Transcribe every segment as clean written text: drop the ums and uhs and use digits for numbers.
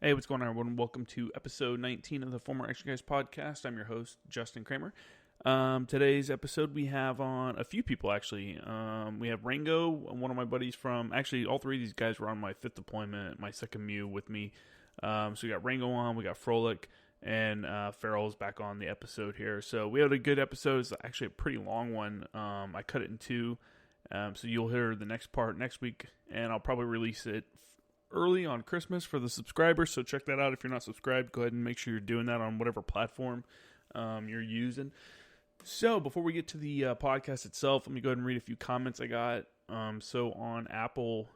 Hey, what's going on, everyone? Welcome to episode 19 of the Former Action Guys podcast. I'm your host, Justin Kramer. Today's episode, we have on a few people, actually. We have Rango, one of my buddies from... Actually, all three of these guys were on my 5th deployment, my 2nd MU with me. So we got Rango on, we got Frohlich, and Farrell's back on the episode here. So we had a good episode. It's actually a pretty long one. I cut it in two, so you'll hear the next part next week, and I'll probably release it early on Christmas for the subscribers, so check that out. If you're not subscribed, go ahead and make sure you're doing that on whatever platform you're using. So before we get to the podcast itself, let me go ahead and read a few comments I got. So on Apple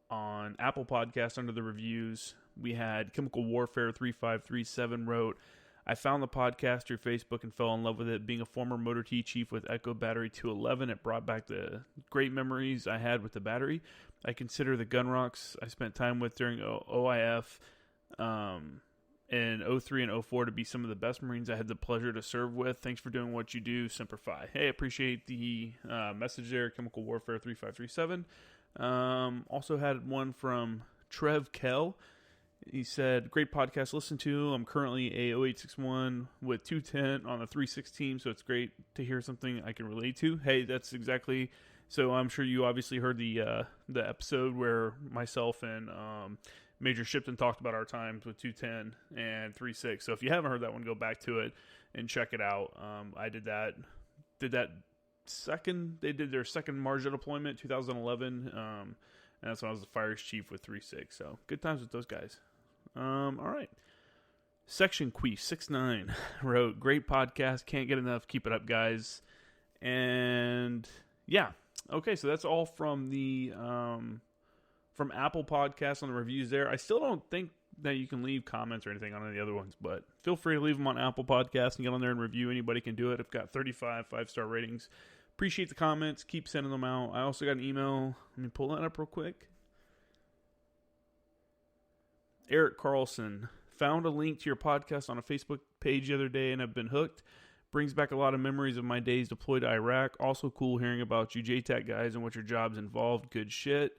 Podcast, under the reviews, we had Chemical Warfare 3537 wrote, I found the podcast through Facebook and fell in love with it. Being a former Motor T chief with Echo Battery 211, it brought back the great memories I had with the battery. I consider the gun rocks I spent time with during OIF in 03 and 04 to be some of the best Marines I had the pleasure to serve with. Thanks for doing what you do, Semper Fi. Hey, appreciate the message there, Chemical Warfare 3537. Also had one from Trev Kell. He said, great podcast, listen to. I'm currently a 0861 with 210 on the 36 team, so it's great to hear something I can relate to. Hey, that's exactly... So I'm sure you obviously heard the episode where myself and Major Shipton talked about our times with 210 and 36. So if you haven't heard that one, go back to it and check it out. I did that second. They did their second Marja deployment, 2011, and that's when I was the fires chief with 36. So good times with those guys. All right. Section Queef 69 wrote, great podcast. Can't get enough. Keep it up, guys. And yeah. Okay, so that's all from the from Apple Podcasts on the reviews there. I still don't think that you can leave comments or anything on any of the other ones, but feel free to leave them on Apple Podcasts and get on there and review. Anybody can do it. I've got 35 5-star ratings. Appreciate the comments. Keep sending them out. I also got an email. Let me pull that up real quick. Eric Carlson found a link to your podcast on a Facebook page the other day and have been hooked. Brings back a lot of memories of my days deployed to Iraq. Also cool hearing about you JTAC guys and what your job's involved. Good shit.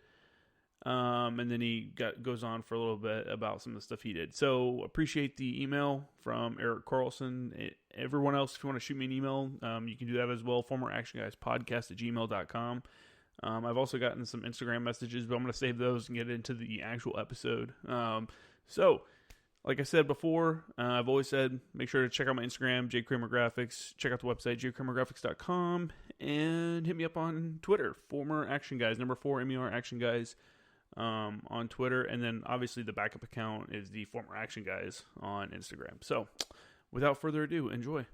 And then he goes on for a little bit about some of the stuff he did. So appreciate the email from Eric Carlson. Everyone else, if you want to shoot me an email, you can do that as well. formeractionguyspodcast@gmail.com. I've also gotten some Instagram messages, but I'm going to save those and get into the actual episode. Like I said before, I've always said, make sure to check out my Instagram, JKramer Graphics. Check out the website, jkramergraphics.com. And hit me up on Twitter, Former Action Guys, number 4, MER Action Guys on Twitter. And then, obviously, the backup account is the Former Action Guys on Instagram. So, without further ado, enjoy.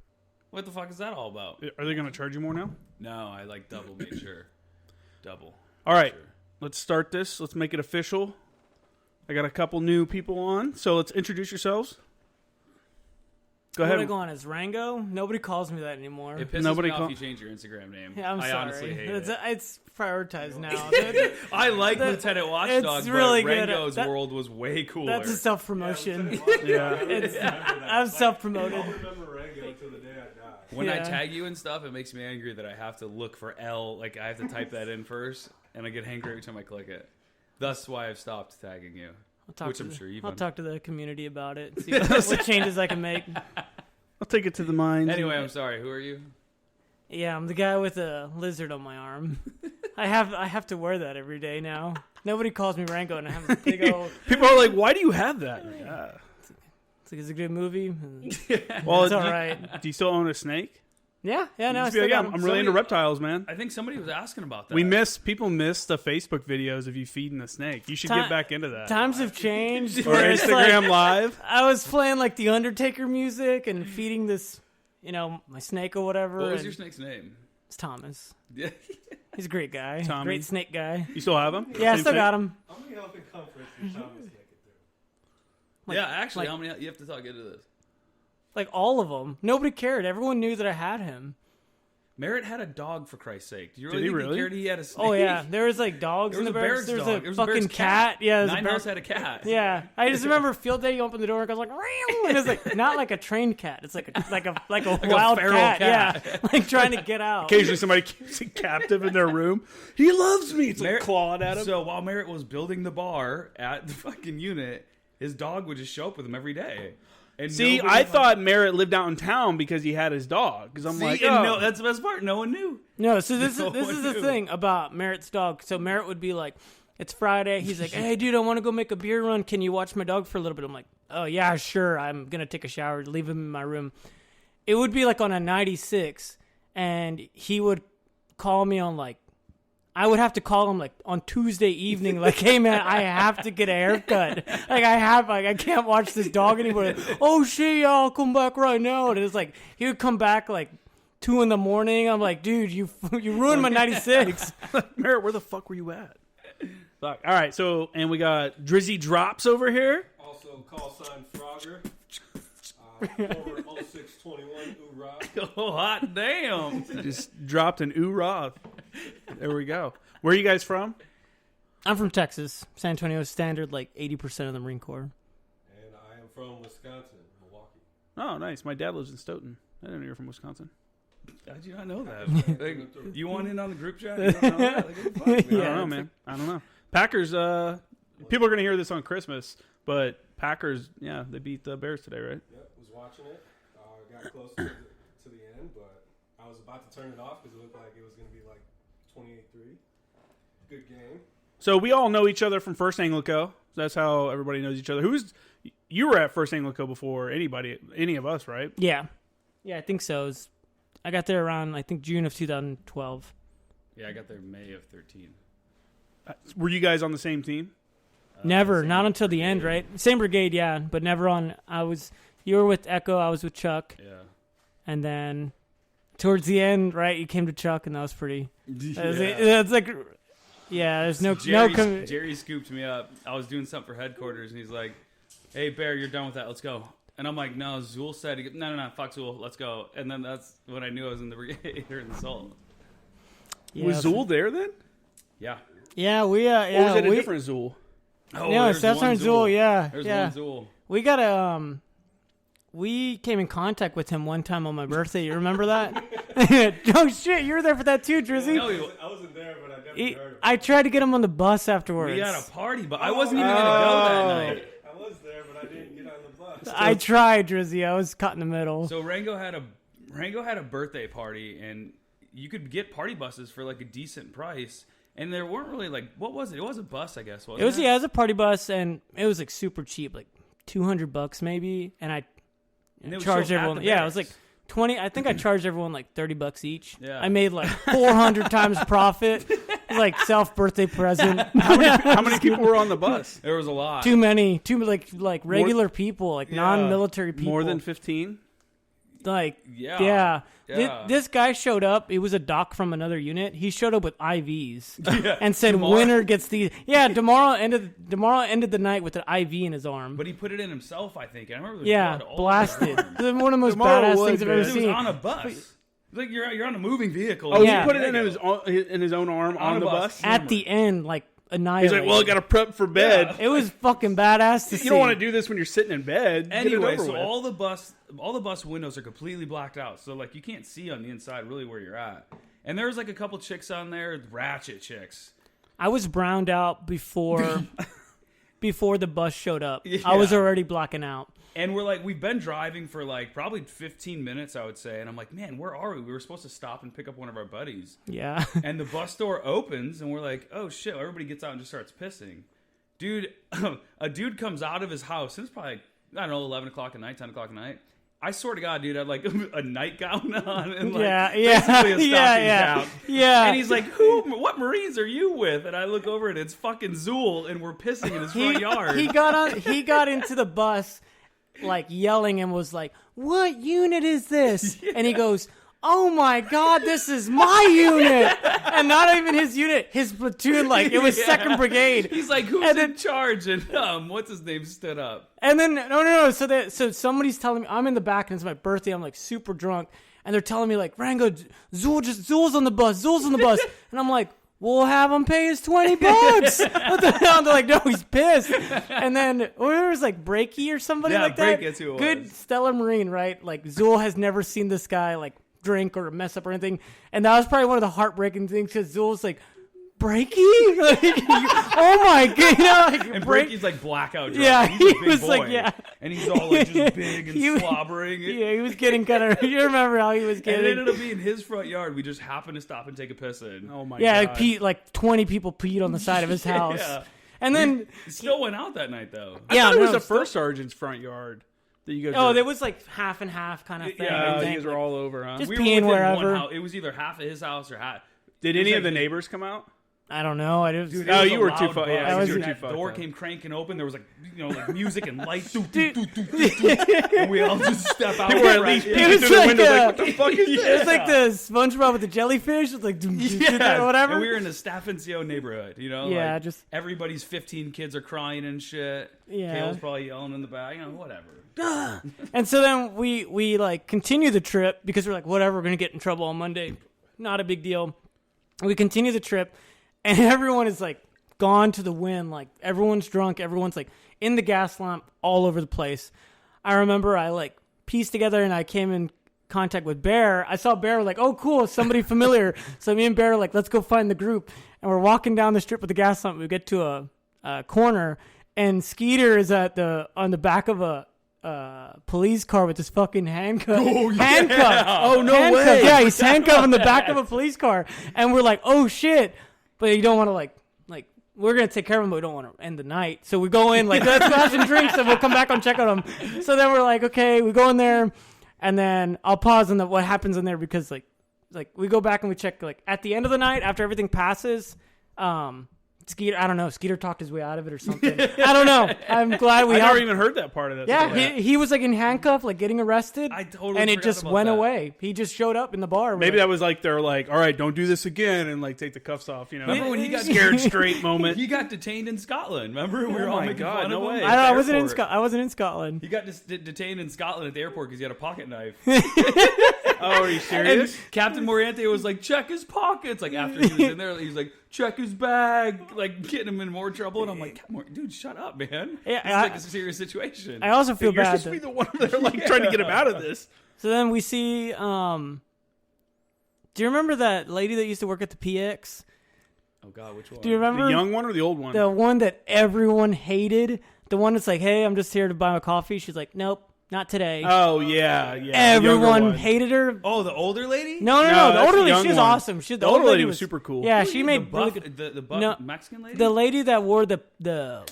What the fuck is that all about? Are they going to charge you more now? No, I double made sure. Double. All right, let's start this. Let's make it official. I got a couple new people on, so let's introduce yourselves. Go ahead. What do I go on as Rango? Nobody calls me that anymore. It pisses me off you change your Instagram name. Yeah, I'm sorry. Honestly hate it. It's prioritized now. I like Lieutenant Watchdog, really but Rango's world was way cooler. That's a self-promotion. Yeah. I'm self-promoted. I'll remember Rango till the day I die. When I tag you and stuff, it makes me angry that I have to look for L. Like, I have to type that in first, and I get angry every time I click it. That's why I've stopped tagging you. I'll talk to the community about it and see what changes I can make. I'll take it to the mind. Anyway, I'm sorry. Who are you? Yeah, I'm the guy with a lizard on my arm. I have to wear that every day now. Nobody calls me Rango, and I have a big old... People are like, why do you have that? Yeah. It's a good movie. Well, it's all right. Do you still own a snake? Yeah, no, I still got I'm really into reptiles, man. I think somebody was asking about that. People miss the Facebook videos of you feeding the snake. You should get back into that. Times have changed. Or Instagram Live. I was playing like the Undertaker music and feeding this, my snake or whatever. What was your snake's name? It's Thomas. Yeah. He's a great guy. Tommy. Great snake guy. You still have him? Yeah, I still got him. How many health and comforts did Thomas make it through? Yeah, actually, how many? You have to talk into this. Like all of them. Nobody cared. Everyone knew that I had him. Merritt had a dog, for Christ's sake. Do you Did really he think he cared he had a snake? Oh, yeah. There was, dogs in the barracks. There was a fucking cat. Yeah, Nine House had a cat. Yeah. I just remember field day, you open the door, and it goes like, Reew! And it's like, not like a trained cat. It's like a wild cat. Yeah. Like trying to get out. Occasionally somebody keeps it captive in their room. He loves me. It's like clawed at him. So while Merritt was building the bar at the fucking unit, his dog would just show up with him every day. And See, I thought Merritt lived out in town because he had his dog. Because I'm like, no, that's the best part. No one knew. No, so this No is one the knew. thing about Merritt's dog. So Merritt would be like, it's Friday. He's like, hey, dude, I want to go make a beer run. Can you watch my dog for a little bit? I'm like, oh, yeah, sure. I'm going to take a shower, leave him in my room. It would be like on a 96, and he would call me on like, I would have to call him like on Tuesday evening, like, hey man, I have to get a haircut. I can't watch this dog anymore. Oh shit, yeah, I'll come back right now. And it's like he would come back like 2 a.m. I'm like, dude, you ruined my 96. Merritt, where the fuck were you at? Fuck. All right, so and we got Drizzy Drops over here. Also, call sign Frogger. Forward 0621 Oorah. Oh, hot damn. Just dropped an oorah. There we go. Where are you guys from? I'm from Texas, San Antonio Standard, like 80% of the Marine Corps. And I am from Wisconsin, Milwaukee. Oh, nice. My dad lives in Stoughton. I didn't know you were from Wisconsin. How did you not know that? Like, you want in on the group chat? You don't know that? Like, what the fuck, man? I don't know, man. I don't know. Packers, people are going to hear this on Christmas, but Packers, yeah, they beat the Bears today, right? Yep, was watching it. Got close to the end, but I was about to turn it off because it looked like it was going to be like 28-3. Good game. So we all know each other from First Anglico. That's how everybody knows each other. You were at First Anglico before any of us, right? Yeah, I think so. I got there around, I think, June of 2012. Yeah, I got there May of 13. Were you guys on the same team? Never, not until the end, right? Same brigade, yeah, but never on. You were with Echo, I was with Chuck, Yeah. and then towards the end, right, you came to Chuck, and that was pretty. Yeah. It's like, yeah, there's no Jerry scooped me up. I was doing something for headquarters, and he's like, "Hey, Bear, you're done with that. Let's go." And I'm like, "No, Zool said." He goes, no, fuck Zool. Let's go. And then that's when I knew I was in the brigade or in the Salt. Yeah, Was Zool there then? Yeah. Yeah, we Or was it a different Zool? Oh, no, there's that's one our Zool. Yeah, There's yeah. one Zool. We got a we came in contact with him one time on my birthday. You remember that? Oh shit, you were there for that too, Drizzy. No, I wasn't there, but I definitely heard of it. I tried to get him on the bus afterwards. we had a party, but I wasn't even going to go that night. I was there, but I didn't get on the bus. I tried, Drizzy. I was caught in the middle. So Rango had a birthday party, and you could get party buses for like a decent price. And there weren't really like, what was it? It was a bus, I guess. Wasn't It was a party bus, and it was like super cheap, like $200 maybe. And I And it was charged so at everyone. the Yeah, it was barracks. like 20. I think I charged everyone like $30 each. Yeah. I made like 400 times profit. It was like self birthday present. How many people were on the bus? There was a lot. Too many, like regular people, like Yeah. non-military people. More than 15? like Yeah. This guy showed up. He was a doc from another unit. He showed up with IVs Yeah. and said, Tomorrow. "Winner gets these." Yeah, tomorrow ended the night with an IV in his arm. But he put it in himself, I think. I remember there was Yeah, blood all blasted. over his arm. This is one of the most Tomorrow badass would, things I've man. ever It was seen. on a bus. It's like you're on a moving vehicle. Oh, Yeah. he put it in his own arm on the bus? At the end, like He's annihilated. like, well, I got to prep for bed. It was fucking badass to see. You don't want to do this when you're sitting in bed. Get it Anyway, over so with. all the bus windows are completely blacked out, so like you can't see on the inside really where you're at. And there was like a couple chicks on there, ratchet chicks. I was browned out before the bus showed up. Yeah. I was already blacking out. And we've been driving for like probably 15 minutes, I would say. And I'm like, man, where are we? We were supposed to stop and pick up one of our buddies. Yeah. And the bus door opens, and we're like, oh shit! Everybody gets out and just starts pissing. Dude, a dude comes out of his house. And it's probably, I don't know, 11 o'clock at night, 10 o'clock at night. I swear to God, dude, I had like a nightgown on and like basically a stocking cap. Yeah. And he's like, what Marines are you with? And I look over and it's fucking Zool, and we're pissing in his front yard. He got into the bus like yelling and was like, "What unit is this?" And he goes, "Oh my God, this is my unit!" And not even his unit, his platoon. Like it was Yeah. 2nd Brigade. He's like, who's in charge? And what's his name stood up. And then no. So somebody's telling me I'm in the back and it's my birthday. I'm like super drunk, and they're telling me like, "Rango, Zool's on the bus. Zool's on the bus." And I'm like, "We'll have him pay his $20." What the hell? They're like, "No, he's pissed." And then it was like Breaky or somebody Yeah, like that. Breaky, that's who it Good was. stellar Marine, right? Like Zool has never seen this guy like drink or mess up or anything, and that was probably one of the heartbreaking things because Zool's like, Breaky? Like, oh my god! Like, And Breaky's like blackout drunk. Yeah, he's a he big was boy. like, yeah. And he's all like just big and He was- slobbering. Yeah, he was getting kind of. You remember how he was And it getting? ended up being his front yard. We just happened to stop and take a piss in. Oh my Yeah, god. like Pete, like 20 people peed on the side of his house, Yeah. and then It still went out that night though. I yeah, thought it was no, the first sergeant's front yard that you guys. oh, were, there was like half and half kind of thing. Yeah, I you think. guys were all over, huh? Just We were peeing within wherever. one house. It was either half of his house or half. Did it was any like of the the- neighbors come out? I don't know. I just. Dude, Oh, it was you a were too loud fu- buzz. yeah, you were Dude, too that fucked door up. came cranking open. There was like like music and lights. Dude. And we all just step out. People were at least It peeking was through the like window, a- like, what the fuck is It this? was like the SpongeBob with the jellyfish. It's like Yeah, whatever. And we were in a Staffancio neighborhood, you know? Yeah, like, just- everybody's 15 kids are crying and shit. Yeah. Kale's probably yelling in the back, you know, whatever. And so then we like continue the trip because we're like, whatever, we're gonna get in trouble on Monday. Not a big deal. We continue the trip, and everyone is like gone to the wind. Like everyone's drunk. Everyone's like in the gas lamp all over the place. I remember I like pieced together and I came in contact with Bear. I saw Bear like, oh cool, somebody familiar. So me and Bear are like, let's go find the group. And we're walking down the strip with the gas lamp. We get to a corner, and Skeeter is on the back of a police car with his fucking handcuff. Handcuffed. Oh, no Handcuffed. way. Yeah, he's handcuffed in the back of a police car, and we're like, oh shit! But you don't want to like we're gonna take care of him, but we don't want to end the night. So we go in like, let's go have some drinks, and we'll come back and check on him. So then we're like, okay, we go in there, and then I'll pause on what happens in there because like we go back and we check like at the end of the night after everything passes. Skeeter, I don't know. Skeeter talked his way out of it or something. I don't know. I'm glad we I have. never even heard that part of that. Yeah, story. he was like in handcuff, like getting arrested. I totally and it forgot just about went that. away. He just showed up in the bar. Maybe that was like they're like, all right, don't do this again, and like take the cuffs off. You know, Remember when he got scared straight moment? He got detained in Scotland. Remember? We were all my making God, fun no of him. way. at the I wasn't in airport. I wasn't in Scotland. He got detained in Scotland at the airport because he had a pocket knife. Oh, are you And serious? Captain Moriente was like, check his pockets. Like, after he was in there, he's like, check his bag. Like, getting him in more trouble. And I'm like, dude, shut up, man. Yeah, This is like a serious situation. I also feel You're bad. supposed to be the one that are like trying to get him out of this. So then we see. Do you remember that lady that used to work at the PX? Oh, God, which one? Do you remember The young one or the old one? the one that everyone hated? The one that's like, hey, I'm just here to buy a coffee. She's like, nope, not today. Oh yeah, yeah. the younger Everyone one. hated her. Oh, the older lady? No. No, The that's older the lady, young she was one. awesome. The older lady was super cool. Yeah, Who she the made buff, really good. the buff No, Mexican lady? The lady that wore the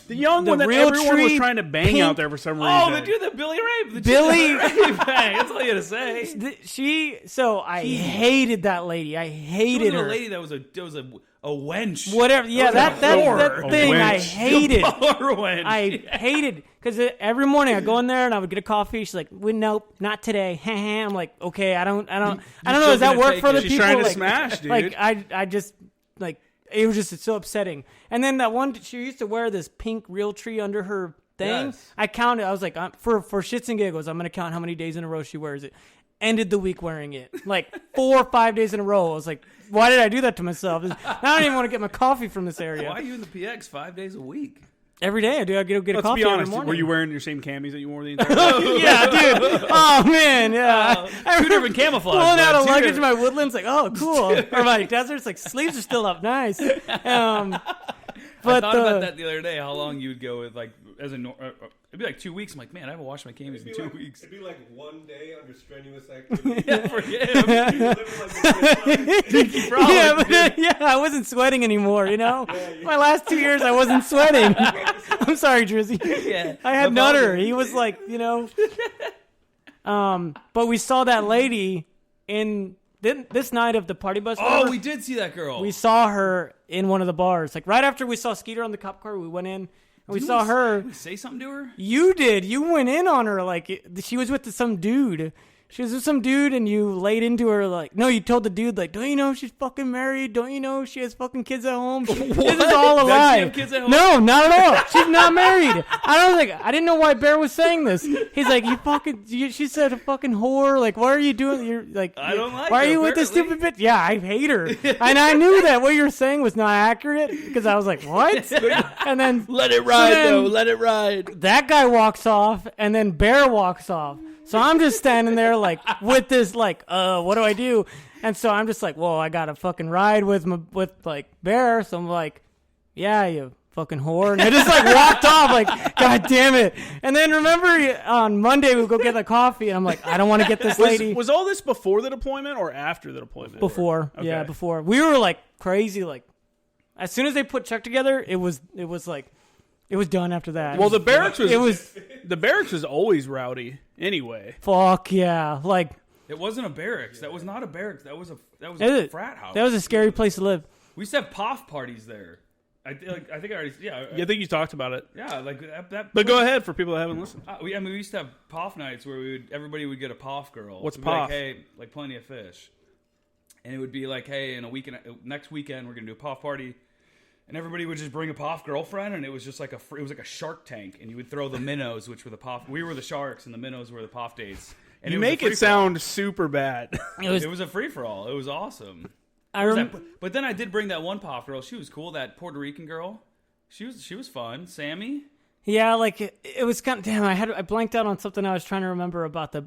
young one that real everyone was tree trying to bang pink- out there for some reason. Oh, the dude that Billy raped. The Billy- chick that raped. Hey, that's all you had to say. I hated that lady. I She hated was her. a lady that was a wench. Whatever. Yeah, that whore. thing A I wench. hated. Power wench. I hated because every morning I go in there and I would get a coffee. She's like, well, "Nope, not today." I'm like, "Okay, I don't know. Does that gonna work take for other it. She's people?" trying to Like- smash, dude. Like I just like it was just so upsetting. And then that one she used to wear this pink real tree under her thing. Yes. I counted. I was like, for shits and giggles, I'm gonna count how many days in a row she wears it. Ended the week wearing it, like 4 or 5 days in a row. I was like, why did I do that to myself? I don't even want to get my coffee from this area. Why are you in the PX 5 days a week? Every day I do. I go get a Let's coffee be honest. every morning. Were you wearing your same camis that you wore the entire time? Yeah, dude. Oh man, yeah. Two different camouflage. Pulling out but a two luggage in different- my Woodlands, like, oh, cool. Or my deserts, like, sleeves are still up, nice. But I thought about that the other day. How long you would go with like as a it'd be like 2 weeks. I'm like, man, I haven't washed my camis in 2 weeks. It'd be like one day under strenuous activity. Yeah, for him. You're living like this. yeah, I wasn't sweating anymore, you know? My last 2 years, I wasn't sweating. I'm sorry, Drizzy. Yeah. I had My Nutter. father- He was like, you know. But we saw that lady in this night of the party bus. Oh, whatever. we did see that girl. We saw her in one of the bars. Like right after we saw Skeeter on the cop car, we went in and we saw her. Did we say something to her? You did. You went in on her like she was with some dude. She was with some dude and you laid into her like, no, you told the dude like, don't you know she's fucking married? Don't you know she has fucking kids at home? This is all a Does she lie. have kids at home? No, not at all. She's not married. I didn't know why Bear was saying this. He's like, she said a fucking whore. Like, why are you doing? You're like, I don't like why her, are you with this apparently. stupid bitch? Yeah, I hate her. And I knew that what you were saying was not accurate because I was like, what? And then Let it ride, though. Let it ride. that guy walks off and then Bear walks off. So I'm just standing there like with this like, what do I do? And so I'm just like, well, I got to fucking ride with like Bear. So I'm like, yeah, you fucking whore. And I just like walked off like, God damn it. And then remember on Monday we go get the coffee and I'm like, I don't want to get this lady. Was all this before the deployment or after the deployment? Before. Okay. Yeah, before. We were like crazy. Like as soon as they put Chuck together, it was like, it was done after that. Well, the barracks was always rowdy anyway. Fuck yeah. Like, It wasn't a barracks. That was not a barracks. That was a frat house. that was a scary place to live. We used to have POF parties there. I think I already. Yeah, I think you talked about it. Yeah, like that. But go ahead for people that haven't listened. We used to have POF nights where everybody would get a POF girl. What's So POF? like, hey, like Plenty of Fish, and it would be like, hey, in a weekend, next weekend we're gonna do a POF party, and everybody would just bring a POF girlfriend, and it was just like it was like a Shark Tank, and you would throw the minnows, which were the POF. We were the sharks, and the minnows were the POF dates. And You was a make it free-for-all. sound super bad. It was a free for all. It was awesome. But then I did bring that one POF girl. She was cool. That Puerto Rican girl. She was fun. Sammy. Yeah, like it was kind of damn. I blanked out on something I was trying to remember about the.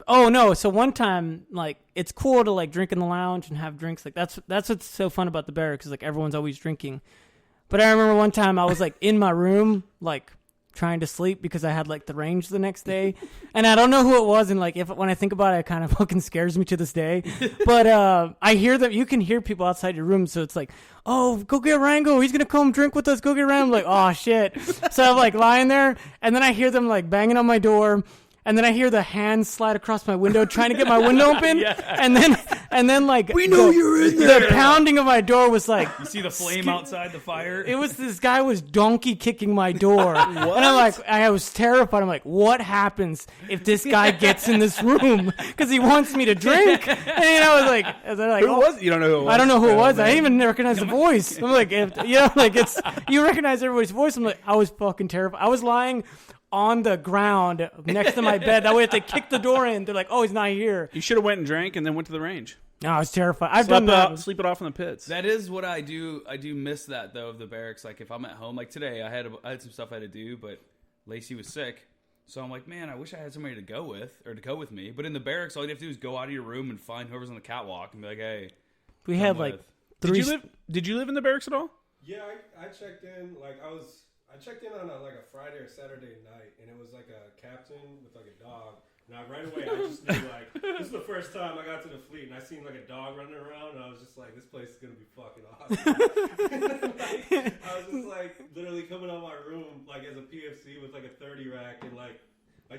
Oh no! So one time, like it's cool to like drink in the lounge and have drinks. Like that's what's so fun about the barracks is like everyone's always drinking. But I remember one time I was like in my room like trying to sleep because I had like the range the next day, and I don't know who it was. And like when I think about it, it kind of fucking scares me to this day. But I hear them. You can hear people outside your room, so it's like, oh, go get Rango. He's gonna come drink with us. Go get Rango. I'm like, oh shit. So I'm like lying there, and then I hear them like banging on my door, and then I hear the hands slide across my window trying to get my window open, and then like We know you're in there. The pounding of my door was like. You see the flame outside the fire. It was this guy was donkey kicking my door, and I'm like, I was terrified. I'm like, what happens if this guy gets in this room because he wants me to drink? And I was like, they're like, Who was it? You don't know who it was? I don't know who it was. man. I didn't even recognize the voice. I'm like, like it's you recognize everybody's voice. I'm like, I was fucking terrified. I was lying on the ground next to my bed. That way, if they kick the door in, they're like, oh, he's not here. You should have went and drank and then went to the range. No, I was terrified. I've done that. Sleep it off in the pits. That is what I do. I do miss that though of the barracks. Like if I'm at home, like today, I had some stuff I had to do, but Lacey was sick, so I'm like, man, I wish I had somebody to go with me. But in the barracks, all you have to do is go out of your room and find whoever's on the catwalk and be like, hey. We had like Did 3. you live in the barracks at all? Yeah, I checked in. Like I checked in on like a Friday or Saturday night, and it was like a captain with like a dog. And right away, I just knew like this is the first time I got to the fleet, and I seen like a dog running around, and I was just like, this place is gonna be fucking awesome. I was just like literally coming out of my room like as a PFC with like a 30 rack, and like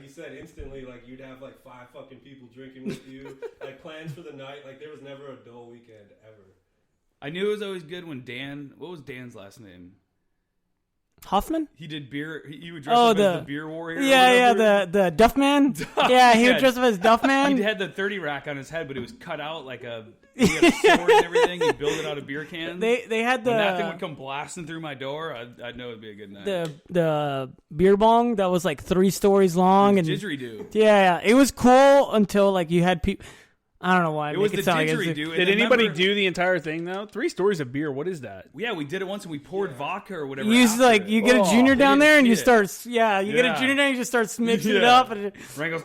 you said, instantly like you'd have like 5 fucking people drinking with you, like plans for the night. Like there was never a dull weekend ever. I knew it was always good when Dan. What was Dan's last name? Hoffman? He did beer. He would dress up as the beer warrior. Yeah, the Duff Man. Yeah, he would dress up as Duff Man. He had the 30 rack on his head, but it was cut out like a. He had a sword and everything. He built it out of beer cans. They had the. When that thing would come blasting through my door, I'd know it'd be a good night. The beer bong that was like 3 stories long and didgeridoo. Yeah, it was cool until like you had people. I don't know why. It was the didgeridoo. Did anybody do the entire thing though? 3 stories of beer. What is that? Yeah, we did it once and we poured vodka or whatever. You used like you get a junior down there and you start. Yeah, you get a Yeah. junior down and you just start mixing it up. And Ryan goes,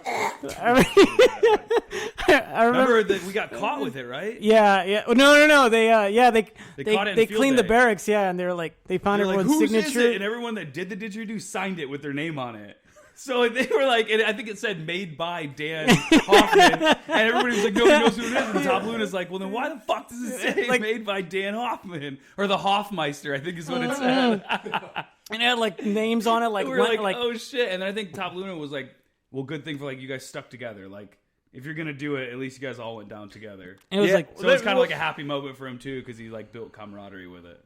I remember that we got caught with it, right? Yeah. No. They caught it in they field cleaned the day. barracks. Yeah, and they're like they found They're like, everyone's whose signature. is it? And everyone that did the didgeridoo signed it with their name on it. So they were like, and I think it said made by Dan Hoffman. And everybody was like, nobody knows who it is. And Top Luna's like, well, then why the fuck does it say Like- made by Dan Hoffman? Or the Hoffmeister, I think is what it said. And it had like names on it, like We were like, like oh shit. And then I think Top Luna was like, well, good thing for like you guys stuck together. Like, if you're going to do it, at least you guys all went down together. it was Yeah. like So it's kind of like a happy moment for him too, because he like built camaraderie with it.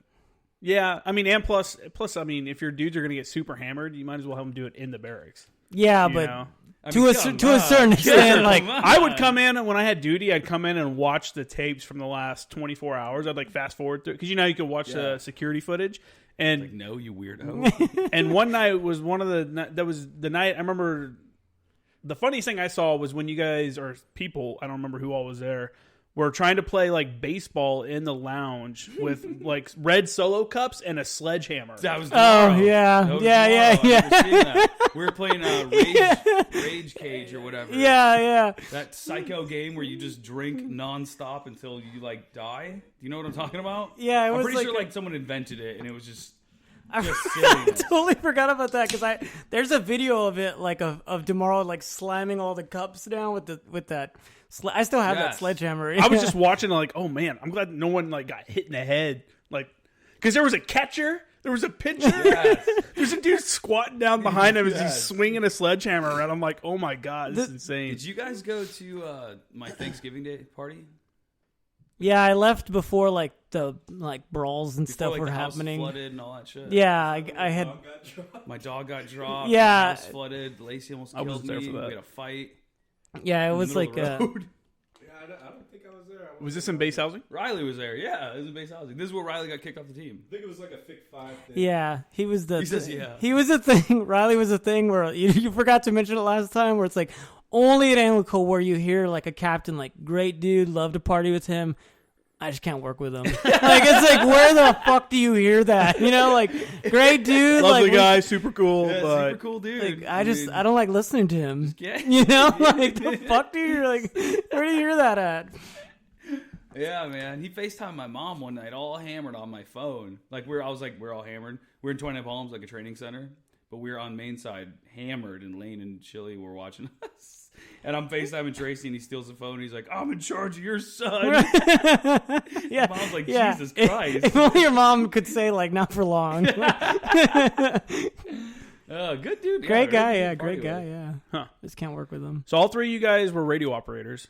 Yeah, I mean, and plus, I mean, if your dudes are gonna get super hammered, you might as well have them do it in the barracks. yeah, You but know? I to mean, a come to a on. certain extent, like Come on. I would come in and when I had duty, I'd come in and watch the tapes from the last 24 hours. I'd like fast forward through because you know you could watch the security footage. And Like, no, you weirdo. and one night was one of that was the night I remember. The funniest thing I saw was when you guys or people, I don't remember who all was there, were trying to play like baseball in the lounge with like red Solo cups and a sledgehammer. That was oh tomorrow. yeah, That was yeah, tomorrow. I yeah. remember seeing that. We were playing Rage Rage Cage or whatever. Yeah. That psycho game where you just drink nonstop until you like die. Do you know what I'm talking about? Yeah, it I'm was pretty sure like like someone invented it and it was just I silliness. totally forgot about that because there's a video of it like of DeMauro like slamming all the cups down with that. I still have that Yes. sledgehammer. I was just watching like, oh man, I'm glad no one like got hit in the head, like because there was a catcher, there was a pitcher, Yes. there's a dude squatting down behind him as he's Yes. swinging a sledgehammer around. I'm like, oh my god, this is insane. Did you guys go to my Thanksgiving Day party? Yeah, I left before like the brawls and Before, stuff like, were the house happening. flooded and all that shit. Yeah, I had. Dog got dropped. My dog got dropped. Yeah. My house flooded. Lacey almost I was killed there me. for that. We had a fight. Yeah, it in was the middle like of the road. Yeah, I don't think I was there. Was this in base housing? Riley was there. Yeah, it was in base housing. This is where Riley got kicked off the team. I think it was like a Fic 5 thing. Yeah, he was the. He says, yeah. He was the thing. Riley was the thing where you forgot to mention it last time. Where it's like only at ANGLICO where you hear like a captain like great dude, love to party with him. I just can't work with him. Like it's like where the fuck do you hear that? You know, like great dude, Lovely like guy, super cool, Yeah, but super cool dude. Like I don't like listening to him. Yeah. You know, like the fuck do you like? Where do you hear that at? Yeah, man. He FaceTimed my mom one night, all hammered on my phone. We're all hammered. We're in 29 Palms, like a training center, but we're on main side, hammered, and Lane and Chili were watching us. And I'm FaceTiming Tracy, and he steals the phone. And he's like, "I'm in charge of your son." Yeah, Mom's like, yeah. Jesus Christ. If only your mom could say like, not for long. Oh, good dude. Yeah, Great guy, really yeah, good party great guy, with. yeah. Huh. Just can't work with him. so all three of you guys were radio operators,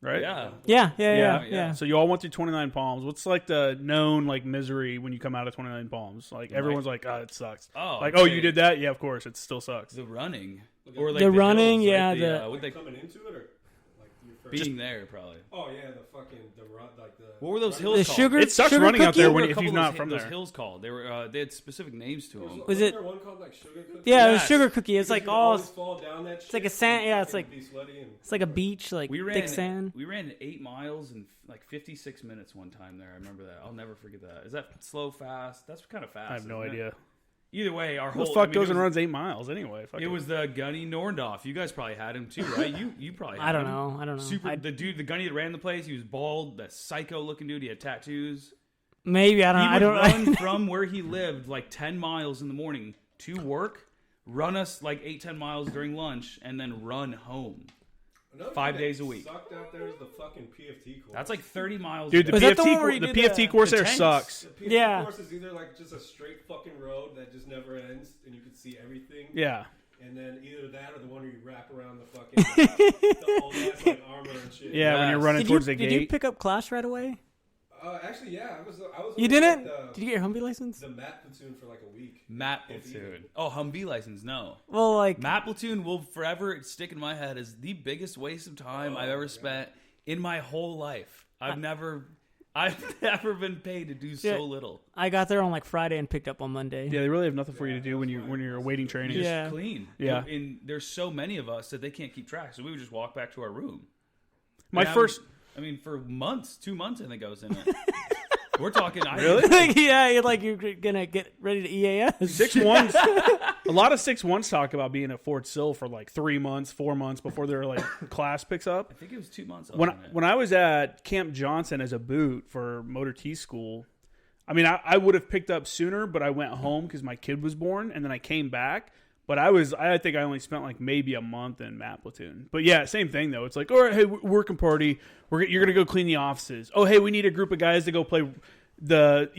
right? Yeah. Yeah. So you all went through 29 Palms. What's like the known like misery when you come out of 29 Palms? Like everyone's like, oh, it sucks. Oh, like, okay. oh, you did that? Yeah, of course. It still sucks. The running. Like Or like The running, hills, yeah, Right? the- What they Coming into it or like your first? being there probably. Oh yeah, the run like the. What were those running- hills The called? sugar. It sucks sugar running out cookie? there What when were a if you're couple of not those, from those there. hills called? They had specific names to them. Wasn't Was it- there one called like sugar cookie? Yeah, it was Yes. sugar cookie. It's You like could all. always fall down that it's like a shit sand- and yeah, it's fucking like- be sweaty and- It's like a beach, like thick sand. We ran 8 miles in like 56 minutes one time there. I remember that. I'll never forget that. Is that slow, fast? That's kind of fast. I have no isn't it? idea. Either way, our Who whole the fuck I mean, goes it and was- runs 8 miles anyway? Fuck It was the Gunny Norndorf. You guys probably had him too, right? You probably. Had I don't him. know. I don't know. Super. The Gunny that ran the place. He was bald. That psycho looking dude. He had tattoos. Maybe I don't. He I would don't. run from where he lived like 10 miles in the morning to work, run us like 8-10 miles during lunch, and then run home. Another 5 thing days that a week. Sucked out there is the fucking PFT course. That's like 30 miles. Dude, a the day. Was that the one where PFT, you the did PFT the- course the there tanks? sucks. The PFT Yeah. course is either like just a straight fucking road that just never ends and you can see everything. Yeah. And then either that or the one where you wrap around the fucking the old ass like armor and shit. Yeah, when you're Yes. running Did towards you, the did gate. you pick up Clash right away? Actually, yeah, I was. You only didn't? at Did you get your Humvee license? the MAP platoon for like a week. Map platoon. Oh, Humvee license. No. Well, like Map platoon will forever stick in my head as the biggest waste of time I've ever spent in my whole life. I've never been paid to do so Yeah. little. I got there on like Friday and picked up on Monday. Yeah, they really have nothing for you to do when you're awaiting training. Just Yeah. clean. Yeah. And there's so many of us that they can't keep track, so we would just walk back to our room. My And first. I mean, for months, 2 months, I think I was in it. We're talking. Really? Like, yeah, you're like you're gonna get ready to EAS. 6-1s. A lot of 6-1s talk about being at Fort Sill for like 3 months, 4 months before their like class picks up. I think it was 2 months. When I was at Camp Johnson as a boot for Motor T school, I mean, I would have picked up sooner, but I went home because my kid was born, and then I came back. But I think I only spent like maybe a month in MAP platoon. But yeah, same thing though. It's like, all right, hey, working party. You're gonna go clean the offices. Oh, hey, we need a group of guys to go play the.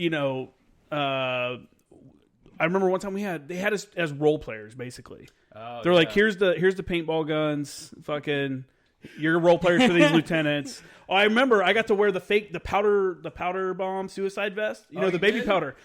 I remember one time they had us as role players basically. They're like, here's the paintball guns, fucking. You're role players for these lieutenants. Oh, I remember I got to wear the powder bomb suicide vest. The you baby did? powder.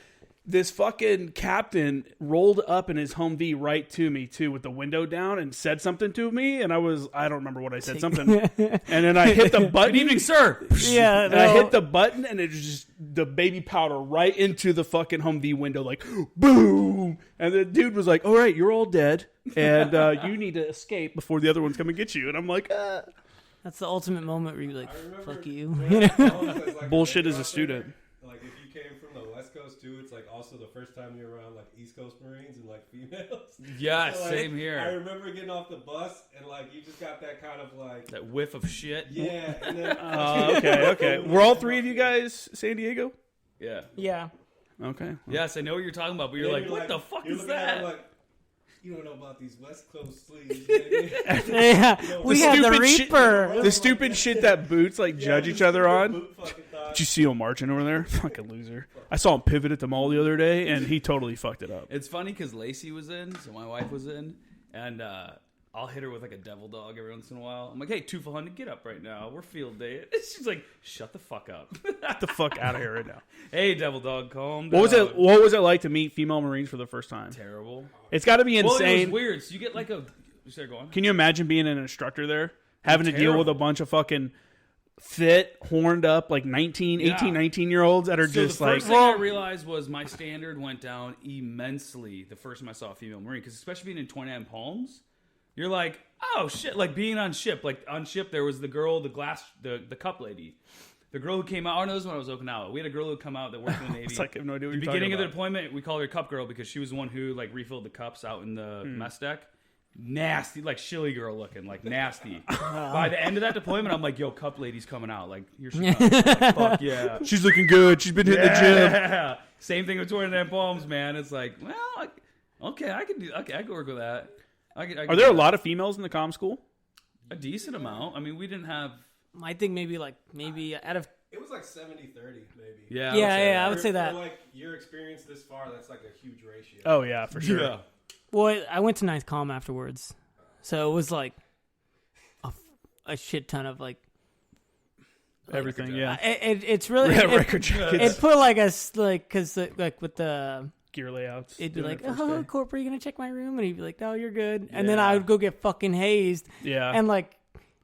This fucking captain rolled up in his Humvee right to me too with the window down and said something to me, and I don't remember what I said, something. And then I hit the button. Good evening, sir. Yeah, And I hit the button, and it was just the baby powder right into the fucking Humvee window, like boom. And the dude was like, "All right, you're all dead, and you need to escape before the other ones come and get you." And I'm like, That's the ultimate moment where you're like, I remember "Fuck you." doing that as, like, bullshit as a radio student. operator. Like if you came from the West Coast too. It's like also the first time you're around like East Coast Marines and like females. Yeah, So, like, same here. I remember getting off the bus and like you just got that kind of like That whiff of shit. yeah. And then Okay. Were all three of you guys San Diego? Yeah. Yeah. Okay. Yes, I know what you're talking about, but you're then like, what the fuck you're is looking at that? him like, you don't know about these West Coast sleeves. Baby. Yeah. We have the stupid shit- Reaper. The stupid shit that boots like judge Yeah, each other on. boot fucking thoughts. Did you see him marching over there? Fucking loser. I saw him pivot at the mall the other day, and he totally fucked it up. It's funny because Lacey was in, so my wife was in, and I'll hit her with like a devil dog every once in a while. I'm like, hey, 2-400, get up right now. We're field day. She's like, shut the fuck up. Get the fuck out of here right now. Hey, devil dog, calm down. What was it like to meet female Marines for the first time? Terrible. It's got to be Well, it insane. was weird. So you get like a... Sorry, go on. Can you imagine being an instructor there? Having to deal Terrible. with a bunch of fucking fit, horned up, like 18, 19-year-olds that are So just the like... first thing I realized was my standard went down immensely the first time I saw a female Marine. Because especially being in 29 Palms, you're like, oh shit, like being on ship. Like on ship, there was the girl, the cup lady. The girl who came out, oh no, this was when I was Okinawa. We had a girl who come out that worked in the Navy. It's like, I have no idea what the you're beginning talking of the about. deployment, we called her Cup Girl because she was the one who like refilled the cups out in the mess deck. Nasty, like shilly girl looking, like nasty. By the end of that deployment, I'm like, yo, Cup Lady's coming out. Like, here she comes. Like, fuck yeah. She's looking good. She's been hitting the gym. Yeah. Same thing with 29 Palms, man. It's like, well, okay, I can work with that. I can Are there a lot of females in the comm school? A decent amount. I mean, we didn't have. I think maybe out of It was like 70-30 maybe. Yeah, I would say For, that. like your experience this far, that's like a huge ratio. Oh, yeah, for sure. Yeah. Well, I went to 9th Comm afterwards, so it was like a shit ton of like Everything, yeah. it's really Record jackets. it put like us like because like with the Gear layouts. it'd be doing like, it first oh, day. Corp, are you gonna check my room? And he'd be like, no, you're good. And then Yeah. I would go get fucking hazed. Yeah. And like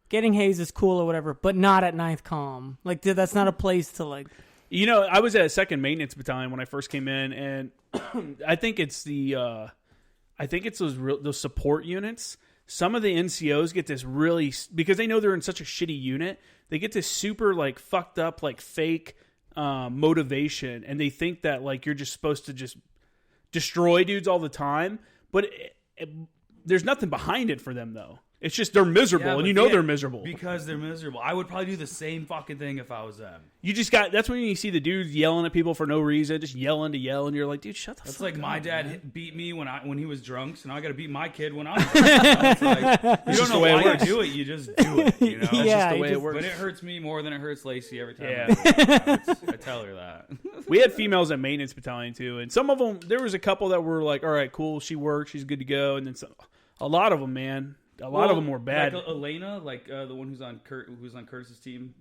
getting hazed is cool or whatever, but not at 9th Comm. Like that's not a place to like. You know, I was at a 2nd Maintenance Battalion when I first came in, and I think it's those support units. Some of the NCOs get this really, because they know they're in such a shitty unit, they get this super like fucked up like fake motivation, and they think that like you're just supposed to just destroy dudes all the time, but there's nothing behind it for them though. It's just they're miserable, Yeah, and but you know yeah, they're miserable. because they're miserable. I would probably do the same fucking thing if I was them. You just got, that's when you see the dudes yelling at people for no reason, just yelling to yell, and you're like, dude, shut the That's fuck like up. my dad man. beat me when he was drunk, so now I got to beat my kid when I'm drunk. It's like, you just don't the know way it why you works. do it, you just do it. You know? That's Yeah, just the you way it just- works. But it hurts me more than it hurts Lacey every time. Yeah. I tell her that. We had females at maintenance battalion too, and some of them, there was a couple that were like, all right, cool, she worked, she's good to go, and then a lot of them, man, a lot of them were bad. Like Elena, like the one who's on Curtis's team.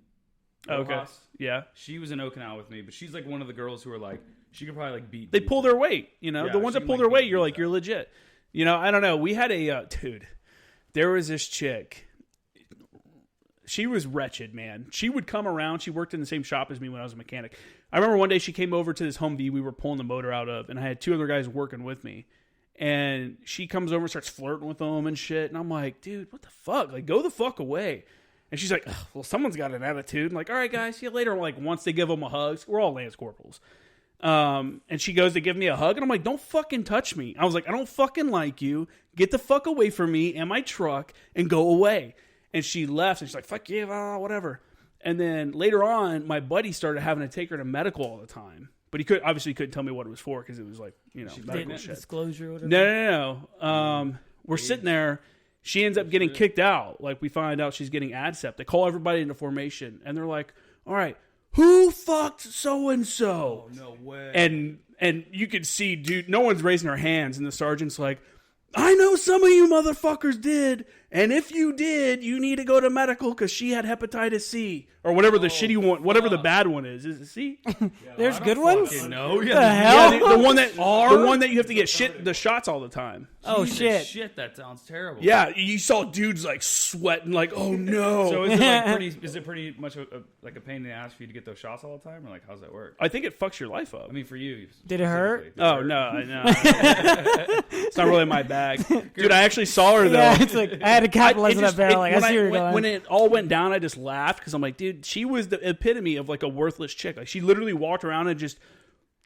Okay, Rojas, yeah, she was in Okinawa with me, but she's like one of the girls who are like, she could probably like beat. they dudes. pull their weight. You know, Yeah, the ones she that pull can, their like, weight, beat you're dudes like, up. you're legit. You know, I don't know. We had a dude. There was this chick. She was wretched, man. She would come around. She worked in the same shop as me when I was a mechanic. I remember one day she came over to this Humvee we were pulling the motor out of, and I had two other guys working with me. And she comes over and starts flirting with them and shit. And I'm like, dude, what the fuck? Like, go the fuck away. And she's like, ugh, well, someone's got an attitude. I'm like, all right, guys, see you later. And like, once they give them a hug, we're all Lance Corporals. And she goes to give me a hug. And I'm like, don't fucking touch me. I was like, I don't fucking like you. Get the fuck away from me and my truck and go away. And she left. And she's like, fuck you, whatever. And then later on, my buddy started having to take her to medical all the time. But he couldn't tell me what it was for because it was like, you know, medical shit. Disclosure or whatever. No. We're sitting there. She ends up getting kicked out. Like, we find out she's getting ADSEP. They call everybody into formation. And they're like, all right, who fucked so-and-so? Oh, no way. And you could see, dude, no one's raising their hands. And the sergeant's like, I know some of you motherfuckers did. And if you did, you need to go to medical because she had hepatitis C. Or whatever the shitty one, whatever the bad one is. Is it C? There's good ones. No, The hell? Yeah, the one that you have to get the shots all the time. Oh shit. Shit, that sounds terrible. Yeah, you saw dudes like sweating, like, oh no. So is it pretty much like a pain in the ass for you to get those shots all the time, or like how's that work? I think it fucks your life up. I mean, for you. Did it hurt? specifically, Oh no. It's not really my bag, dude. I actually saw her though. Yeah, it's like I had to capitalize on that barrel. Like, I when see where you're going. when it all went down, I just laughed because I'm like, dude, she was the epitome of like a worthless chick. Like, she literally walked around and just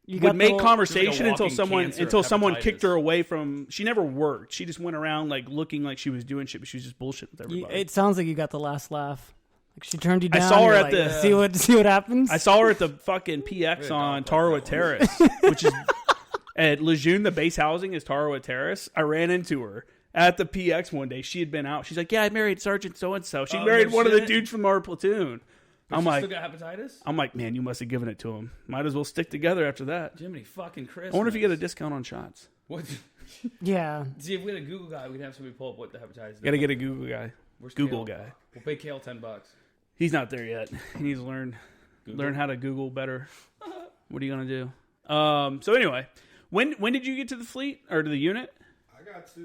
would make conversation Like a until walking someone hepatitis. kicked her away from. She never worked. She just went around like looking like she was doing shit, but she was just bullshit with everybody. It sounds like you got the last laugh. Like she turned you down. I saw her you're at like, the- see what happens. I saw her at the fucking PX on Tarawa Terrace, which is at Lejeune. The base housing is Tarawa Terrace. I ran into her at the PX one day. She had been out. She's like, "Yeah, I married Sergeant so and so." She married one of the dudes from our platoon. I'm like, still got hepatitis? I'm like, man, you must have given it to him. Might as well stick together after that. Jiminy fucking Christmas. I wonder if you get a discount on shots. What? Yeah. See, if we had a Google guy, we'd have somebody pull up what the hepatitis is. Got to get a Google guy. Where's Google Kale? guy. We'll pay Kale $10. He's not there yet. He needs to learn how to Google better. What are you gonna do? So anyway, when did you get to the fleet or to the unit? I got to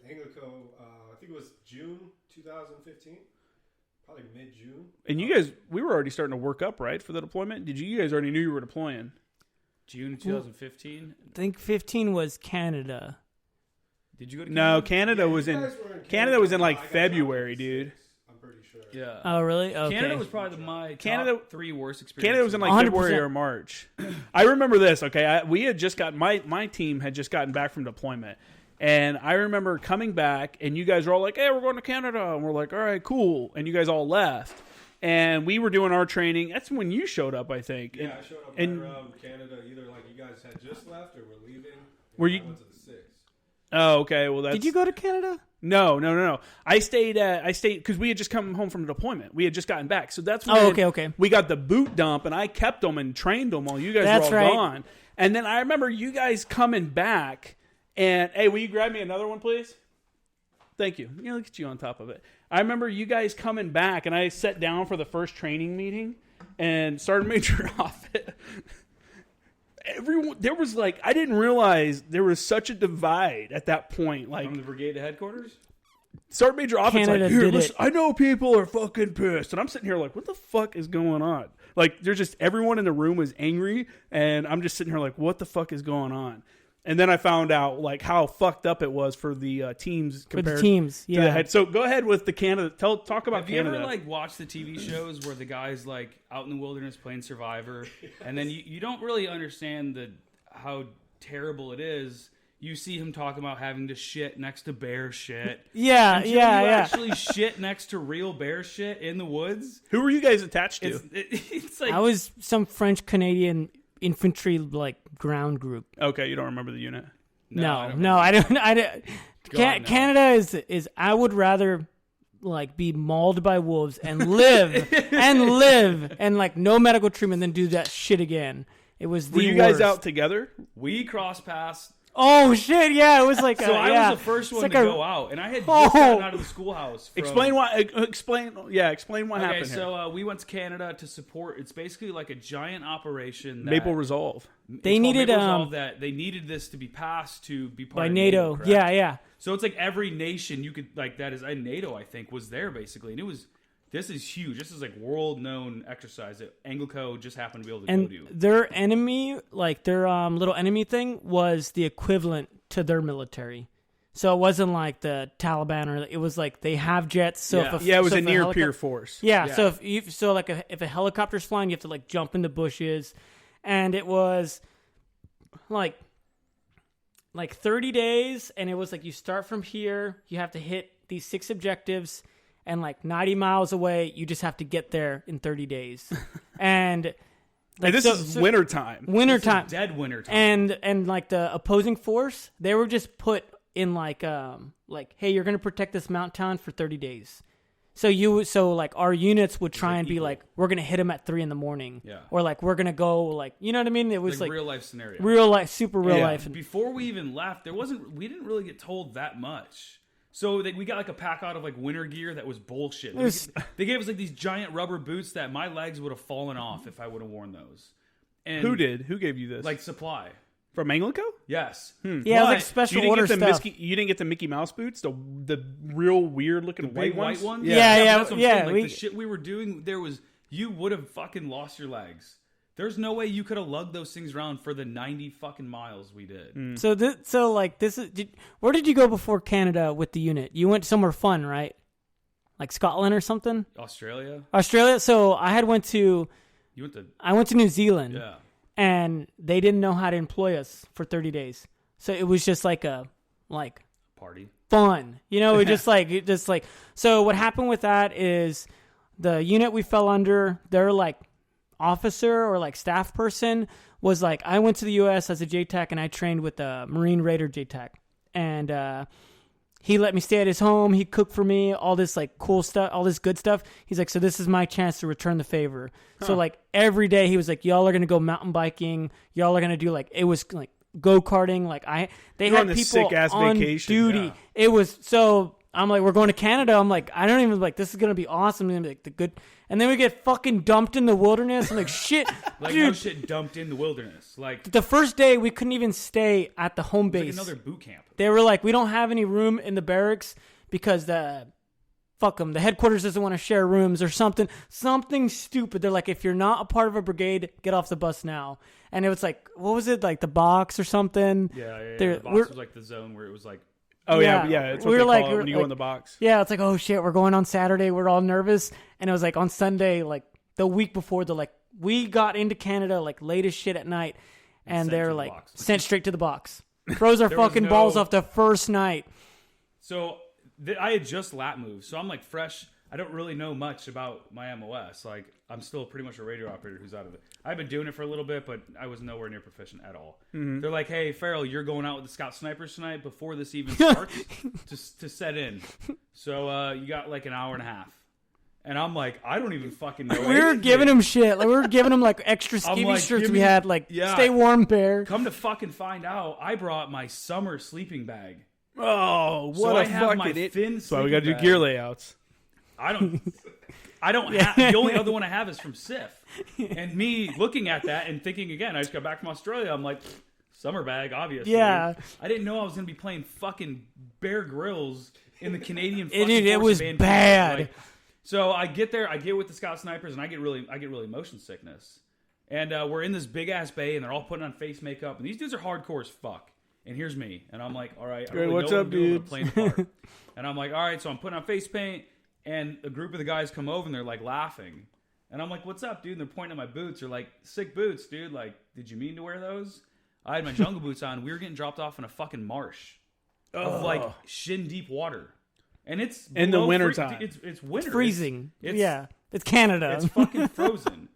ANGLICO, I think it was June 2015. Probably mid-June. And you guys, we were already starting to work up, right, for the deployment? You guys already knew you were deploying? June 2015? I think 15 was Canada. Did you go to Canada? No, Canada was you in guys were in Canada was in like I got February, out dude. 6, I'm pretty sure. Yeah. Oh, really? Okay. Canada was probably my top 3 worst experiences. Canada was in like 100%. February or March. I remember this. Okay, we had just got my team had just gotten back from deployment, and I remember coming back, and you guys were all like, "Hey, we're going to Canada," and we're like, "All right, cool," and you guys all left, and we were doing our training. That's when you showed up, I think. Yeah, I showed up and right around Canada. Either like you guys had just left or were leaving. Were I you- went to the 6th. Oh, okay. Well, that's Did you go to Canada? No. I stayed because we had just come home from deployment. We had just gotten back, so that's when Okay. we got the boot dump, and I kept them and trained them while you guys That's were all right. gone. And then I remember you guys coming back, and hey, will you grab me another one, please? Thank you. Yeah, look at you on top of it. I remember you guys coming back, and I sat down for the first training meeting, and Sergeant Major Offit. Everyone, there was like, I didn't realize there was such a divide at that point. Like, From the brigade to headquarters? Sergeant Major Offit's Canada like, here, did listen, it. I know people are fucking pissed. And I'm sitting here like, what the fuck is going on? Like, there's just, everyone in the room was angry. And I'm just sitting here like, what the fuck is going on? And then I found out like how fucked up it was for the teams For compared the teams, to the yeah. head. So go ahead with the Canada. Talk about Have you Canada. ever like watched the TV shows where the guy's like out in the wilderness playing Survivor, and then you don't really understand how terrible it is. You see him talking about having to shit next to bear shit. Yeah, Until yeah, you yeah. actually shit next to real bear shit in the woods. Who were you guys attached to? It's like I was some French Canadian infantry like ground group. Okay, you don't remember the unit. No, I don't I don't. God, no. Canada is. I would rather like be mauled by wolves and live and like no medical treatment than do that shit again. It was the Were you guys worst. out together? we cross paths. Oh shit! Yeah, it was like. So I yeah. was the first one It's to like go out, and I had just Oh. gotten out of the schoolhouse. From, Explain what Okay, happened so here. we went to Canada to support. It's basically like a giant operation. That, Maple Resolve. it's They called needed, Maple Resolve, that they needed this to be passed to be part by of NATO. correct? Yeah. So it's like every nation you could like that is NATO, I think, was there basically, and it was. This is huge. This is like world known exercise that ANGLICO just happened to be able to And go to. their enemy, like their little enemy thing, was the equivalent to their military. So it wasn't like the Taliban, or it was like they have jets. So Yeah. if Yeah, it was so a if near helico- peer force. Yeah, Yeah. so if a helicopter's flying, you have to like jump in the bushes, and it was like 30 days, and it was like you start from here, you have to hit these 6 objectives, and like 90 miles away, you just have to get there in 30 days, and And like, this is winter time. wintertime, Dead winter time. and like the opposing force, they were just put in like hey, you're gonna protect this mountain town for 30 days. So like our units would try like and be equal. like, we're gonna hit them at 3 a.m. Yeah. or like we're gonna go like, you know what I mean? It was like like real life scenario. real life, super real Yeah. life. And Before we even left, we didn't really get told that much. So we got like a pack out of like winter gear that was bullshit. They gave us like these giant rubber boots that my legs would have fallen off if I would have worn those. And Who did? Who gave you this? Like supply. from Anglico? Yes. yeah, it was like But special order stuff. You didn't get the Mickey Mouse boots, the real weird looking Big white ones. Yeah, but yeah, that's what I'm yeah, saying. Like we- the shit we were doing, you would have fucking lost your legs. There's no way you could have lugged those things around for the 90 fucking miles we did. Where did you go before Canada with the unit? You went somewhere fun, right? Like Scotland or something? Australia? Australia. So I went to You went to New Zealand. yeah. and they didn't know how to employ us for 30 days. So it was just like Party. fun, it just like, so what happened with that is the unit we fell under, their like officer or like staff person was like, I went to the U.S. as a JTAC and I trained with the Marine Raider JTAC, and he let me stay at his home. He cooked for me, all this like cool stuff, all this good stuff. He's like, so this is my chance to return the favor. So like every day he was like, y'all are gonna go mountain biking, y'all are gonna do like, it was like go-karting, like they You're had on this people sick-ass on vacation. duty. Yeah. It was so, I'm like, we're going to Canada. I'm like, I don't even like, this is gonna be awesome. And like the good, and then we get fucking dumped in the wilderness. I'm like, shit, Like dude. no shit dumped in the wilderness. Like The first day we couldn't even stay at the home it was base. like another boot camp. They were like, we don't have any room in the barracks because fuck them. The headquarters doesn't want to share rooms or something stupid. They're like, if you're not a part of a brigade, get off the bus now. And it was like, what was it? Like the box or something? Yeah. They're- The box was like the zone where it was like, Oh Yeah. yeah. It's what We they were like- call it we when were you go in like- the box. Yeah, it's like, oh shit, we're going on Saturday. We're all nervous. And it was like on Sunday, like the week before, they're like, we got into Canada like late as shit at night. And Sent they're to the like, box. sent straight to the box. Froze our There was fucking no- balls off the first night. So I had just lap moved, so I'm like fresh. I don't really know much about my MOS. Like I'm still pretty much a radio operator who's out of it. I've been doing it for a little bit, but I was nowhere near proficient at all. Mm-hmm. They're like, "Hey, Farrell, you're going out with the scout snipers tonight before this even starts to set in. So you got like an hour and a half." And I'm like, I don't even fucking know. We were anything. giving him shit. Like we were giving him like extra I'm skivvy like, shirts give we me- had. Like, Yeah. stay warm, bear. Come to fucking find out, I brought my summer sleeping bag. Oh, what So a I have my fucking thin That's why we got to do sleeping gear bag. layouts. I don't have, the only other one I have is from SIF. And me looking at that and thinking again, I just got back from Australia, I'm like, summer bag, obviously. Yeah. I didn't know I was going to be playing fucking Bear Grylls in the Canadian It- fucking it Force was of Vancouver. bad. Like, so I get there, I get with the scout snipers, and I get really motion sickness. And we're in this big ass bay, and they're all putting on face makeup, and these dudes are hardcore as fuck. And here's me, and I'm like, all right, I Hey, really what's know what up, I'm doing, dude? I'm playing the part. And I'm like, all right, so I'm putting on face paint, and a group of the guys come over, and they're like laughing. And I'm like, what's up, dude? And they're pointing at my boots. They're like, sick boots, dude. Like, did you mean to wear those? I had my jungle boots on. We were getting dropped off in a fucking marsh of like shin deep water. And it's In the below wintertime. It's winter. It's freezing. It's, Yeah. It's Canada. It's fucking frozen.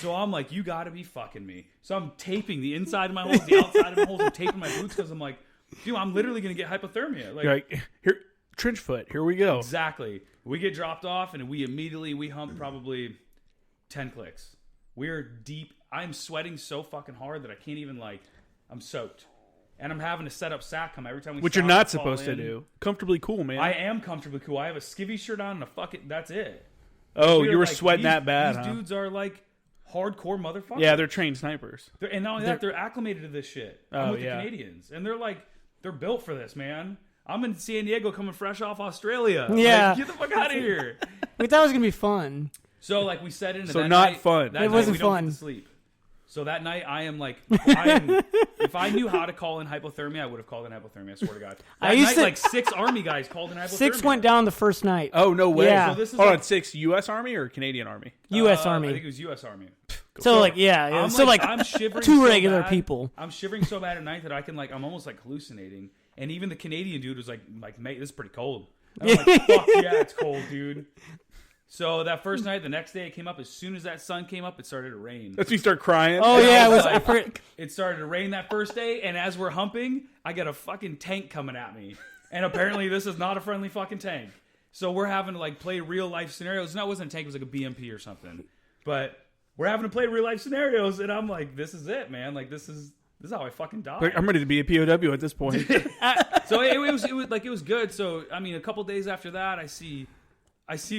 So I'm like, you gotta be fucking me. So I'm taping the inside of my holes, the outside of my holes. I'm taping my boots because I'm like, dude, I'm literally gonna get hypothermia. Like, You're like, here, trench foot. Here we go. exactly. We get dropped off and we hump probably 10 clicks. We're deep. I'm sweating so fucking hard that I can't even I'm soaked. And I'm having to set up SATCOM every time we Which stop you're not to fall supposed to in. do. Comfortably cool, man. I am comfortably cool. I have a skivvy shirt on and a fucking, that's it. oh, We're you were like, sweating that bad, These huh? dudes are like hardcore motherfuckers. Yeah, they're trained snipers. And not only that, they're acclimated to this shit. I'm Oh, with yeah. the Canadians. And they're built for this, man. I'm in San Diego coming fresh off Australia. Yeah. Like, get the fuck out of here. We thought it was going to be fun. So we set into So that not night, fun. That It night wasn't we don't fun. get to sleep. So that night I am if I knew how to call in hypothermia, I would have called in hypothermia, I swear to God. That I used night, to- 6 Army guys called in hypothermia. 6 went down the first night. Oh, no way. Yeah. So this is Hold like- on, 6 U.S. Army or Canadian Army? U.S. I Army. think it was U.S. Army. So, like, yeah. I'm So, like, I'm shivering two so regular bad. people. I'm shivering so bad at night that I can I'm almost hallucinating. And even the Canadian dude was like, mate, this is pretty cold. And I'm like, fuck yeah, it's cold, dude. So that first night, the next day it came up. As soon as that sun came up, it started to rain. That's when you start crying. Oh, And yeah. I It was. like- I forget- It started to rain that first day, and as we're humping, I got a fucking tank coming at me. And apparently this is not a friendly fucking tank. So we're having to play real life scenarios. No, it wasn't a tank, it was like a BMP or something. But we're having to play real life scenarios, and I'm like, this is it, man. This is how I fucking die. Like, I'm ready to be a POW at this point. So it was good. So I mean, a couple days after that, I see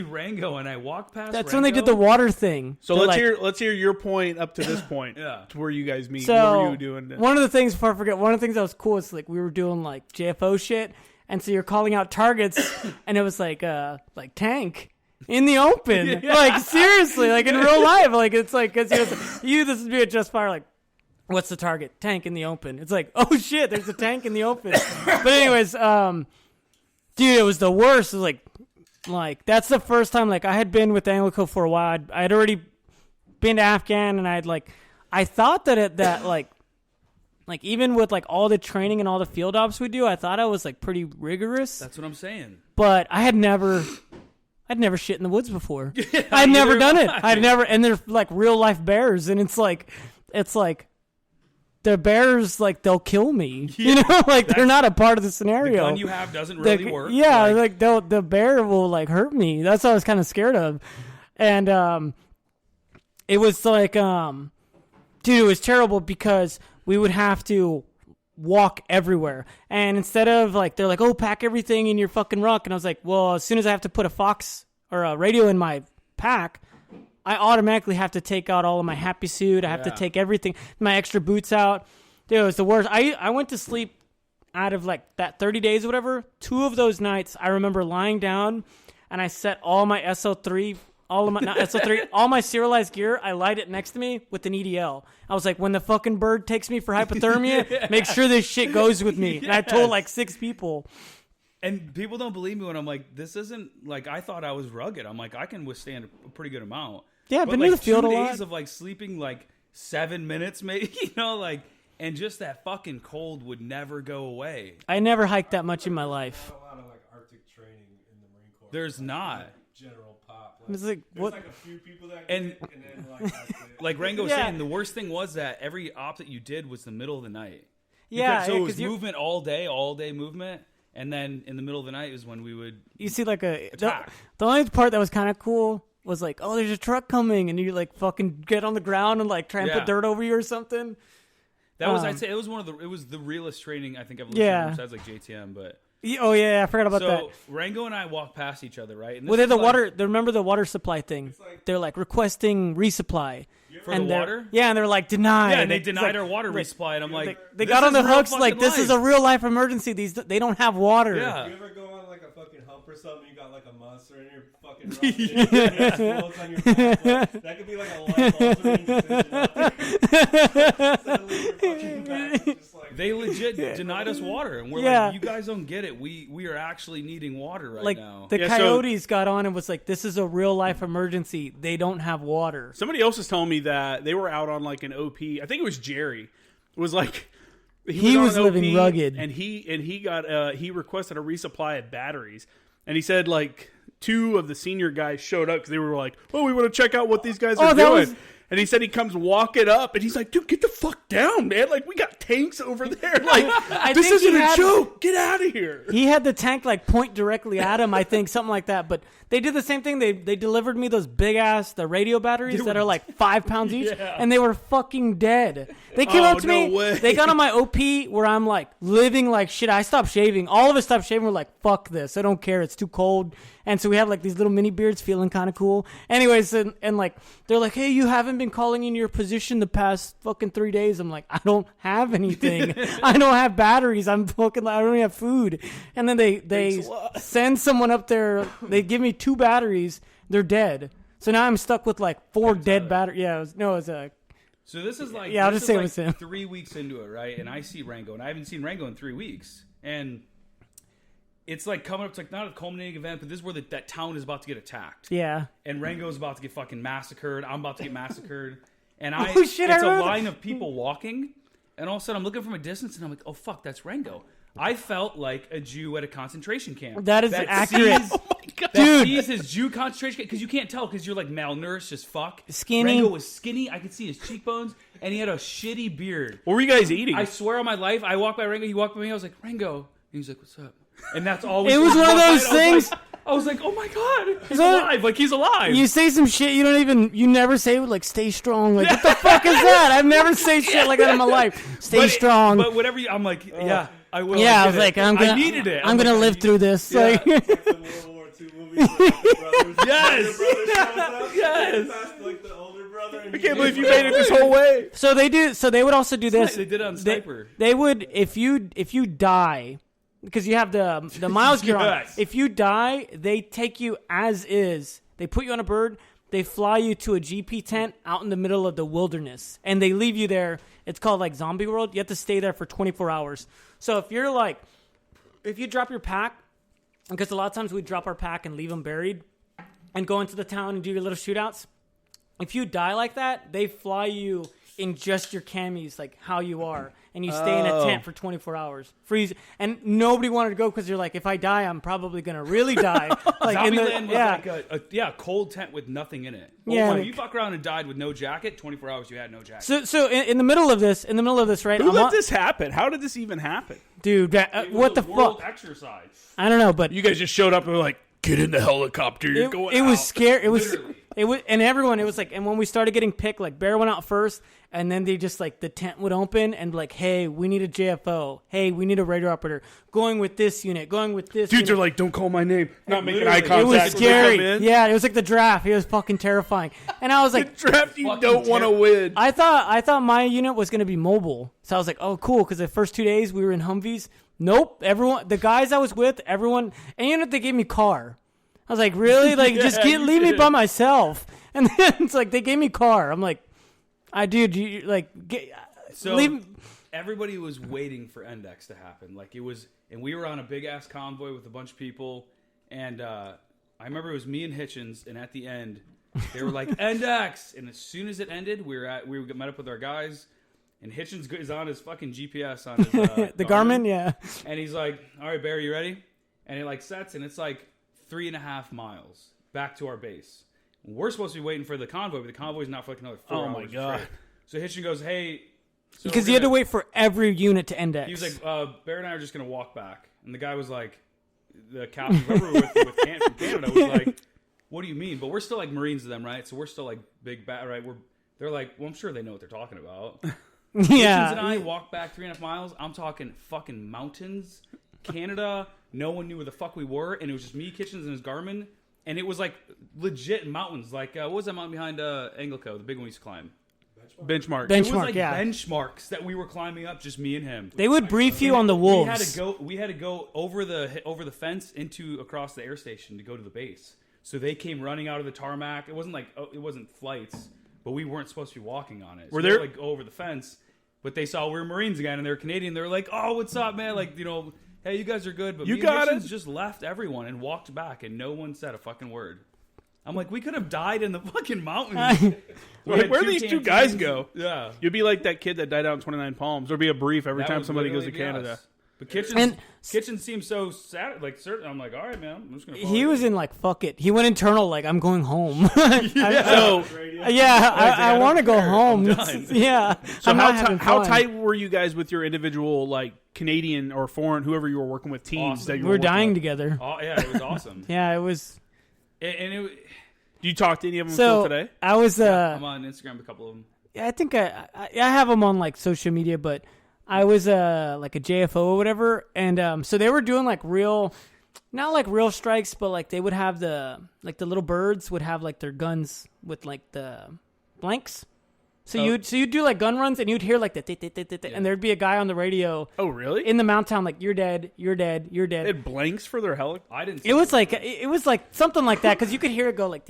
Rango, and I walk past. That's Rango. when they did the water thing. So They're let's hear your point up to this point. Yeah. To where you guys meet. So what were you doing? one of the things, before I forget, one of the things that was cool is we were doing JFO shit, and so you're calling out targets, and it was like tank in the open, seriously, in real life, it's cause you this would be a just fire what's the target? Tank in the open. It's like, oh shit, there's a tank in the open. But anyways, dude, it was the worst. It was like that's the first time I had been with ANGLICO for a while. I had already been to Afghan, and I I thought that like even with like all the training and all the field ops we do, I thought I was like pretty rigorous. That's what I'm saying. But I'd never shit in the woods before. I'd never done it. And they're like real life bears, and it's like the bears, like, they'll kill me. You know, like they're not a part of the scenario. The gun you have doesn't really work. Yeah, like the bear will like hurt me. That's what I was kind of scared of. And it was like dude, it was terrible because we would have to walk everywhere. And instead of like, they're like, oh, pack everything in your fucking ruck. And I was like, well, as soon as I have to put a Fox or a radio in my pack, I automatically have to take out all of my happy suit. I have to take everything, my extra boots out. Dude, it was the worst. I went to sleep out of like that 30 days or whatever. 2 of those nights, I remember lying down and I set all my SO3, all my serialized gear, I lied it next to me with an EDL. I was like, when the fucking bird takes me for hypothermia, make sure this shit goes with me. And I told like 6 people. And people don't believe me when I'm like, this isn't like, I thought I was rugged. I'm like, I can withstand a pretty good amount. Yeah, I've been like in the field 2 a lot. days of like sleeping like 7 minutes, maybe, you know, like, and just that fucking cold would never go away. I never hiked that much in my life. There's not a lot of like Arctic training in the Marine Corps. There's not. General pop. It's like, there's what? like a few people that And- get it, and then like that's it. Like Rango was saying, the worst thing was that every op that you did was the middle of the night. Yeah, So it was 'cause you- movement all day movement. And then in the middle of the night is when we would You see, like attack. the only part that was kind of cool was like, oh, there's a truck coming, and you like fucking get on the ground and like try and Yeah. put dirt over you or something. That was, I'd say, it was the realest training I think I've listened Yeah. to besides like JTM. But Oh yeah, I forgot about that. so Rango and I walked past each other, right? And Well, they're this the was, like, water. Remember the water supply thing? They're like requesting resupply. for and the they're- water. Yeah, and they're like denied. Yeah, and they It's denied like- our water resupply, and I'm like, They this got on is the real hooks like fucking this is life. a real life emergency. They don't have water. Yeah. You ever go on like a fucking hump or something? You got like a monster in your fucking rock, and it explodes on your back. Like, that could be like a life-altering decision. Out there. Suddenly your fucking back is just like, They legit denied us water, and we're Yeah. like, you guys don't get it. We are actually needing water right Like now. the Yeah, so- coyotes got on and was like, this is a real life emergency. They don't have water. Somebody else was telling me that they were out on like an OP. I think it was Jerry. It was like He on was an living OP, rugged. and he got he requested a resupply of batteries, and he said like 2 of the senior guys showed up because they were like, oh, we want to check out what these guys are that doing. was- And he said he comes walking up, and he's like, dude, get the fuck down, man. Like, we got tanks over there. Like, this think he isn't a had- joke. Get out of here. He had the tank like point directly at him, I think, something like that. But they did the same thing. They delivered me those big ass the radio batteries that are like 5 pounds each, and they were fucking dead. They came Oh, up to no me. way. They got on my OP where I'm like living like shit. I stopped shaving. All of us stopped shaving. We're like, fuck this. I don't care. It's too cold. And so we have like these little mini beards, feeling kind of cool. Anyways, and like they're like, hey, you haven't been calling in your position the past fucking 3 days. I'm like, I don't have anything. I don't have batteries. I don't even have food. And then they send someone up there. They give me 2 batteries. They're dead. So now I'm stuck with like 4 dead batteries. Yeah, it was a. So this is like, Yeah, I'll this just say it is was like him. 3 weeks into it, right? And I see Rango, and I haven't seen Rango in 3 weeks, and it's like coming up to like not a culminating event, but this is where that town is about to get attacked. Yeah. And Rango's about to get fucking massacred. I'm about to get massacred. And Oh, shit, I it's a remember line of people walking. And all of a sudden I'm looking from a distance and I'm like, oh fuck, that's Rango. I felt like a Jew at a concentration camp. That is accurate. Sees, Oh my God. that Dude. sees his Jew concentration camp. Because you can't tell because you're like malnourished as fuck. Skinny. Rango was skinny. I could see his cheekbones. And he had a shitty beard. What were you guys eating? I swear on my life, I walked by Rango. He walked by me. I was like, Rango. And he's like, what's up? And that's all we It was said. one of those I was like- things- I was like, oh my God. He's So- alive. Like, he's alive. You say some shit you never say, like, stay strong. Like, what the fuck is that? I've never said shit like that in my life. Stay strong. But whatever I'm like, yeah, I will. Yeah, I get was it. like, I needed it. I'm gonna like, live through this. Yeah. Like, like the World War II movies. Where, like, the brothers, Yes! the brother shows up, Yes! past, like the older brother. And I can't believe you made it this whole way. so they do. So they would also do this. They did it on Sniper. They would if you die, because you have the miles gear on. Yes. If you die, they take you as is. They put you on a bird. They fly you to a GP tent out in the middle of the wilderness, and they leave you there. It's called like Zombie World. You have to stay there for 24 hours. So if you drop your pack, because a lot of times we drop our pack and leave them buried, and go into the town and do your little shootouts. If you die like that, they fly you in just your camis, like how you are, and you stay in a tent for 24 hours, freeze, and nobody wanted to go because you're like, if I die, I'm probably gonna really die. Like Zombieland was like a cold tent with nothing in it. Yeah, If you fuck around and died with no jacket, 24 hours you had no jacket. So in the middle of this, right? Who let this happen? How did this even happen? Dude, what the world fuck? Exercise. I don't know, but You guys just showed up and were like, get in the helicopter. You're going it out. was scary. It was Literally. and everyone. It was like, and when we started getting picked, like Bear went out first, and then they just like the tent would open and like, hey, we need a JFO. Hey, we need a radar operator. Going with this unit. Going with this. Dudes unit. are like, don't call my name. Not making Literally. eye contact. It was when they come scary. in. Yeah, it was like the draft. It was fucking terrifying. And I was like, Draft you Fucking don't want to win. I thought my unit was gonna be mobile. So I was like, oh, cool, because the first 2 days we were in Humvees. Nope. Everyone, the guys I was with, everyone, and you know they gave me car. I was like, really? Like, just leave me by myself. And then it's like they gave me car. I'm like, dude, you like So leave. everybody was waiting for Index to happen. Like it was, and we were on a big ass convoy with a bunch of people. And I remember it was me and Hitchens, and at the end, they were like Index. And as soon as it ended, we met up with our guys. And Hitchens is on his fucking GPS on his The Garmin, yeah. And he's like, all right, Barry, you ready? And it like sets, and it's like 3.5 miles back to our base. We're supposed to be waiting for the convoy, but the convoy's not for like another 4 hours. Oh my God. straight. So Hitchin goes, hey. So Because you had to wait for every unit to index. He was like, Barry and I are just going to walk back. And the guy was like, the captain, whoever with from Canada was like, what do you mean? But we're still like Marines to them, right? So we're still like big, right? They're like, well, I'm sure they know what they're talking about. yeah. Hitchens and I walked back 3.5 miles. I'm talking fucking mountains, Canada. No one knew where the fuck we were, and it was just me, Kitchens, and his Garmin. And it was like legit mountains. Like what was that mountain behind ANGLICO, the big one we used to climb? Benchmark. It was like benchmarks that we were climbing up, just me and him. They would brief you on the wolves. We had to go over the fence across the air station to go to the base. So they came running out of the tarmac. It wasn't flights, but we weren't supposed to be walking on it. So Were they there like go over the fence? But they saw we were Marines again, and they were Canadian. They were like, "Oh, what's up, man? Like, hey, you guys are good." But you me got and it. just left everyone and walked back, and no one said a fucking word. I'm like, we could have died in the fucking mountains. Where do these two guys canteens. go? Yeah. You'd be like that kid that died out in 29 Palms. There'd be a brief every That time would somebody goes to literally be Canada. us. But Kitchen seems so sad. Like, certain. I'm like, all right, man. I'm just gonna. He was in like, fuck it. He went internal like, I'm going home. So, I want to go home. Yeah. so I'm not having how fun. tight were you guys with your individual, like, Canadian or foreign, whoever you were working with, teams Awesome. that you We were working dying with? together. Oh yeah, it was awesome. Yeah, it was. And Do you talk to any of them So still today? I was. I'm on Instagram with a couple of them. I think I have them on like social media, but I was like a JFO or whatever, and so they were doing like not like real strikes, but like they would have the little birds would have like their guns with like the blanks. So you'd do like gun runs, and you'd hear like and there'd be a guy on the radio. Oh, really? In the mountain town, like, you're dead, you're dead, you're dead. They had blanks for their helicopter? I didn't. It was like something like that, because you could hear it go like,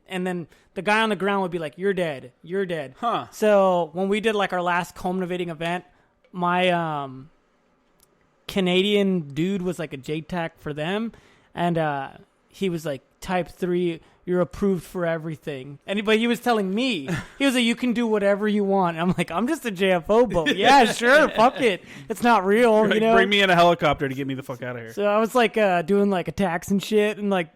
and then the guy on the ground would be like, you're dead, you're dead. Huh. So when we did like our last culminating event, my Canadian dude was like a JTAC for them, and he was like, type 3, you're approved for everything. But he was telling me, he was like, you can do whatever you want. And I'm like, I'm just a JFO boat. Yeah, sure, fuck it. It's not real, Like, bring me in a helicopter to get me the fuck out of here. So I was like doing like attacks and shit, and like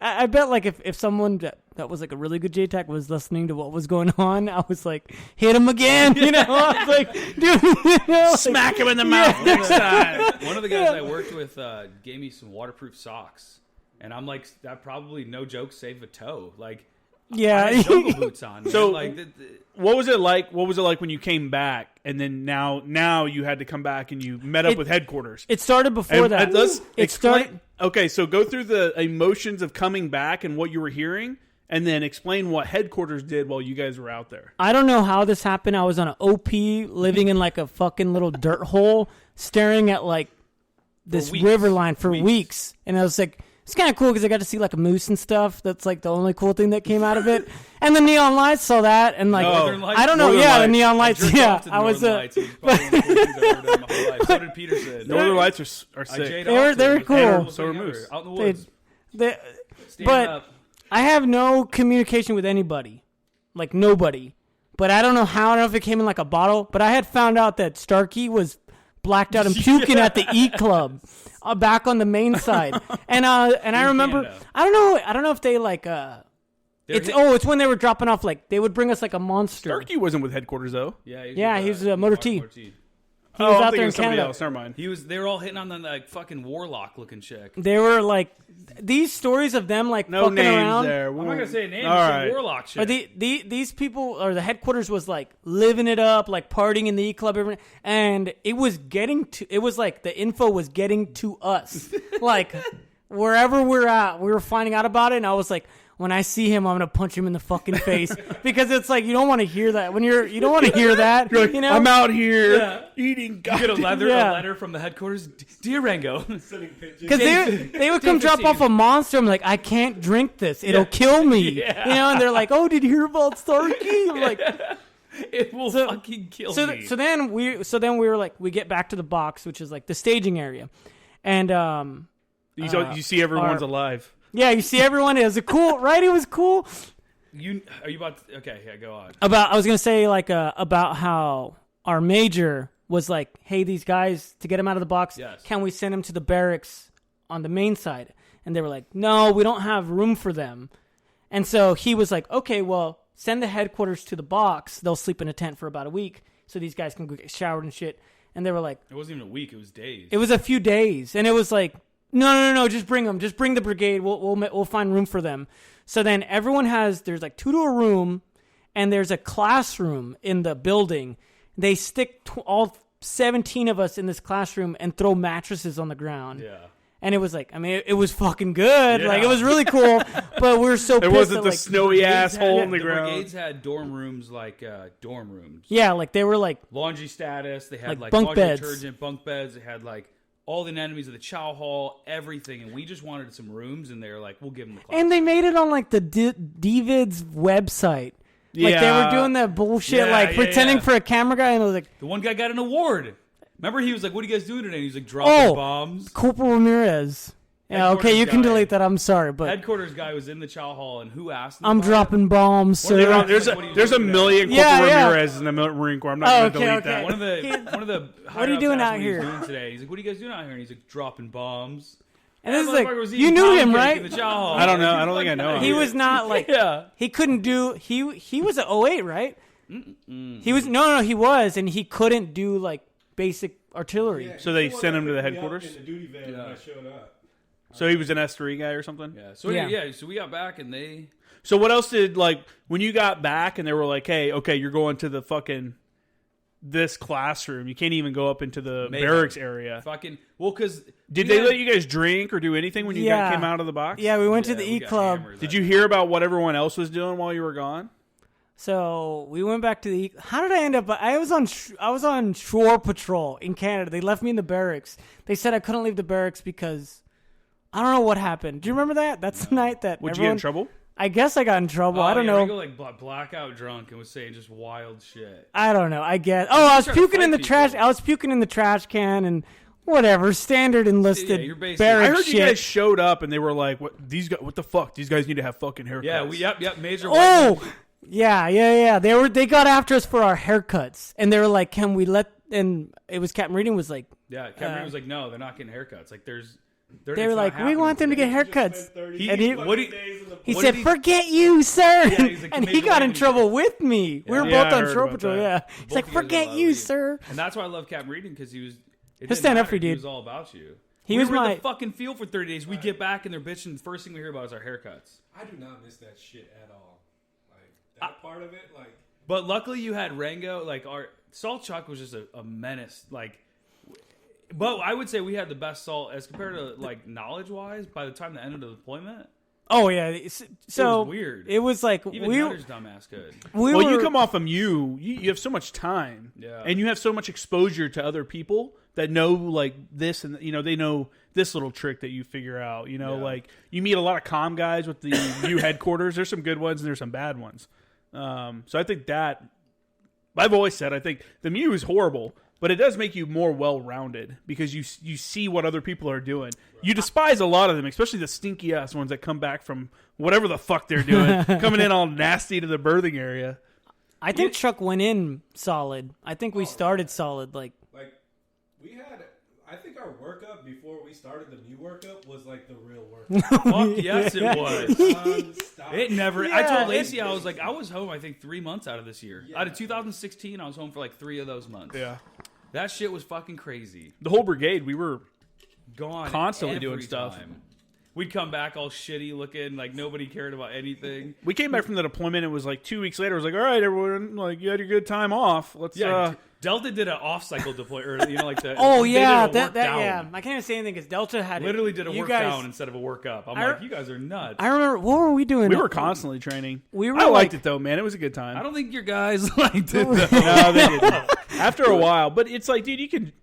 I bet like if someone that was like a really good JTAC was listening to what was going on, I was like, hit him again, I was like, dude, Smack him in the mouth next time. One of the guys I worked with gave me some waterproof socks, and I'm like, that probably no joke saved a toe. Like, yeah, I had jungle boots on. Man. So- like, What was it like? What was it like when you came back, and then now you had to come back and you met up with headquarters? It started before that. It started. Okay, so go through the emotions of coming back and what you were hearing, and then explain what headquarters did while you guys were out there. I don't know how this happened. I was on an OP, living in like a fucking little dirt hole, staring at like this river line for weeks, and I was like, it's kind of cool because I got to see like a moose and stuff. That's like the only cool thing that came out of it. And the neon lights, saw that, and like I don't know, Northern yeah, Lights. the neon lights, yeah. I was so did Peterson. Northern Lights are sick. They were cool. So were moose. Out in the woods. But I have no communication with anybody, like nobody. but I don't know how. I don't know if it came in like a bottle. But I had found out that Starkey was blacked out and puking at the E Club back on the main side. And I remember, Canada. I don't know if they like it's when they were dropping off, like they would bring us like a monster. Starkey wasn't with headquarters though. Yeah, he was Motor T. He Oh, was I'm out there thinking in somebody Canada. else. Never mind. They were all hitting on the like fucking warlock looking chick. They were like these stories of them like No fucking names around. there. I'm not gonna say a name. All It's right. a warlock chick. Or these people, or the headquarters was like living it up, like partying in the E Club, and it was like the info was getting to us. Like wherever we're at, we were finding out about it, and I was like, when I see him, I'm gonna punch him in the fucking face because it's like you don't want to hear that you don't want to hear that. You're like, you know, I'm out here eating. You get a letter from the headquarters. Dear Rango, Sending pictures. because they would come drop off a monster. I'm like, I can't drink this; it'll kill me. Yeah. You know, and they're like, oh, did you hear about Starkey? I'm like, it will fucking kill me. So then we were like, we get back to the box, which is like the staging area, and You see everyone's alive. yeah, you see everyone. It was cool, right? It was cool. Are you about to, okay, yeah, go on. I was gonna say like about how our major was like, hey, these guys, to get them out of the box, Yes. can we send them to the barracks on the main side? And they were like, no, we don't have room for them. And so he was like, okay, well, send the headquarters to the box. They'll sleep in a tent for about a week, so these guys can go get showered and shit. And they were like, It wasn't even a week; it was days. it was a few days, and it was like, no, just bring them. Just bring the brigade. We'll find room for them. So then everyone there's like 2 to a room, and there's a classroom in the building. They stick all 17 of us in this classroom and throw mattresses on the ground. Yeah. And it was like, I mean, it was fucking good. Yeah. Like, it was really cool, but we were so It pissed wasn't that, the snowy asshole in the ground. Brigades had dorm rooms like dorm rooms. Yeah, like they were like, Laundry status. They had Like like bunk laundry beds. detergent, bunk beds. They had like all the enemies of the chow hall, everything. And we just wanted some rooms, and they were like, we'll give them the class. and they made it on like the DVID's website. Like they were doing that bullshit, pretending for a camera guy, and it was like, The one guy got an award. Remember, he was like, what are you guys doing today? And he was like, dropping bombs. Corporal Ramirez. Yeah, okay, you can guy. delete that. I'm sorry, but Headquarters guy was in the chow hall, and who asked him I'm about dropping bombs, Well, sir. There's a million Corporal Yeah. Ramirez in the Marine Corps. I'm not going to delete it? that. One of the What are you doing out What here? he's doing today? He's like, what are you guys doing out here? And he's like, dropping bombs. And this is That like, motherfucker was you eating knew pound him, cake right? in the chow hall. I don't know. I don't think I know him. He was not like, Yeah. he couldn't do, he was an 08, right? He was, no, he was, and he couldn't do like basic artillery. Yeah, So they he's the sent one him to the that picked me up headquarters? in the duty van when I showed up. So he was an S3 guy or something? Yeah. So Yeah. So we got back, and they. So what else did, like, when you got back and they were like, hey, okay, you're going to the fucking, this classroom. You can't even go up into the Maybe. barracks area. Fucking because Did they let you guys drink or do anything when you Yeah. came out of the box? Yeah, we went to the we E got Club. hammered Did that you night. hear about what everyone else was doing while you were gone? So we went back to the. How did I end up? I was on shore patrol in Canada. They left me in the barracks. They said I couldn't leave the barracks because I don't know what happened. Do you remember that? That's the night that Would you get in trouble? I guess I got in trouble. Oh, I don't know. Go like blackout drunk and was saying just wild shit. I don't know. I guess. Oh, I was trying to puking fight in the people. trash. I was puking in the trash can and whatever. Standard enlisted you're basically- barracks I heard shit. you guys showed up and they were like, "What these guys? What the fuck? These guys need to have fucking haircuts." Yeah. Yep. Major. Oh, yeah. They got after us for our haircuts, and they were like, "Can we let?" And it was Captain Reading was like, Yeah. Captain was like, no, they're not getting haircuts. Like there's. they were like, "We want them to get haircuts." He What said, did he- "Forget you, sir," he's like, and "You he made got the in way." trouble with me. We were Yeah, both I on heard shore about patrol. that. Yeah, he's Both like, of you guys "Forget are you, allowed sir." And that's why I love Captain Reading because he was. It He'll didn't stand up matter. for you, He dude. was all about you. He we was were in my- the fucking field for 30 days. We get back and they're bitching. The first thing we hear about is our haircuts. I do not miss that shit at all. Like that part of it, like But luckily you had Rango. Like our Salt Chuck was just a menace. Like, but I would say we had the best salt as compared to like knowledge wise. By the time the end of the deployment, Oh yeah, so it was weird. It was like Even we Nutter's dumbass could. we Well, were, you come off of you have so much time, Yeah. and you have so much exposure to other people that know like this, and they know this little trick that you figure out. Yeah. Like you meet a lot of comm guys with the new headquarters. There's some good ones and there's some bad ones. So I think that I've always said I think the Mew is horrible, but it does make you more well-rounded because you see what other people are doing. You despise a lot of them, especially the stinky ass ones that come back from whatever the fuck they're doing, coming in all nasty to the birthing area. I think Chuck went in solid. I think we started solid. Like we had, I think our workup before we started the new workup was like the real workup. Fuck yes, it was. It never. Yeah, I told Lacey, I was like, I was home. I think 3 months out of this year. Yeah. Out of 2016, I was home for like 3 of those months. Yeah. That shit was fucking crazy. The whole brigade, we were Gone constantly every doing stuff. time. We'd come back all shitty looking, like nobody cared about anything. We came back from the deployment. It was like 2 weeks later. It was like, all right, everyone, like you had your good time off. Let's. Delta did an off-cycle deploy, or like the. oh they yeah, did a work down. yeah. I can't even say anything because Delta had Literally did a you work guys, down instead of a work up. I'm like, you guys are nuts. I remember what were we doing? We were constantly training. We were I liked like- it though, man. It was a good time. I don't think your guys liked it though. No, they didn't. After a while, but it's like, dude, you can.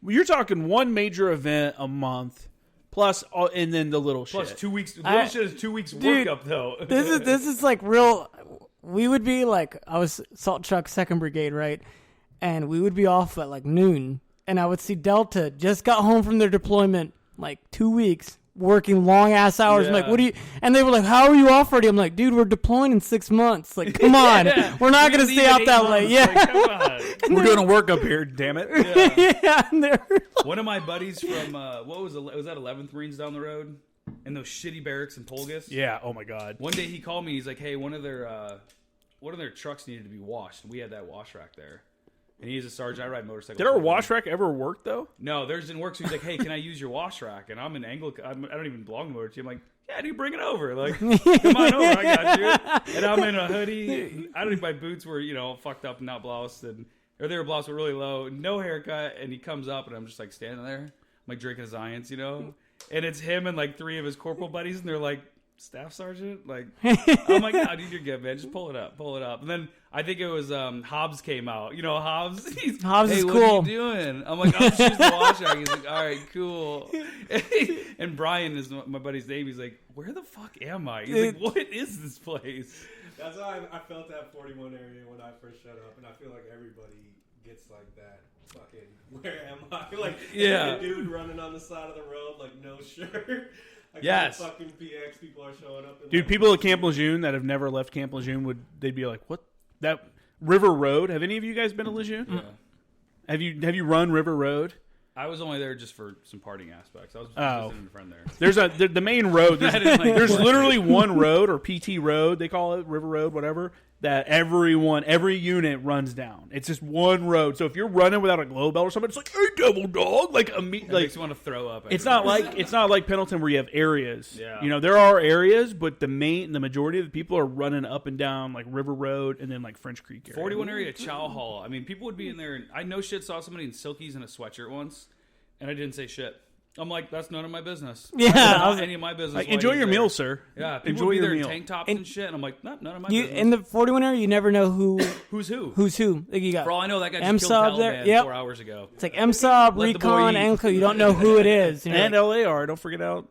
You're talking one major event a month, plus, and then the little Plus shit. 2 weeks. Little shit is 2 weeks Dude, work up though. This is like real. We would be like, I was Salt Chuck 2nd Brigade, right? And we would be off at like noon, and I would see Delta just got home from their deployment, like 2 weeks, working long ass hours. I'm like, what do you? And they were like, how are you off already? I'm like, dude, we're deploying in 6 months. Like, come on, we're not gonna stay out that late. Yeah, Like, come on. We're doing a work up here, damn it. yeah. And they're One of my buddies from what was that 11th Marines down the road in those shitty barracks in Polgus. Yeah. Oh my god. One day he called me. He's like, hey, one of their trucks needed to be washed. We had that wash rack there. And he's a sergeant. I ride motorcycles. Did our wash rack ever work though? No, theirs didn't work. So he's like, "Hey, can I use your wash rack?" And I'm an ANGLICO. I don't even belong to motor team. I'm like, "Yeah, dude, bring it over. Like, come on over. I got you." And I'm in a hoodie. I don't think my boots were, fucked up and not bloused, or they were bloused but really low. No haircut. And he comes up, and I'm just like standing there, I'm like drinking his Zions, And it's him and like 3 of his corporal buddies, and they're like, "Staff sergeant?" Like, I'm like, "No, dude, you're good, man. Just pull it up." And then I think it was Hobbs came out. Hobbs? Hobbs hey, is what cool. are you doing? I'm like, I'm just using the wash rack. He's like, all right, cool. And Brian is my buddy's name. He's like, where the fuck am I? He's like, what is this place? That's how I felt that 41 area when I first showed up, and I feel like everybody gets like that. Fucking, where am I? Like, Yeah. a dude running on the side of the road, like no shirt. Like, Yes. Fucking PX people are showing up. And Dude, like, people at Camp Lejeune that have never left Camp Lejeune they'd be like, "What? That River Road? Have any of you guys been to Lejeune? Yeah. Have you run River Road? I was only there just for some partying aspects. I was visiting a friend there. There's the main road. I didn't like There's that. literally one road, or PT road, they call it, River Road, whatever, that every unit runs down. It's just one road. So if you're running without a glow belt or something, it's like, hey, double dog, It makes you want to throw up. It's not like Pendleton where you have areas. Yeah. There are areas, but the majority of the people are running up and down like River Road and then like French Creek area. 41 area Chow Hall. I mean, people would be in there, and I no shit saw somebody in silkies and a sweatshirt once, and I didn't say shit. I'm like, that's none of my business. Yeah, That's I not was any of my business. Like, why enjoy he's your there. meal, sir. Yeah, people Enjoy would be your there in meal. tank tops and shit, and I'm like, none of my you business. in the 41 area. You never know Who's who? who's who. Like you got For all I know, that guy just M-Sub killed Taliban there. Yep. 4 hours ago. It's like MSOB, Let the boy Recon, eat. ANGLICO. You don't know who it is. You know, And LAR. Don't forget about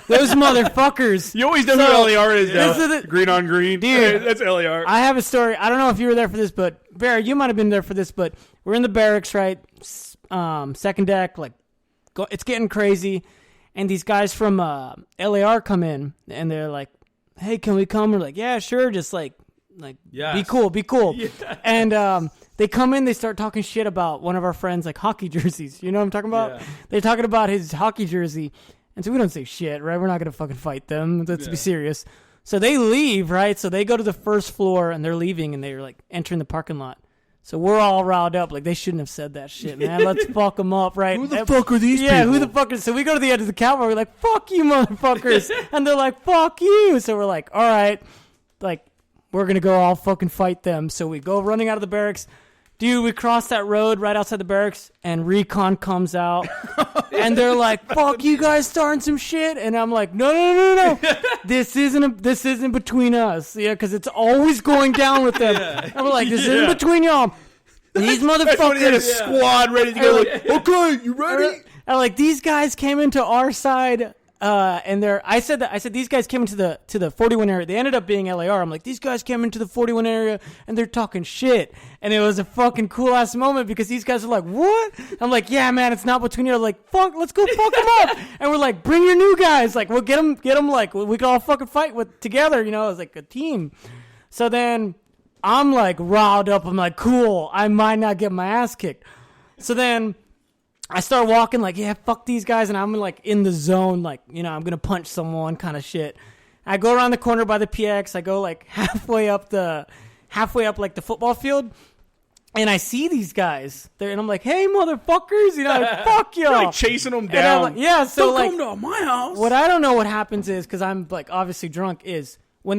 those motherfuckers. You always know So, who LAR is, this though. is the- Green on green. Dude. That's LAR. I have a story. I don't know if you were there for this, but Barry, you might have been there for this. But we're in the barracks, right? Second deck, like it's getting crazy, and these guys from LAR come in, and they're like, "Hey, can we come?" We're like, "Yeah, sure." Just like Yes. be cool. Yes. And they come in, they start talking shit about one of our friends, like hockey jerseys. You know what I'm talking about? Yeah. They're talking about his hockey jersey, and so we don't say shit, right? We're not gonna fucking fight them. Let's be serious. So they leave, right? So they go to the first floor, and they're leaving, and they're like entering the parking lot. So we're all riled up, like they shouldn't have said that shit, man. Let's fuck them up, right? Who the fuck are these Yeah, people? who the fuck is? So we go to the edge of the cavalry, we're like, fuck you, motherfuckers. And they're like, fuck you. So we're like, all right, like, we're going to go all fucking fight them. So we go running out of the barracks. Dude, we cross that road right outside the barracks, and Recon comes out, and they're like, fuck you guys starting some shit. And I'm like, no. This isn't between us. Yeah, because it's always going down with them. And we're like, this isn't between y'all. These That's when he had a motherfuckers. squad ready to go. Like, okay, you ready? And like these guys came into our side, and I said these guys came into the 41 area. They ended up being LAR. I'm like, these guys came into the 41 area and they're talking shit, and it was a fucking cool ass moment because these guys are like, what? I'm like, yeah, man, it's not between you. I'm like, fuck, let's go fuck them up. And we're like, bring your new guys. Like, we'll get them. Like, we can all fucking fight together. You know, as like a team. So then I'm like riled up. I'm like, cool, I might not get my ass kicked. So then I start walking like, yeah, fuck these guys. And I'm like in the zone, like, you know, I'm going to punch someone kind of shit. I go around the corner by the PX. I go like halfway up like the football field. And I see these guys there, and I'm like, "Hey, motherfuckers!" You know, like, fuck y'all. You're like chasing them down. Like, yeah, so don't like, come to my house. What I don't know what happens is because I'm like obviously drunk. Is when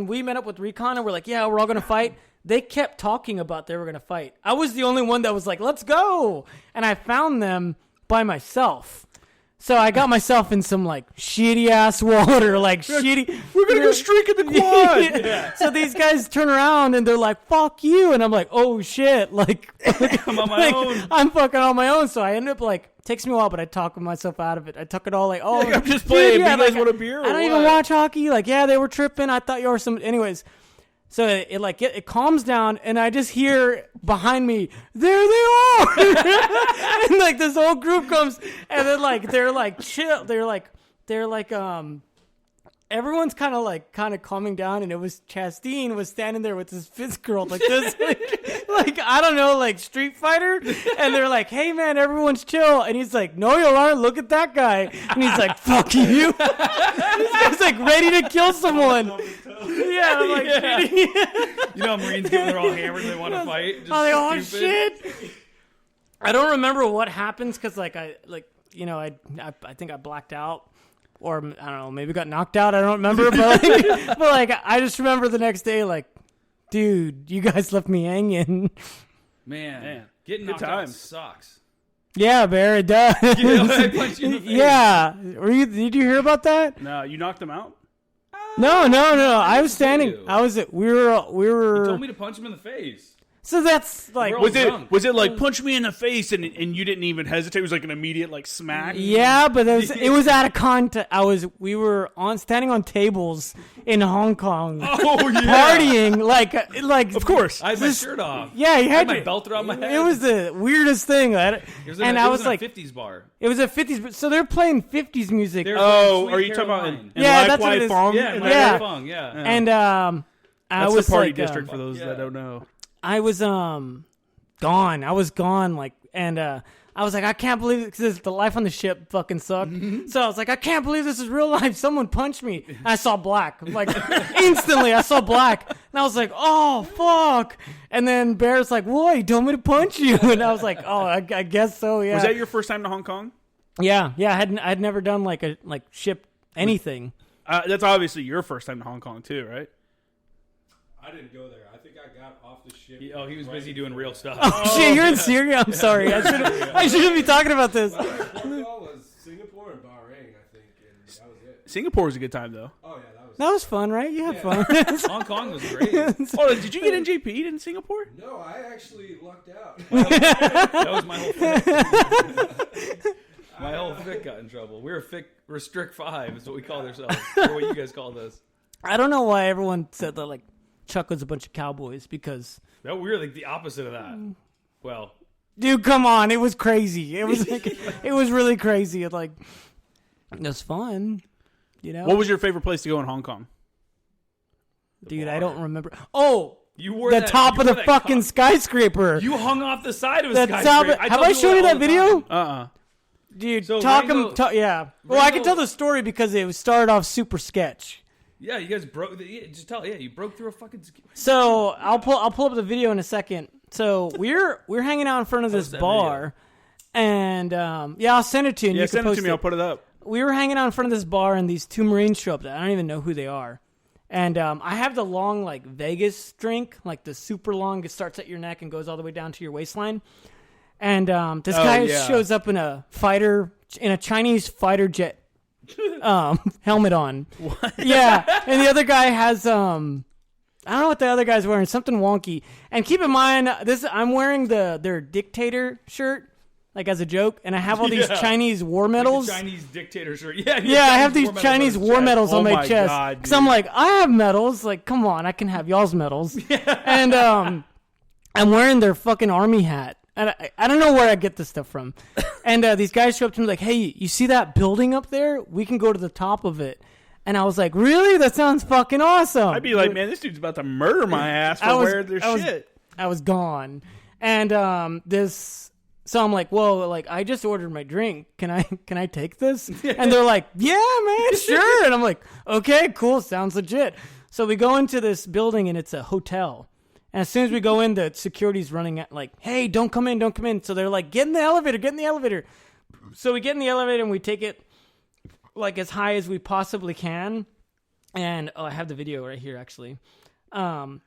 we met up with Recon and we're like, "Yeah, we're all gonna fight." They kept talking about they were gonna fight. I was the only one that was like, "Let's go!" And I found them by myself. So I got myself in some like shitty ass water, like shitty. We're gonna go streak in the quad. Yeah. So these guys turn around and they're like, "Fuck you!" And I'm like, "Oh shit!" Like I'm on my own. I'm fucking on my own. So I end up like takes me a while, but I talk myself out of it. I took it all like, "Oh, I'm just playing. Yeah, Do you guys like, want a beer? Or I don't what? even watch hockey." Like, yeah, they were tripping. I thought you were some. Anyways. So it calms down, and I just hear behind me, "There they are!" And like this whole group comes, and then like they're like chill. They're like everyone's kind of calming down, and it was Chastain was standing there with his fist curled like this, like I don't know, like Street Fighter. And they're like, "Hey man, everyone's chill," and he's like, "No, you aren't. Look at that guy," and he's like, "Fuck you." This guy's like ready to kill someone. Yeah, I'm like, Yeah. You know, Marines get when they're all hammered and they want to fight. Just oh, like, stupid. shit. I don't remember what happens because, I think I blacked out, or I don't know, maybe got knocked out. I don't remember, but I just remember the next day, like, dude, you guys left me hanging. Man, getting knocked out times. sucks. Yeah, Bear, it does. You know, I punched you in the face. Yeah, did you hear about that? No, you knocked them out. No. I was see standing. you. We were. You told me to punch him in the face. So that's like. We're all Was drunk. it like punch me in the face and you didn't even hesitate? It was like an immediate like smack. Yeah, but it was out of context. We were standing on tables in Hong Kong, Oh yeah. partying like Of course. I had my shirt off. Yeah, you I had had my belt around my head. It was the weirdest thing. It was in And a, I it was in a like, 50s bar. it was a 50s. So they're playing 50s music, They're Oh, Sweet are you talking about Caroline. in Yeah, Lai that's what Kwai it is. Fong? Yeah, In my Yeah. Fung, yeah. and I That's was the party like, district for those yeah. that don't know. I was gone. I was gone, like, and I was like, I can't believe it, because the life on the ship fucking sucked. So I was like, I can't believe this is real life. Someone punched me. And I saw black. Like, instantly, I saw black. And I was like, oh, fuck. And then Bear's like, what? He told me to punch you. And I was like, oh, I guess so, yeah. Was that your first time to Hong Kong? Yeah. I'd never done, like ship anything. That's obviously your first time to Hong Kong too, right? I didn't go there. I think I got off the ship. He was busy doing real stuff. Oh, shit, you're in Syria? I'm sorry. I shouldn't be talking about this. Portugal was Singapore and Bahrain, I think, and that was it. Singapore was a good time though. Oh yeah, that was. That was fun, right? You had fun. Hong Kong was great. Oh, did you get NJP'd in Singapore? No, I actually lucked out. That was my whole fit. My whole fit got in trouble. We were Strict 5 is what we called ourselves. Or what you guys called us. I don't know why everyone said that, like, Chuck was a bunch of cowboys, because... No, we were like the opposite of that. Well... Dude, come on. It was crazy. It was like, it was really crazy. It, like, it was fun, you know? What was your favorite place to go in Hong Kong? Dude, I don't remember. Oh! You wore The that, top you of wore the that fucking skyscraper. You hung off the side of a The skyscraper. top, have I shown you that video? Dude, So yeah. Well, I can tell the story because it started off super sketch. Yeah, you guys broke. Just tell. Yeah, you broke through a fucking. So I'll pull up the video in a second. So we're hanging out in front of this that bar, and yeah, I'll send it to you. And Yeah, you can send it post to me. I'll put it up. We were hanging out in front of this bar, and these two Marines show up. I don't even know who they are. And I have the long, like, Vegas drink, like the super long. It starts at your neck and goes all the way down to your waistline. And this guy shows up in a Chinese fighter jet helmet on. What? Yeah, and the other guy has I don't know what the other guy's wearing, something wonky. And keep in mind, I'm wearing their dictator shirt, like as a joke, and I have all these Chinese war medals. Like Chinese dictator shirt. Yeah, I have these Chinese war medals on my chest. God, because I'm like, I have medals. Like, come on, I can have y'all's medals. And I'm wearing their fucking army hat. And I don't know where I get this stuff from. And these guys show up to me like, hey, you see that building up there? We can go to the top of it. And I was like, really? That sounds fucking awesome. I'd be like, man, this dude's about to murder my ass for wearing their shit. I was gone. And so I'm like, well, like I just ordered my drink. Can I take this? And they're like, yeah, man, sure. And I'm like, okay, cool, sounds legit. So we go into this building and it's a hotel. And as soon as we go in, the security's running at like, hey, don't come in. So they're like, get in the elevator. So we get in the elevator and we take it like as high as we possibly can. And I have the video right here actually. How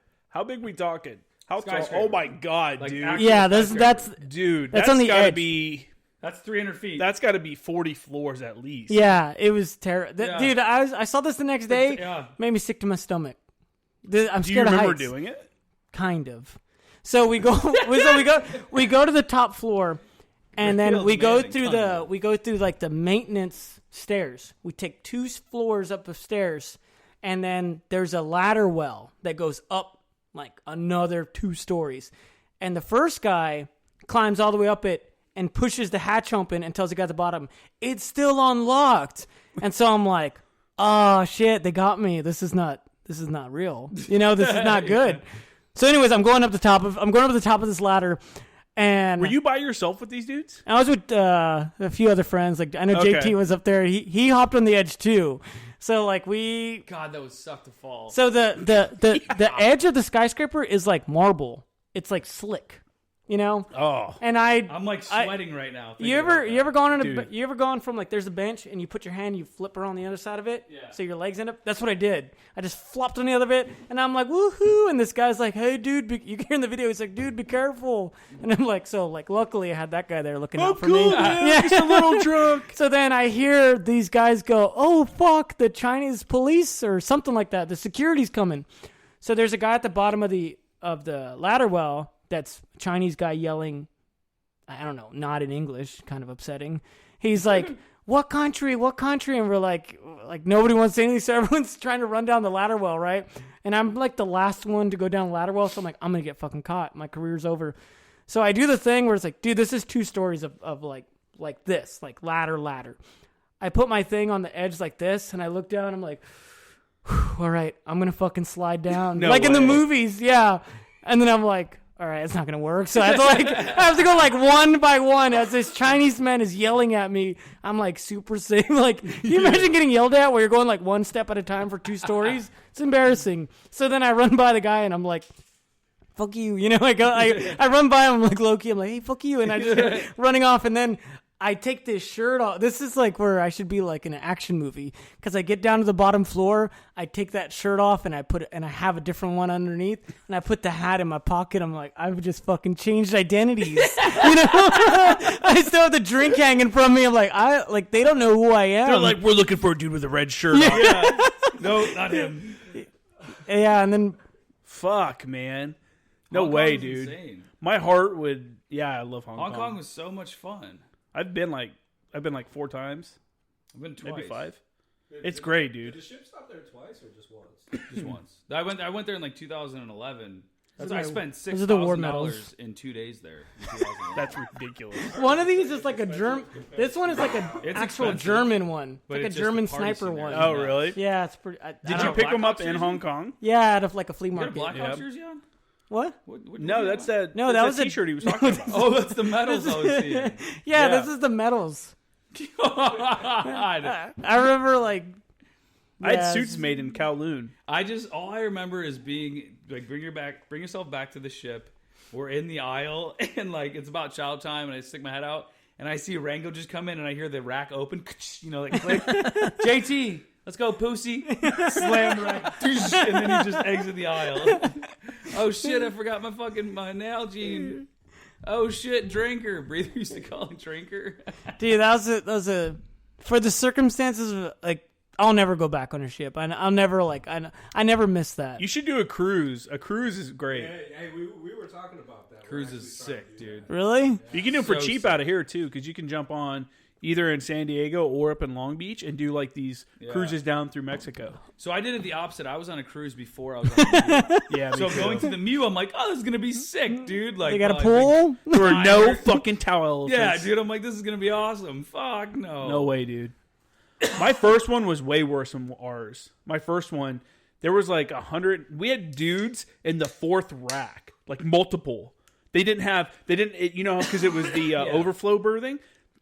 big we talking? How tall? Oh my god, like, dude! Yeah, that's on the gotta edge. Be that's 300 feet. That's got to be 40 floors at least. Yeah, it was terrible, dude. I saw this the next day. Yeah. Made me sick to my stomach. I'm scared Do you of remember heights. doing it? Kind of. So we go. we go to the top floor, and then we go through like the maintenance stairs. We take 2 floors up the stairs, and then there's a ladder well that goes up like another 2 stories. And the first guy climbs all the way up it and pushes the hatch open and tells the guy at the bottom, it's still unlocked. And so I'm like, oh shit, they got me. This is not real. This is not good. So anyways, I'm going up the top of this ladder. And were you by yourself with these dudes? I was with a few other friends. Like I know JT was up there. He hopped on the edge too. So like God, that would suck to fall. So the edge of the skyscraper is like marble. It's like slick, Oh. And I'm like sweating right now. You ever gone from like there's a bench and you put your hand, you flip her on the other side of it, so your legs end up. That's what I did. I just flopped on the other bit, and I'm like woohoo! And this guy's like, hey dude, you can hear in the video. He's like, dude, be careful. And I'm like, luckily I had that guy there looking out for me. Yeah, just a little drunk. So then I hear these guys go, oh fuck, the Chinese police or something like that. The security's coming. So there's a guy at the bottom of the ladder well. That's a Chinese guy yelling, I don't know, not in English, kind of upsetting. He's like, what country? And we're like nobody wants to say anything, so everyone's trying to run down the ladder well, right? And I'm like the last one to go down the ladder well, so I'm like, I'm going to get fucking caught. My career's over. So I do the thing where it's like, dude, this is 2 stories of like this, like ladder. I put my thing on the edge like this, and I look down, I'm like, all right, I'm going to fucking slide down. No like way. in the movies, yeah. And then I'm like, all right, it's not going to work. So I have to go like one by one as this Chinese man is yelling at me. I'm like super safe. Like, can you imagine getting yelled at where you're going like 1 step at a time for 2 stories? It's embarrassing. So then I run by the guy and I'm like, fuck you. I run by him like low-key. I'm like, hey, fuck you. And I just go running off. And then I take this shirt off. This is like where I should be like in an action movie, because I get down to the bottom floor, I take that shirt off, and I have a different one underneath, and I put the hat in my pocket. I'm like, I've just fucking changed identities. I still have the drink hanging from me. I'm like, they don't know who I am. They're like, we're looking for a dude with a red shirt on. Yeah. No, not him. Yeah, and then fuck, man. No Hong way, Kong's dude. insane. My heart would. Yeah, I love Hong Kong. Hong Kong was so much fun. I've been like 4 times. I've been twice. Maybe 5. It's great, dude. Did the ship stop there twice or just once? Just once. I went there in like 2011. I spent Those are the war $6,000 medals. in 2 days there. That's ridiculous. one of these is like a German. This one is like an It's actual expensive, German one. but Like a it's just German the party sniper scene one. there. Oh, really? Yeah, it's pretty. Did you pick them up in Hong Kong? Yeah, out of like a flea You got a market. Black Yeah. Ops jersey on? What? What No, that's that. No, that's that was a- T-shirt he was talking about. Oh, that's the medals I was seeing. Yeah, this is the medals. God. I remember like. I had yeah, suits made in Kowloon. All I remember is being like, bring yourself back to the ship. We're in the aisle, and like it's about chow time, and I stick my head out, and I see Rango just come in, and I hear the rack open, like click. JT, let's go, Pussy. Slam the rack, and then he just exit the aisle. Oh shit, I forgot my Nalgene. Oh shit, Drinker. Breather used to call him Drinker. Dude, that was a for the circumstances of, like, I'll never go back on a ship. I'll never I never miss that. You should do a cruise. A cruise is great. Hey, we were talking about that. Cruise is sick, dude. Really? You can do it for So cheap sick. out of here too, because you can jump on either in San Diego or up in Long Beach and do like these cruises down through Mexico. So I did it the opposite. I was on a cruise before I was on a cruise. Yeah. me So too. going to the Mew, I'm like, oh, this is gonna be sick, dude. Like, They got a well, pool? there were no Tired. fucking towels. yeah, dude. I'm like, this is gonna be awesome. Fuck no. No way, dude. My first one was way worse than ours. My first one, there was like 100. We had dudes in the 4th rack, like multiple. They didn't, because it was the overflow berthing.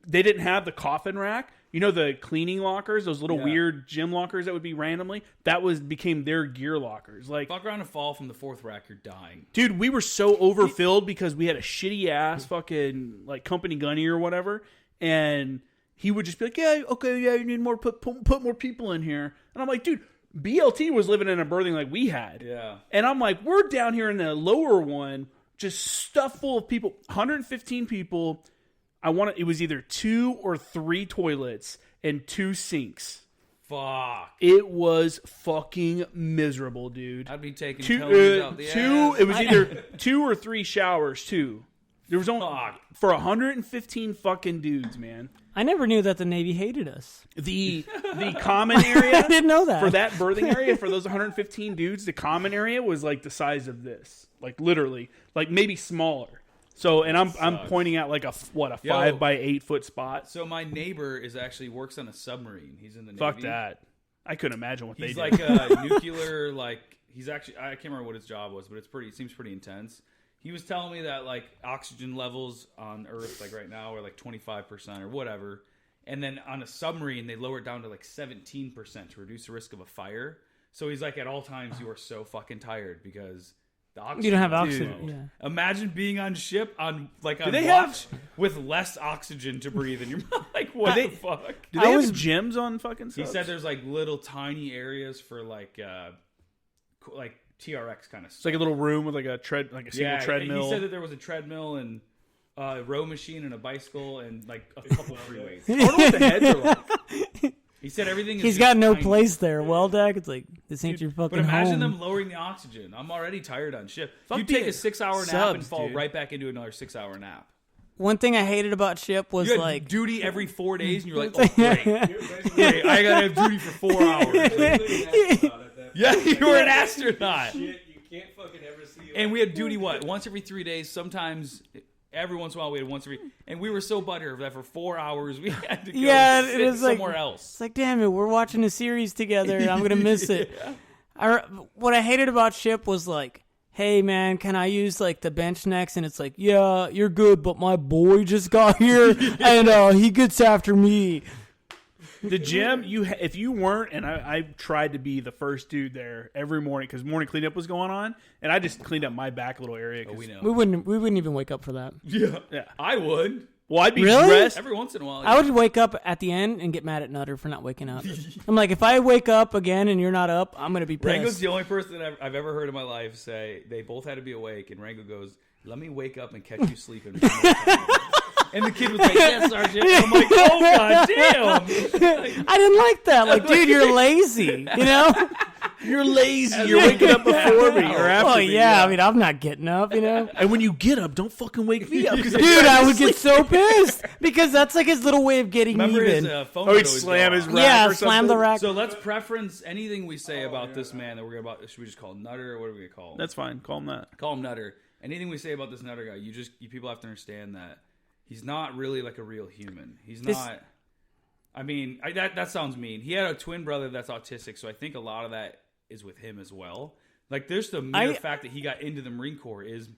They didn't have the coffin rack. You know, the cleaning lockers, those little weird gym lockers that would be randomly. That became their gear lockers. Like, fuck around and fall from the 4th rack, you're dying. Dude, we were so overfilled because we had a shitty ass fucking like company gunny or whatever, and he would just be like, "Yeah, okay, yeah, you need more, put more people in here." And I'm like, dude, BLT was living in a berthing like we had. Yeah. And I'm like, we're down here in the lower one, just stuffed full of people, 115 people. It was either 2 or 3 toilets and 2 sinks. Fuck. It was fucking miserable, dude. I'd be taking pills out the ass. It was either 2 or 3 showers, too. There was only for 115 fucking dudes, man. I never knew that the Navy hated us. The common area, I didn't know that. For that berthing area, for those 115 dudes, the common area was like the size of this, like literally, like maybe smaller. So, and I'm pointing out like a 5 by 8 foot spot. So my neighbor works on a submarine. He's in the Navy. Fuck that. I couldn't imagine what he's they do. He's like a nuclear, he's actually, I can't remember what his job was, but it seems pretty intense. He was telling me that like oxygen levels on Earth, like right now, are like 25% or whatever. And then on a submarine, they lower it down to like 17% to reduce the risk of a fire. So he's like, at all times, you are so fucking tired because the oxygen. You don't have oxygen. Yeah. Imagine being on ship on watch with less oxygen to breathe, and you're like, what the fuck? Do they have gyms on fucking subs? He said there's like little tiny areas for like TRX kind of stuff. It's like a little room with like a single treadmill. He said that there was a treadmill and a row machine and a bicycle and like a couple free weights. I don't know what the heads are like. He said everything is He's got no tiny. place there. Well, Dak, it's like, this ain't your fucking But imagine home. them lowering the oxygen. I'm already tired on ship. Fuck You take a the 6-hour nap subs, and fall dude. right back into another 6-hour nap. One thing I hated about ship was You had like duty every 4 days, and you're like, oh, great. Great, I got to have duty for 4 hours. Yeah, you were an astronaut. Shit, you can't fucking ever see. And we had duty, once every 3 days, sometimes... Every once in a while, we had once every... And we were so butthurt that for 4 hours, we had to go sit it is somewhere like, else. It's like, damn it, we're watching a series together. I'm going to miss it. What I hated about ship was like, hey, man, can I use like the bench next? And it's like, yeah, you're good, but my boy just got here, and he gets after me. The gym, if you weren't, and I tried to be the first dude there every morning because morning cleanup was going on, and I just cleaned up my back little area. We know. We wouldn't even wake up for that. Yeah. I would. Well, I'd be Really? dressed. Every once in a while. I would wake up at the end and get mad at Nutter for not waking up. I'm like, if I wake up again and you're not up, I'm going to be pissed. Rango's the only person that I've ever heard in my life say they both had to be awake, and Rango goes, let me wake up and catch you sleeping. And the kid was like, yes, Sergeant. And I'm like, oh, God damn. I didn't like that. Like, dude, you're lazy, you know? You're lazy. You're waking up before me or after me. Yeah, I mean, I'm not getting up, you know? And when you get up, don't fucking wake me up. Dude, I would get so pissed because that's like his little way of getting Remember even. his phone Or would he'd always slam go his off. rack Yeah, or slam the something. rack. So let's preference anything we say about this man that we're going to... Should we just call him Nutter, or what are we going to call him? That's fine. Call him that. Call him Nutter. Anything we say about this Nutter guy, you people have to understand that he's not really like a real human. He's not... I mean, that sounds mean. He had a twin brother that's autistic, so I think a lot of that is with him as well. Like, there's the mere fact that he got into the Marine Corps is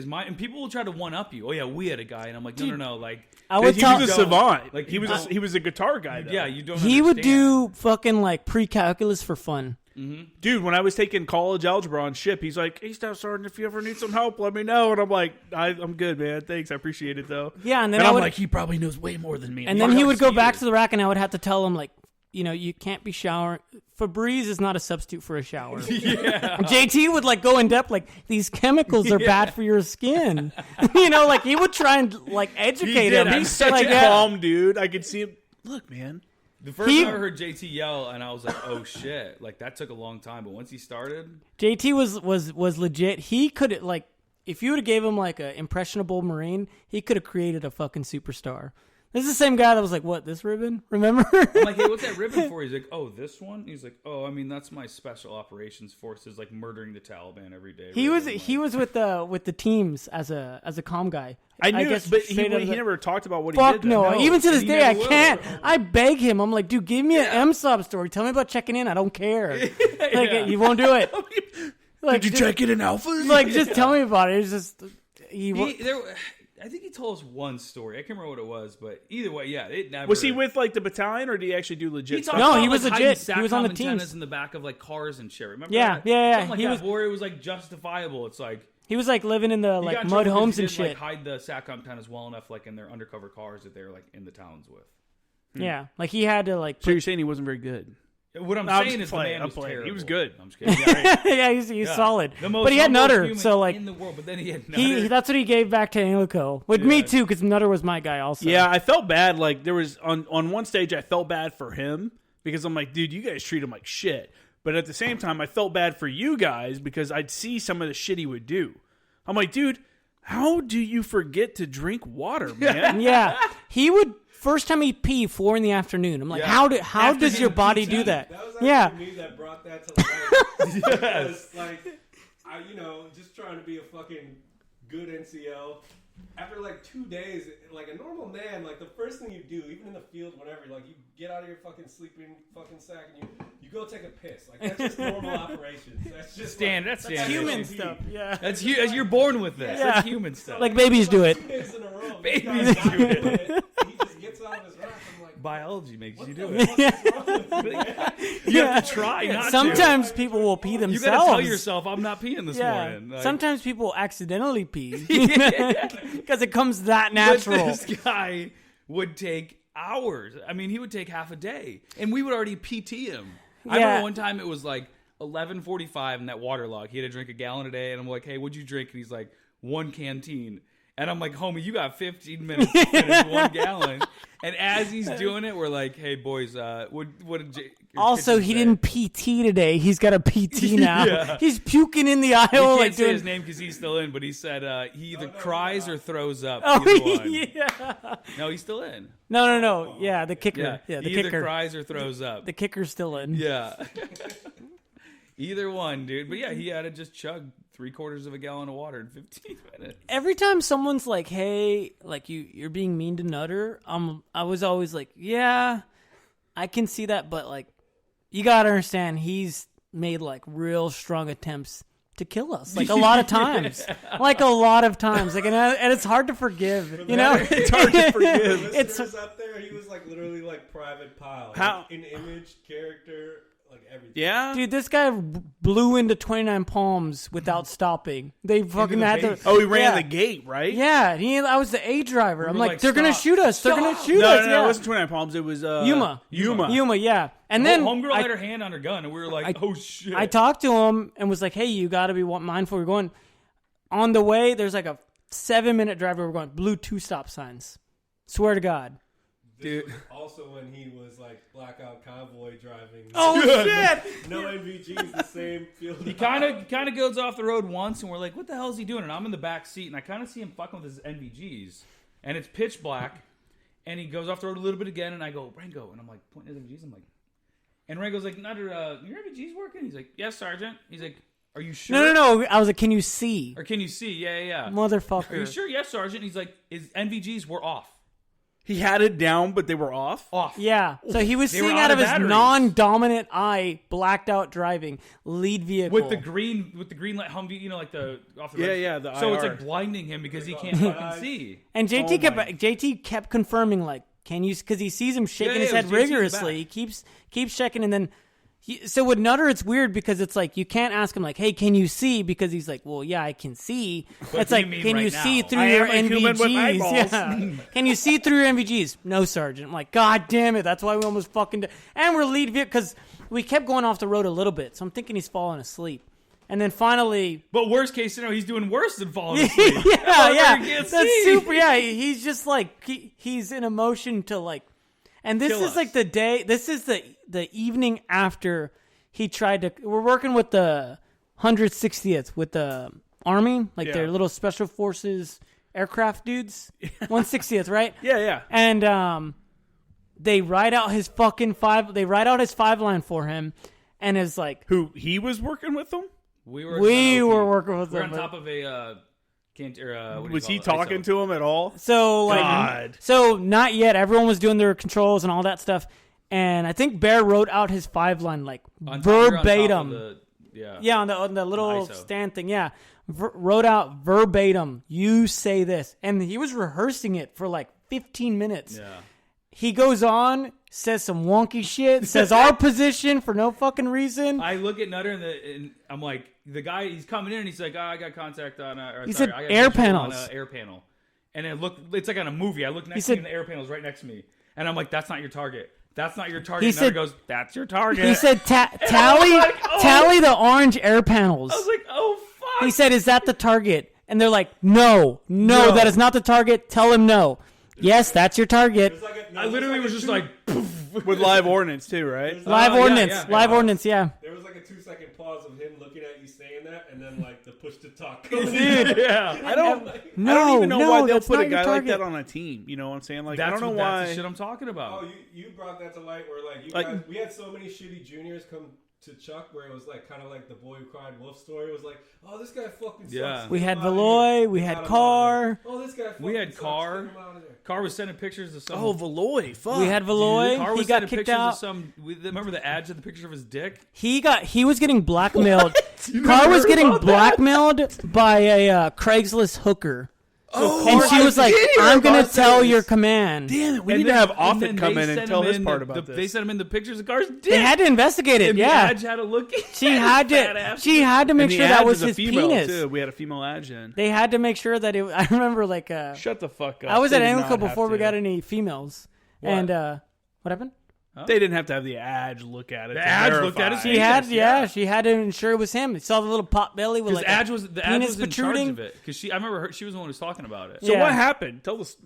my... And people will try to one-up you. Oh, yeah, we had a guy. And I'm like, no. Like, I would He tell was a savant. Like, He was a guitar guy, though. yeah, you don't he would understand. do fucking like pre-calculus for fun. Dude, when I was taking college algebra on ship, he's like, hey, Staff Sergeant, if you ever need some help, let me know. And I'm like, I'm good, man. Thanks. I appreciate it, though. Yeah, and then I'm like, he probably knows way more than me. And then he would go back to the rack, and I would have to tell him, like, you know, you can't be showering. Febreze is not a substitute for a shower. Yeah. And JT would, like, go in depth, like, these chemicals are bad for your skin. You know, like, he would try and, like, educate him. He's such like, a calm dude. I could see him. Look, man. The first time I heard JT yell, and I was like, oh, shit. Like, that took a long time. But once he started... JT was legit. He could, like, if you would have gave him, like, an impressionable Marine, he could have created a fucking superstar. This is the same guy that was like, what, this ribbon? Remember? I'm like, hey, what's that ribbon for? He's like, oh, this one? He's like, oh, I mean, that's my special operations forces, like murdering the Taliban every day. He was with the teams as a comm guy. I knew guess it, but he straight out of the- never talked about what he did. Fuck no. No, Even to this he day, I never will. can't. I beg him. I'm like, dude, give me an M-Sub story. Tell me about checking in. I don't care. Like, he won't do it. Like, Did you check it in Alpha? Like, just tell me about it. It's just I think he told us one story. I can't remember what it was, but either way, yeah, it never. Was he with like the battalion, or did he actually do legit He stuff? talked No, about, he was like, legit. hiding He was on the SATCOM teams. antennas in the back of like cars and shit. Remember? Yeah, that? yeah, Something like he that, was- where it was like justifiable. It's like he was like living in the he like got in mud trouble homes and because he didn't, shit. like, hide the SATCOM antennas well enough, like in their undercover cars that they were like in the towns with. Yeah, like he had to like. So you're saying he wasn't very good? What I'm No, I'm saying just is playing, the man I'm was playing. terrible. He was good. I'm just kidding. Yeah, right. Yeah, he's Yeah. solid. The most But he had humble Nutter, human so like in the world, but then he had Nutter. that's what he gave back to Anglico. With me Yeah. too, because Nutter was my guy also. Yeah, I felt bad. Like there was on one stage, I felt bad for him because I'm like, dude, you guys treat him like shit. But at the same time, I felt bad for you guys because I'd see some of the shit he would do. I'm like, dude, how do you forget to drink water, man? Yeah, he would. First time he pee 4 in the afternoon. I'm like, Yeah. how After does your getting body PT. do that? That was actually Yeah, me that brought that to life. Because, like, I, just trying to be a fucking good NCO. After, like, 2 days, like, a normal man, like, the first thing you do, even in the field, whatever, like, you get out of your fucking sleeping fucking sack and you go take a piss. Like, that's just normal operations. That's just That's that's standard. human That's stuff. Yeah, That's you're born with this. Yeah. That's human stuff. like babies do it. 2 days in a row. Babies this guy's do not it. doing it. He just gets out of his rack. I'm like, Biology makes what you the do it. fuck is wrong with you, man? You have to try not to. Sometimes people will pee You themselves. gotta tell yourself, I'm not peeing this Yeah. morning. Like, Sometimes people will accidentally pee because it comes that but natural. this guy would take hours. I mean, he would take half a day, and we would already PT him. I Yeah. remember one time it was like 11:45 in that water log. He had to drink a gallon a day, and I'm like, "Hey, what'd you drink?" And he's like, "1 canteen." And I'm like, "Homie, you got 15 minutes to finish 1 gallon." And as he's doing it, we're like, "Hey, boys, what did your Also, kitchen he say?" didn't PT today. He's got a PT now. Yeah. He's puking in the We aisle can't like say doing. his name because he's still in, but he said he either cries or throws up. Oh Either one. yeah. No, he's still in. No. Yeah, the kicker. Yeah, the he either kicker. cries or throws up. The kicker's still in. Yeah. Either one, dude. But yeah, he had to just chug 3/4 of a gallon of water in 15 minutes. Every time someone's like, "Hey, like you're being mean to Nutter," I was always like, "Yeah, I can see that," but like, you gotta understand, he's made like real strong attempts to kill us, like a lot of times, like and it's hard to forgive, you know. It's hard to forgive. It's Listeners up there, he was like literally like Private Pile. How- Like, in image, character, like everything. Yeah. dude, this guy blew into 29 Palms without stopping. They fucking the had to. base. Oh, he ran yeah. the gate, right? Yeah, I was the A driver. I'm were like, like, they're gonna "Stop. shoot us. They're gonna Stop." shoot No, us. no, Yeah. it wasn't 29 Palms. It was Yuma, yeah. And Then then homegirl I, had her hand on her gun, and we were like, "Oh shit!" I talked to him and was like, "Hey, you got to be mindful. We're going on the way. There's like a 7-minute drive where we're going. Blew 2 stop signs. Swear to God." This was also when he was like blackout convoy driving. Oh shit! No NVGs, the same field. He kind of goes off the road once, and we're like, "What the hell is he doing?" And I'm in the back seat, and I kind of see him fucking with his NVGs, and it's pitch black, and he goes off the road a little bit again, and I go, "Rango," and I'm like pointing at his NVGs, I'm like, and Rango's like, "Nutter, your NVGs working?" He's like, "Yes, Sergeant." He's like, "Are you sure?" No. I was like, "Can you see, Or can you see? Yeah. motherfucker?" Are you sure? Yes, Sergeant. He's like, "His NVGs were off." He had it down, but they were off. Yeah. So he was They were seeing out out of of his batteries. non-dominant eye, blacked out driving, lead vehicle With the green light Humvee, like the off the Yeah, road. yeah, the So it's IR. like blinding him because he can't fucking see. And JT Oh my- JT kept confirming, like, "Can you?" Because he sees him shaking Yeah, his it head was JT in the rigorously. He keeps checking, and then so with Nutter, it's weird because it's like you can't ask him like, "Hey, can you see?" Because he's like, "Well, yeah, I can see." What It's do you like, mean "Can right you now?" see through I your am a human with NVGs?" eyeballs. Yeah. Can you see through your NVGs? No, Sergeant. I'm like, God damn it! That's why we almost fucking. And we're lead vehicle because we kept going off the road a little bit, so I'm thinking he's falling asleep. And then finally, But worst case scenario, he's doing worse than falling asleep. yeah, Motherfucker can't that's see. super. Yeah, he's just like he's in a motion to like, and this Kill is us. like the day. This is the evening after he tried to. We're working with the 160th with the Army, like Yeah. their little special forces aircraft dudes, 160th, right? Yeah. And they write out his fucking They write out his 5-line for him, and is like, Who he was working with them? we were working with We're them. on top of a. Was he talking to him at all? So like, God. so not yet. Everyone was doing their controls and all that stuff. And I think Bear wrote out his 5-line like verbatim. Yeah, on the little ISO. stand thing. Yeah, wrote out verbatim. You say this, and he was rehearsing it for like 15 minutes. Yeah. He goes on, says some wonky shit, says our position for no fucking reason. I look at Nutter and I'm like, the guy, he's coming in and he's like, I got contact on He sorry, said I got air visual on panels. a air panel. And it's like on a movie. I look next He to said- me and the air panel's right next to me. And I'm like, that's not your target. That's not your target. He And Nutter said- goes, that's your target. He said, tally, like, oh. tally the orange air panels. I was like, oh, fuck. He said, is that the target? And they're like, no, that is not the target. Tell him no. Yes, that's your target. I literally was just like, With live ordnance too, right? Live yeah, ordnance. yeah. Live ordnance, yeah. There was like a 2-second pause of him looking at you saying that, and then like the push to talk. Dude. yeah. I don't even know why they'll put a guy like that on a team. You know what I'm saying? Like, I don't know why. That's the shit I'm talking about. Oh, you brought that to light where like you Like- guys, we had so many shitty juniors come to Chuck where it was like kind of like the boy who cried wolf story. It was like, oh, this guy fucking sucks. Yeah. We Get had him outta Valoy, here. we Get had him Carr. outta there. Oh, this guy fucking We had sucks. Carr. Get him outta there. Carr was sending pictures of some. Oh, Valoy, fuck. We had Valoy. Carr He was got sending kicked pictures out. of some. Remember the ads of the picture of his dick? He was getting blackmailed. Carr was getting blackmailed by a Craigslist hooker. And she was like, I'm going to tell your command. Damn it, we And need to then- have and Offit then come they in and sent tell him his in part the- about They this. sent him in the pictures of Carr's dick. They had to investigate it, and yeah. the Adge had to look at She had to make And the sure that Adge was is a his female, penis. too. We had a female adjutant. They had to make sure that it. I remember like Shut the fuck up. I was They at did not ANGLICO have before we to. got any females. What? And what happened? They didn't have to have the Adge look at it. The to Adge looked at it. verify. She had, yeah. she had to ensure it was him. He saw the little pot belly with Because like Adge was the Adge penis was in protruding. charge of it. Because I remember she was the one who was talking about it. So Yeah. what happened? Tell us.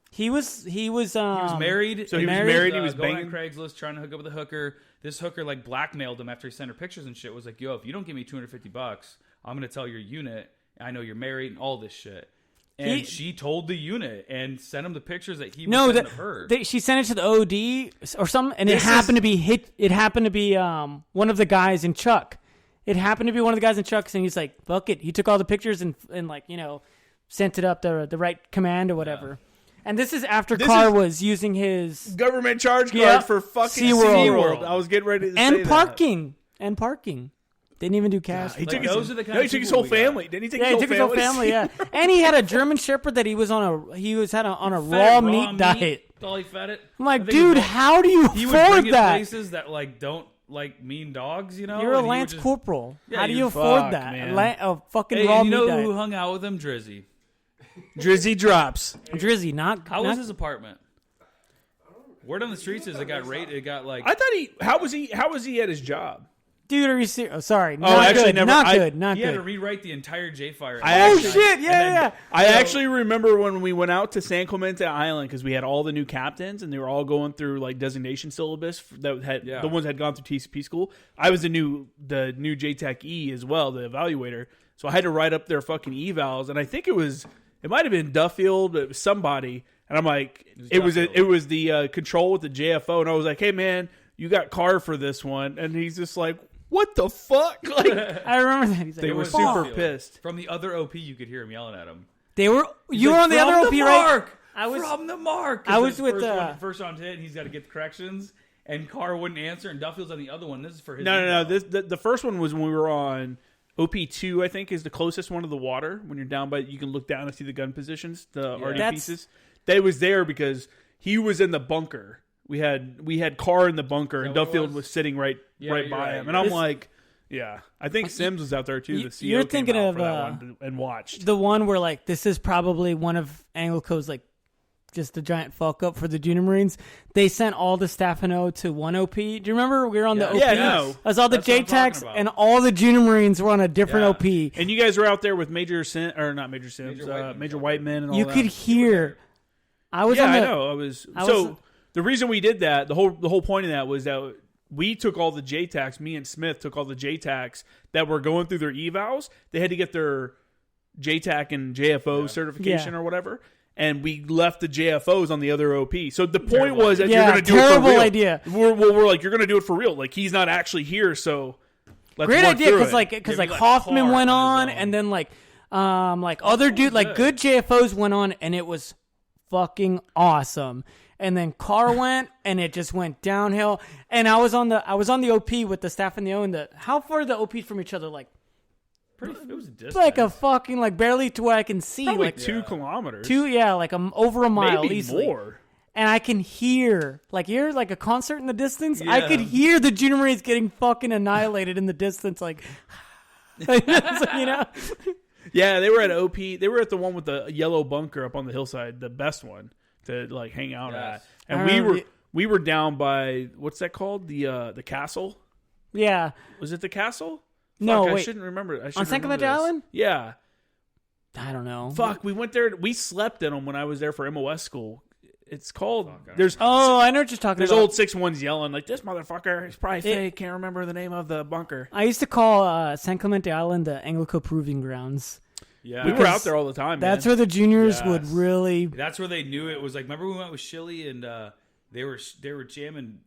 He was He was married. So he was married, married. He was going banging. on Craigslist trying to hook up with a hooker. This hooker like blackmailed him after he sent her pictures and shit. Was like, yo, if you don't give me $250, I'm gonna tell your unit. I know you're married and all this shit. And she told the unit and sent him the pictures that he was sending to her. She sent it to the OD or something, and it happened to be It happened to be one of the guys in Chuck. It happened to be one of the guys in Chuck's, and he's like, "Fuck it." He took all the pictures and like sent it up the right command or whatever. Yeah. And this is after Carr was using his Government charge card for fucking SeaWorld. I was getting ready to say and that. parking and parking. Didn't even do cash. He Like, took those are the kind he of took his people whole we got. family. Didn't he take Yeah, he his took his whole family. Yeah, and he had a German Shepherd that he was on a raw meat diet. All he fed it. I'm like, I think dude, it was- how do you he would bring afford it that? places that like don't like mean dogs. You know, You're a and he would Lance just- Corporal. Yeah, how do you- you afford fuck, that? man. A fucking Hey, raw and you know meat who diet. hung out with him? Drizzy. Drizzy drops. Drizzy, not. How not was his apartment? Word on the streets is it got rated. It got like. I thought How was he at his job? dude, are you serious? Oh, sorry. Oh, Not actually, good. never- Not I- good. Not He had to good. rewrite the entire J-Fire. Oh shit! Yeah. I actually remember when we went out to San Clemente Island because we had all the new captains and they were all going through like designation syllabus that had the ones that had gone through TCP school. I was the new JTAC E as well, the evaluator. So I had to write up their fucking evals, and I think it might have been Duffield, but it was somebody. And I'm like, it was the control with the JFO, and I was like, hey man, you got Carr for this one, and he's just like, what the fuck? Like, I remember that. He's like, they were "Fuck." super pissed. From the other OP, you could hear him yelling at him. They were. You were Like, on the "From other OP, right? mark! I was from the mark. I was with first one to hit, and he's got to get the corrections. And Carr wouldn't answer, and Duffield's on the other one. This is for his. No. The first one was when we were on OP2. I think is the closest one to the water. When you're down by, you can look down and see the gun positions, the RD pieces. They was there because he was in the bunker. We had Carr in the bunker, and Duffield was sitting right by him. And I'm like, yeah, I think Sims was out there too. The CEO you're came thinking out of, for that one and watched. the one where like this is probably one of ANGLICO's like just a giant fuck up for the Junior Marines. They sent all the staff and O to one OP. Do you remember we were on the OP? Yeah, no. As all the That's what I'm JTACs talking about. and all the Junior Marines were on a different OP. And you guys were out there with Major Sims, or not Major Sims, Major Whiteman, and all You that. could hear. I was on I the, know. The reason we did that, the whole point of that was that we took all the JTACs, me and Smith took all the JTACs that were going through their evals. They had to get their JTAC and JFO certification or whatever. And we left the JFOs on the other OP. So the point was that you're going to do it for real. Terrible idea. We're like, you're going to do it for real. Like, he's not actually here, so let's Great work idea, through because it. Hoffman went on, and then other dude, like good JFOs went on, and it was fucking awesome. And then Carr went, and it just went downhill. And I was on the OP with the staff and the O. And how far are the OPs from each other? Like, It was a distance. like a fucking barely to where I can see. Probably like 2 kilometers. like over a mile Maybe easily. more. And I can hear, you're like a concert in the distance. Yeah. I could hear the Junior Marines getting fucking annihilated in the distance, like you know. Yeah, they were at OP. They were at the one with the yellow bunker up on the hillside, the best one to hang out at. And we were down by, what's that called? The castle. Yeah. Was it the castle? No, Fuck, wait. I shouldn't remember. On San Clemente Island? Yeah. I don't know. Fuck, we went there. We slept in them when I was there for MOS school. It's called. I know what you're talking about. There's old 6-1s yelling like, "This motherfucker is probably fake." Can't remember the name of the bunker. I used to call San Clemente Island the ANGLICO Proving Grounds. Yeah, we were out there all the time. That's where the juniors would really. That's where they knew it was. Like, remember we went with Shilly and they were jamming.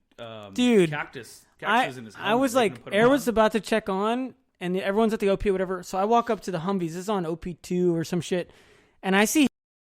Dude, cactus in his helmet. I was like, Air was about to check on, and everyone's at the OP or whatever. So I walk up to the Humvees. This is on OP2 or some shit, and I see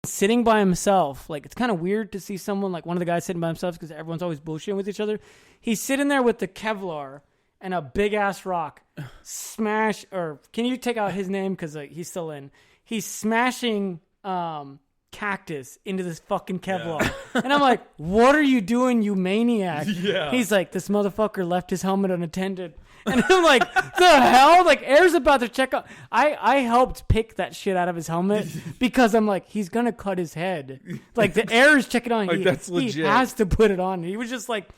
sitting by himself. Like, it's kind of weird to see someone, like one of the guys sitting by himself because everyone's always bullshitting with each other. He's sitting there with the Kevlar and a big ass rock. Smash, or can you take out his name because he's still in? He's smashing cactus into this fucking Kevlar. Yeah. And I'm like, what are you doing, you maniac? Yeah. He's like, this motherfucker left his helmet unattended. And I'm like, the hell? Like, Air's about to check out. I helped pick that shit out of his helmet because I'm like, he's going to cut his head. Like, the Air is checking on. That's legit. He has to put it on. He was just like,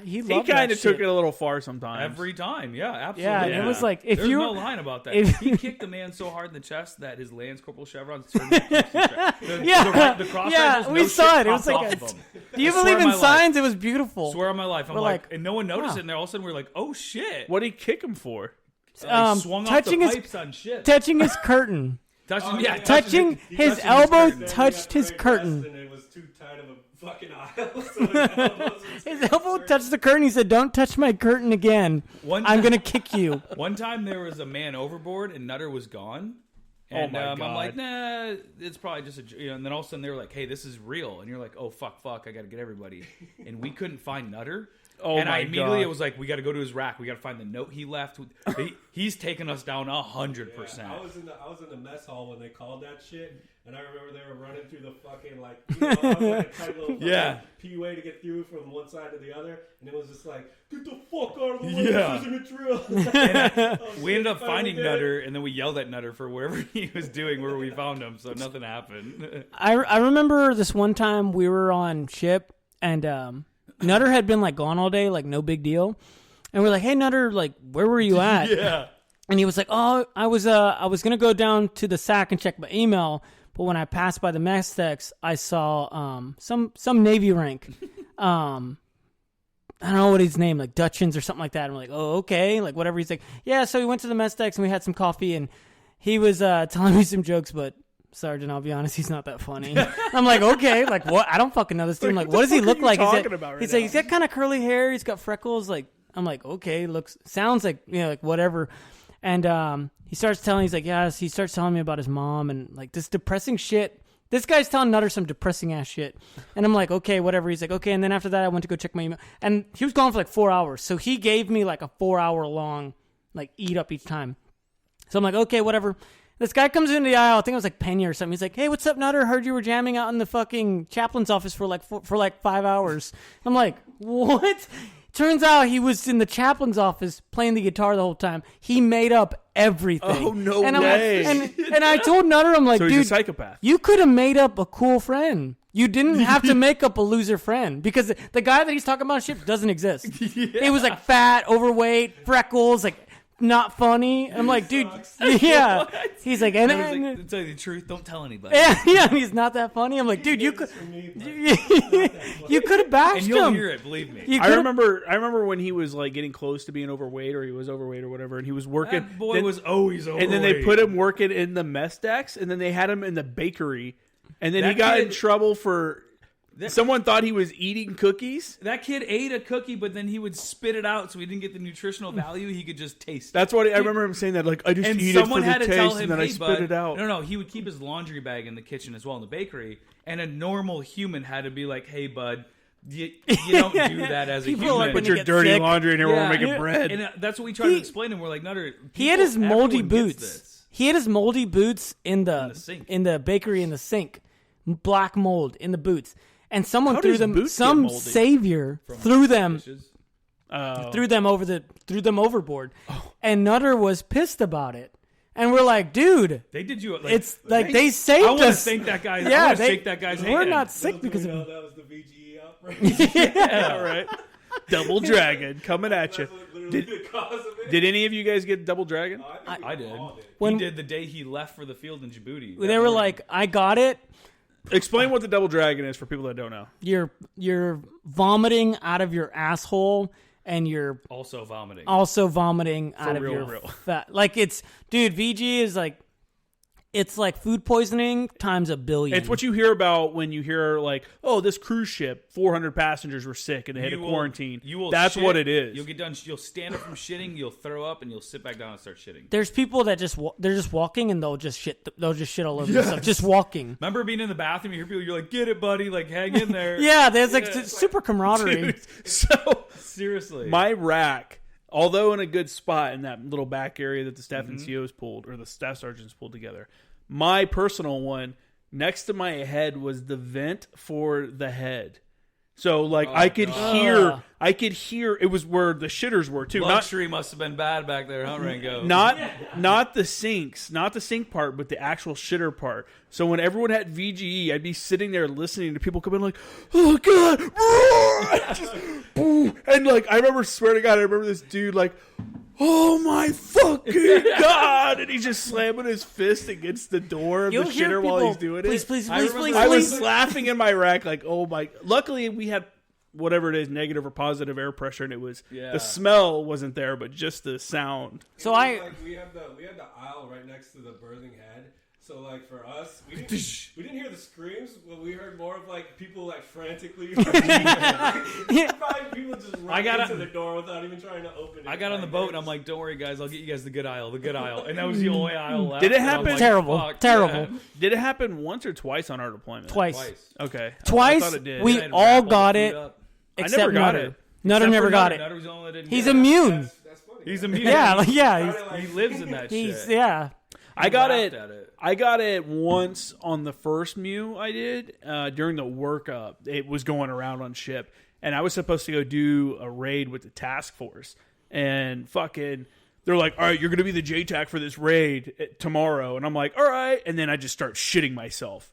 he kind of took it a little far sometimes. Every time. Yeah, absolutely. Yeah, and it was like, if There's you no line about that. He kicked the man so hard in the chest that his Lance Corporal chevron turned the cross rifles, we saw it. It was like, do you believe in signs? It was beautiful. Swear on my life. I'm like, and no one noticed it, and then all of a sudden we're like, oh shit. What did he kick him for? Swung off the pipes on shit. Touching his curtain. Touching his elbow touched his curtain. And it was too tight of a fucking aisle. So his elbow touched the curtain. He said, "Don't touch my curtain again. I'm gonna kick you." One time there was a man overboard and Nutter was gone. And I'm like, nah, it's probably just and then all of a sudden they were like, hey, this is real. And you're like, oh, fuck, I got to get everybody. And we couldn't find Nutter. It was like, we got to go to his rack. We got to find the note he left. He's taking us down 100%. Yeah, I was in the mess hall when they called that shit, and I remember they were running through the fucking I was like a tight little P-way to get through from one side to the other, and it was just like, get the fuck out of the way, this isn't a drill. We ended up finding Nutter, and then we yelled at Nutter for wherever he was doing where we found him, so nothing happened. I remember this one time we were on ship, and Nutter had been gone all day, no big deal. And we're like, hey, Nutter, where were you at? Yeah. And he was like, oh, I was going to go down to the SAC and check my email. But when I passed by the mess decks, I saw some Navy rank. I don't know what his name, Dutchins or something like that. And we're like, oh, okay. Whatever. He's like, yeah, so we went to the mess decks and we had some coffee. And he was telling me some jokes, but Sergeant, I'll be honest, he's not that funny. I'm like, okay, what? I don't fucking know this dude. I'm like, what does he look like? He's like, he's got kind of curly hair. He's got freckles. I'm like, okay, sounds like, whatever. And he starts telling me about his mom and this depressing shit. This guy's telling Nutter some depressing ass shit. And I'm like, okay, whatever. He's like, okay. And then after that, I went to go check my email. And he was gone for 4 hours. So he gave me a 4 hour long, eat up each time. So I'm like, okay, whatever. This guy comes into the aisle, I think it was Pena or something. He's like, hey, what's up, Nutter? Heard you were jamming out in the fucking chaplain's office for 5 hours. I'm like, what? Turns out he was in the chaplain's office playing the guitar the whole time. He made up everything. Oh, no way. And I told Nutter, I'm like, so he's dude, a psychopath. You could have made up a cool friend. You didn't have to make up a loser friend because the guy that he's talking about shit doesn't exist. Yeah. He was fat, overweight, freckles, not funny. I'm like, dude, yeah. He's like, and, I was like, to tell you the truth, don't tell anybody. yeah, he's not that funny. I'm like, dude, you could have bashed And you'll him. hear it, believe me. You I could've- remember when he was like getting close to being overweight, or he was overweight or whatever, and he was working. That boy then- was always overweight. and then they put him working in the mess decks, and then they had him in the bakery, and then he That got in kid- trouble for. Someone thought he was eating cookies. That kid ate a cookie, but then he would spit it out, so he didn't get the nutritional value. He could just taste it. That's what I remember him saying. That like I just And eat it for someone the had to taste, tell him, and then hey, I spit bud. it out. No, he would keep his laundry bag in the kitchen as well in the bakery. And a normal human had to be like, hey, bud, you don't do that as a People human. like Put when your you get dirty sick. laundry in here while Yeah. we're making bread. And that's what we tried to explain to him. We're like, Nutter, He had his moldy everyone gets boots. this. He had his moldy boots in the sink. in the bakery in the sink, black mold in the boots, and someone How threw does them. boots get Some moldy? savior threw them Dishes. threw them overboard, and Nutter was pissed about it. And we're like, dude, They did you like, it's like they saved I want to us. thank that guy. I Yeah, want to shake that guy's hand. we're not sick because of that was the VGE outbreak. Yeah, right. Double Dragon coming at you. That's what literally the cause of it. Did any of you guys get Double Dragon? think we I did. all did. When- He did the day he left for the field in Djibouti. They were like, I got it. Explain what the Double Dragon is for people that don't know. You're vomiting out of your asshole, and you're also vomiting. also vomiting out of real, your real. fat. Like dude, VG is like, it's like food poisoning times a billion. It's what you hear about when you hear like, oh, this cruise ship, 400 passengers were sick and they had to quarantine. That's shit. what it is. You'll get done. You'll stand up from shitting. You'll throw up, and you'll sit back down and start shitting. There's people that they're just walking and they'll just shit all over themselves just walking. Remember being in the bathroom? You hear people. You're like, "Get it, buddy! Like, hang in there." Yeah, there's like super camaraderie. Dude, so Seriously. my rack, although in a good spot in that little back area that the staff NCOs pulled or the staff sergeants pulled together, my personal one next to my head was the vent for the head. So like I could hear it was where the shitters were too. Luxury must have been bad back there, huh, Rango? Not the sinks, not the sink part, but the actual shitter part. So when everyone had VGE, I'd be sitting there listening to people come in like, oh god, just, boom. And like I swear to God, I remember this dude like, oh my fucking god, and he's just slamming his fist against the door of You'll the hear shitter people, while he's doing please, it. Please, I please, remember please, I please. was laughing in my rack like, oh my. Luckily, we had whatever it is, negative or positive air pressure, and it was the smell wasn't there, but just the sound. So Like, we had the aisle right next to the birthing head. So like for us, we didn't hear the screams, but we heard more of like people like frantically. Probably people just running into the door without even trying to open it. I got on the boat and I'm like, "Don't worry, guys. I'll get you guys the good aisle, and that was the only aisle left. Did it And I was happen? like, Terrible, "Fuck, terrible. yeah." Did it happen once or twice on our deployment? Twice. Okay. I Twice, thought it did. we They had to all wrap the got food it. up. Except never got Nutter. it. Nutter Except never for got Nutter. it. Nutter was the only one that didn't He's get it. immune. That's funny. He's immune. Yeah, He lives in that he's shit. yeah. I got laughed it. at it. I got it once on the first MEU I did during the workup. It was going around on ship, and I was supposed to go do a raid with the task force. And fucking, they're like, "All right, you're gonna be the JTAC for this raid tomorrow." And I'm like, "All right." And then I just start shitting myself.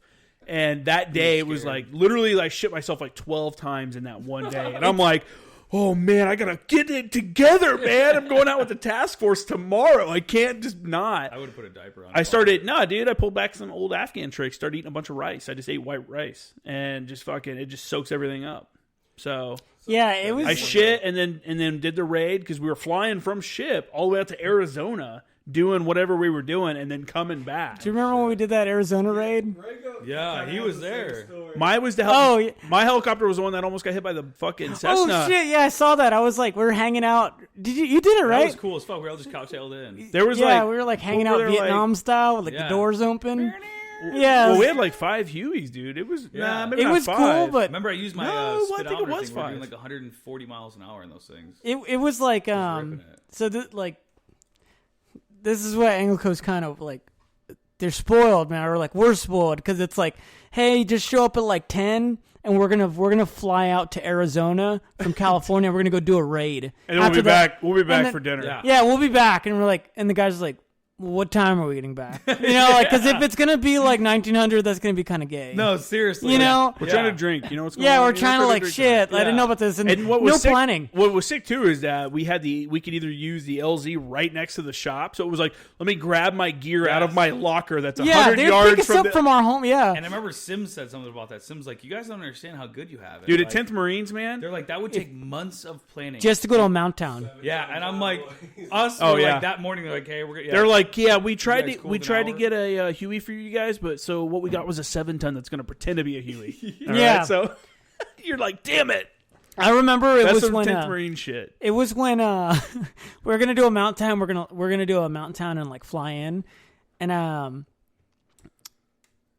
And that day it was like literally like shit myself like 12 times in that one day. And I'm like, oh man, I gotta get it together, man. I'm going out with the task force tomorrow. I can't just not. I would have put a diaper on. I started, dude, I pulled back some old Afghan tricks, started eating a bunch of rice. I just ate white rice and just fucking, it just soaks everything up. So Yeah, it was. I shit and then did the raid because we were flying from ship all the way out to Arizona doing whatever we were doing and then coming back. Do you remember when we did that Arizona raid? Yeah, he was there. My was the my helicopter was the one that almost got hit by the fucking Cessna. Oh shit! Yeah, I saw that. I was like, we were hanging out. Did you did it That right? was cool as fuck. We were all just couch-tailed in. There was Yeah, like we were like hanging over out there, Vietnam style with like Yeah. the doors open. Yeah, Well, we had like 5 Hueys, dude. It was maybe it not was 5. cool, but Remember, I used my No, I think speedometer it was thing. We were 5. doing like 140 miles an hour in those things. it was like ripping it. so this is what Anglico's kind of like. They're spoiled, man. Or like we're spoiled because it's like, hey, just show up at like 10, and we're gonna fly out to Arizona from California. We're gonna go do a raid, And then we'll be back. We'll be back then- for dinner. Yeah. Yeah, we'll be back, and we're like, and the guy's like, what time are we getting back? Because if it's going to be like 1900, that's going to be kind of gay. No, seriously. We're trying to drink. You know what's going on? Yeah, we're trying to like shit. I didn't know about this. And what was no sick, planning. What was sick too is that we could either use the LZ right next to the shop. So it was like, let me grab my gear out of my locker that's 100 yards pick us up from our home. Yeah. And I remember Sims said something about that. Sims like, you guys don't understand how good you have it. Dude, at 10th Marines, man. They're like, that would take months of planning. Just to go to a Mount Town. Yeah, and I'm like, like that morning, they're like, hey, we're going to... They're like, yeah, we tried to get a Huey for you guys, but so what we got was a 7-ton that's going to pretend to be a Huey. Yeah. Right? So you're like, damn it. I remember That's was when 10th Marine shit. It was when we're gonna do a mountain town. We're gonna do a mountain town and like fly in, and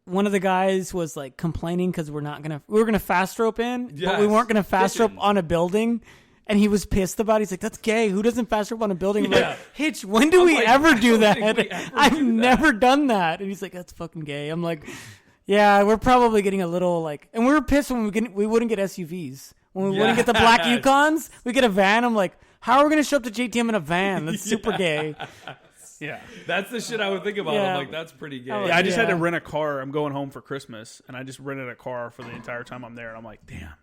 one of the guys was like complaining because we were gonna fast rope in, but we weren't gonna fast rope on a building. And he was pissed about it. He's like, that's gay. Who doesn't fast rope on a building? I'm like, Hitch, when do we ever do that? I've never done that. And he's like, that's fucking gay. I'm like, yeah, we're probably getting a little like... And we were pissed when we wouldn't get SUVs. When we wouldn't get the black Yukons, we get a van. I'm like, how are we going to show up to JTM in a van? That's super gay. Yeah. That's the shit I would think about. Yeah. I'm like, that's pretty gay. I just had to rent a car. I'm going home for Christmas, and I just rented a car for the entire time I'm there. And I'm like, damn.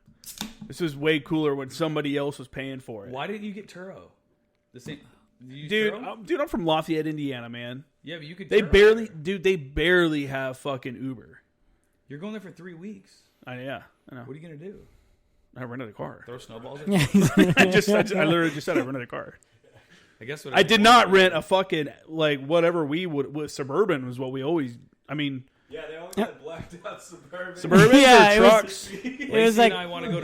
This was way cooler when somebody else was paying for it. Why didn't you get Turo? The same, dude, I'm from Lafayette, Indiana, man. Yeah, but you could. They barely have fucking Uber. You're going there for 3 weeks. I know. What are you gonna do? I rented a car. Throw snowballs at I literally just said I rented a car. I guess I did not rent a fucking like whatever we would with Suburban was what we always. I mean. Yeah, they always had blacked out Suburbans or trucks. It was like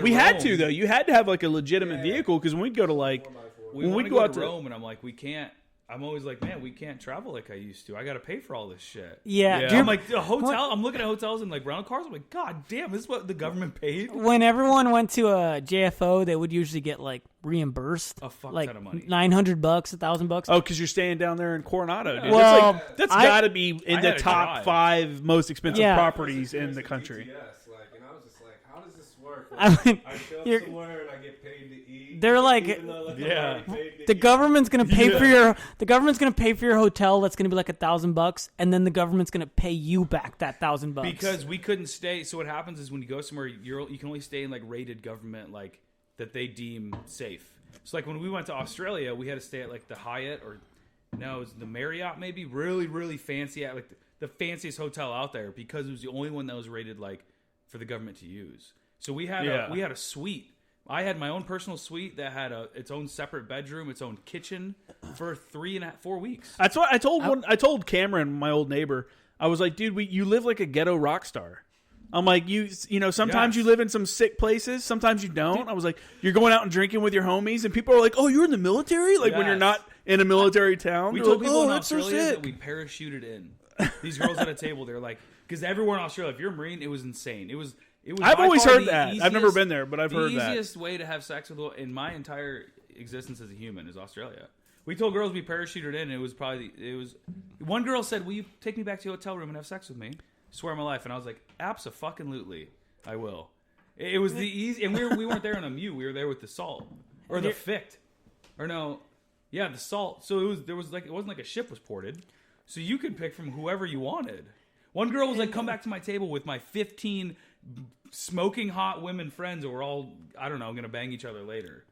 we had to though. You had to have like a legitimate vehicle because when we go to like when we go out to Rome and I'm like we can't. I'm always like, man, we can't travel like I used to. I got to pay for all this shit. Yeah. I'm like, a hotel. I'm looking at hotels and like rental cars. I'm like, God damn, this is what the government paid. When everyone went to a JFO, they would usually get like reimbursed a fuck like ton of money, $900, $1,000. Oh, because you're staying down there in Coronado, dude. Well, that's got to be in the top 5 most expensive properties in the country. And I was just like, how does this work? I mean, I show up somewhere and I get paid to eat. They're like, the government's gonna pay for your. The government's gonna pay for your hotel. That's gonna be like $1,000, and then the government's gonna pay you back that $1,000 because we couldn't stay. So what happens is when you go somewhere, you can only stay in like rated government like that they deem safe. So like when we went to Australia, we had to stay at like the Hyatt or no, it was the Marriott maybe, really really fancy at like the fanciest hotel out there because it was the only one that was rated like for the government to use. So we had a suite. I had my own personal suite that had its own separate bedroom, its own kitchen for 4 weeks. That's what I told I told Cameron, my old neighbor. I was like, dude, you live like a ghetto rock star. I'm like, you know, sometimes you live in some sick places, sometimes you don't. Dude. I was like, you're going out and drinking with your homies, and people are like, oh, you're in the military? Like when you're not in a military town. We told people in Australia that we parachuted in. These girls at a table, they're like, because everywhere in Australia, if you're a Marine, it was insane. It was I've always heard that. I've never been there, but I've heard that. The easiest way to have sex in my entire existence as a human is Australia. We told girls we parachuted in, and it was one girl said, will you take me back to your hotel room and have sex with me? Swear on my life. And I was like, abso-fucking-lutely, I will. It was the easy, and we weren't there on a MEU. We were there with the SALT or the FICT, or no, yeah, the SALT. So it wasn't like a ship was ported, so you could pick from whoever you wanted. One girl was like, come back to my table with my 15 smoking hot women friends, and we're all, I don't know, gonna bang each other later.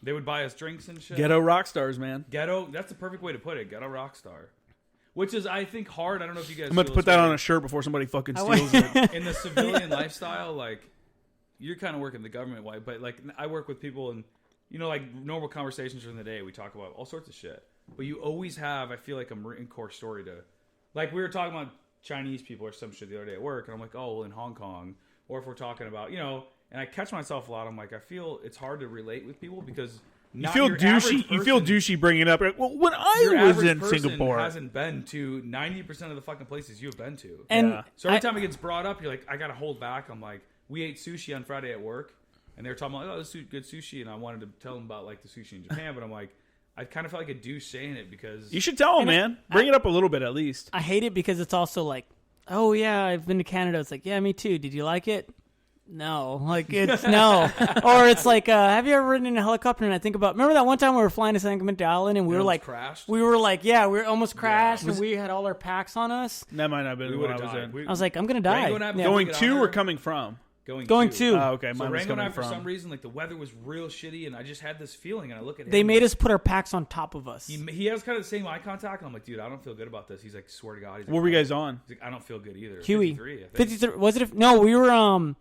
They would buy us drinks and shit. Ghetto rock stars, man. Ghetto. That's the perfect way to put it. Ghetto rock star. Which is, I think, hard. I don't know if you guys. I'm going to put that on a shirt before somebody fucking steals it. In the civilian lifestyle, like, you're kind of working the government way, but like, I work with people, and like normal conversations during the day, we talk about all sorts of shit. But you always have, I feel like, a Marine Corps story to, like, we were talking about Chinese people or some shit the other day at work, and I'm like, oh, well, in Hong Kong, or if we're talking about, and I catch myself a lot. I'm like, I feel it's hard to relate with people because. You feel douchey. You feel douchey bringing it up. Well, when I was in Singapore, hasn't been to 90% of the fucking places you've been to. And so every time it gets brought up, you're like, I gotta hold back. I'm like, we ate sushi on Friday at work, and they were talking about, oh, this is good sushi, and I wanted to tell them about like the sushi in Japan, but I'm like, I kind of felt like a douche saying it because you should tell them, man. Bring it up a little bit at least. I hate it because it's also like, oh yeah, I've been to Canada. It's like, yeah, me too. Did you like it? no, like it's no, or it's like, have you ever ridden in a helicopter? And I think about, remember that one time we were flying to San Quentin and we were like, crashed. we were almost crashed, and we had all our packs on us. That might not have been what I was in. I was like, I'm gonna die. Going to or coming from? Going to. Oh, okay. So Mine was Rango and I, coming for from. some reason, like the weather was real shitty, and I just had this feeling. And I look at him. They made us put our packs on top of us. He has kind of the same eye contact, and I'm like, dude, I don't feel good about this. He's like, swear to God. He's like, What were you guys on? He's like, I don't feel good either. Huey. 53, I think. 53. Was it? No, we were.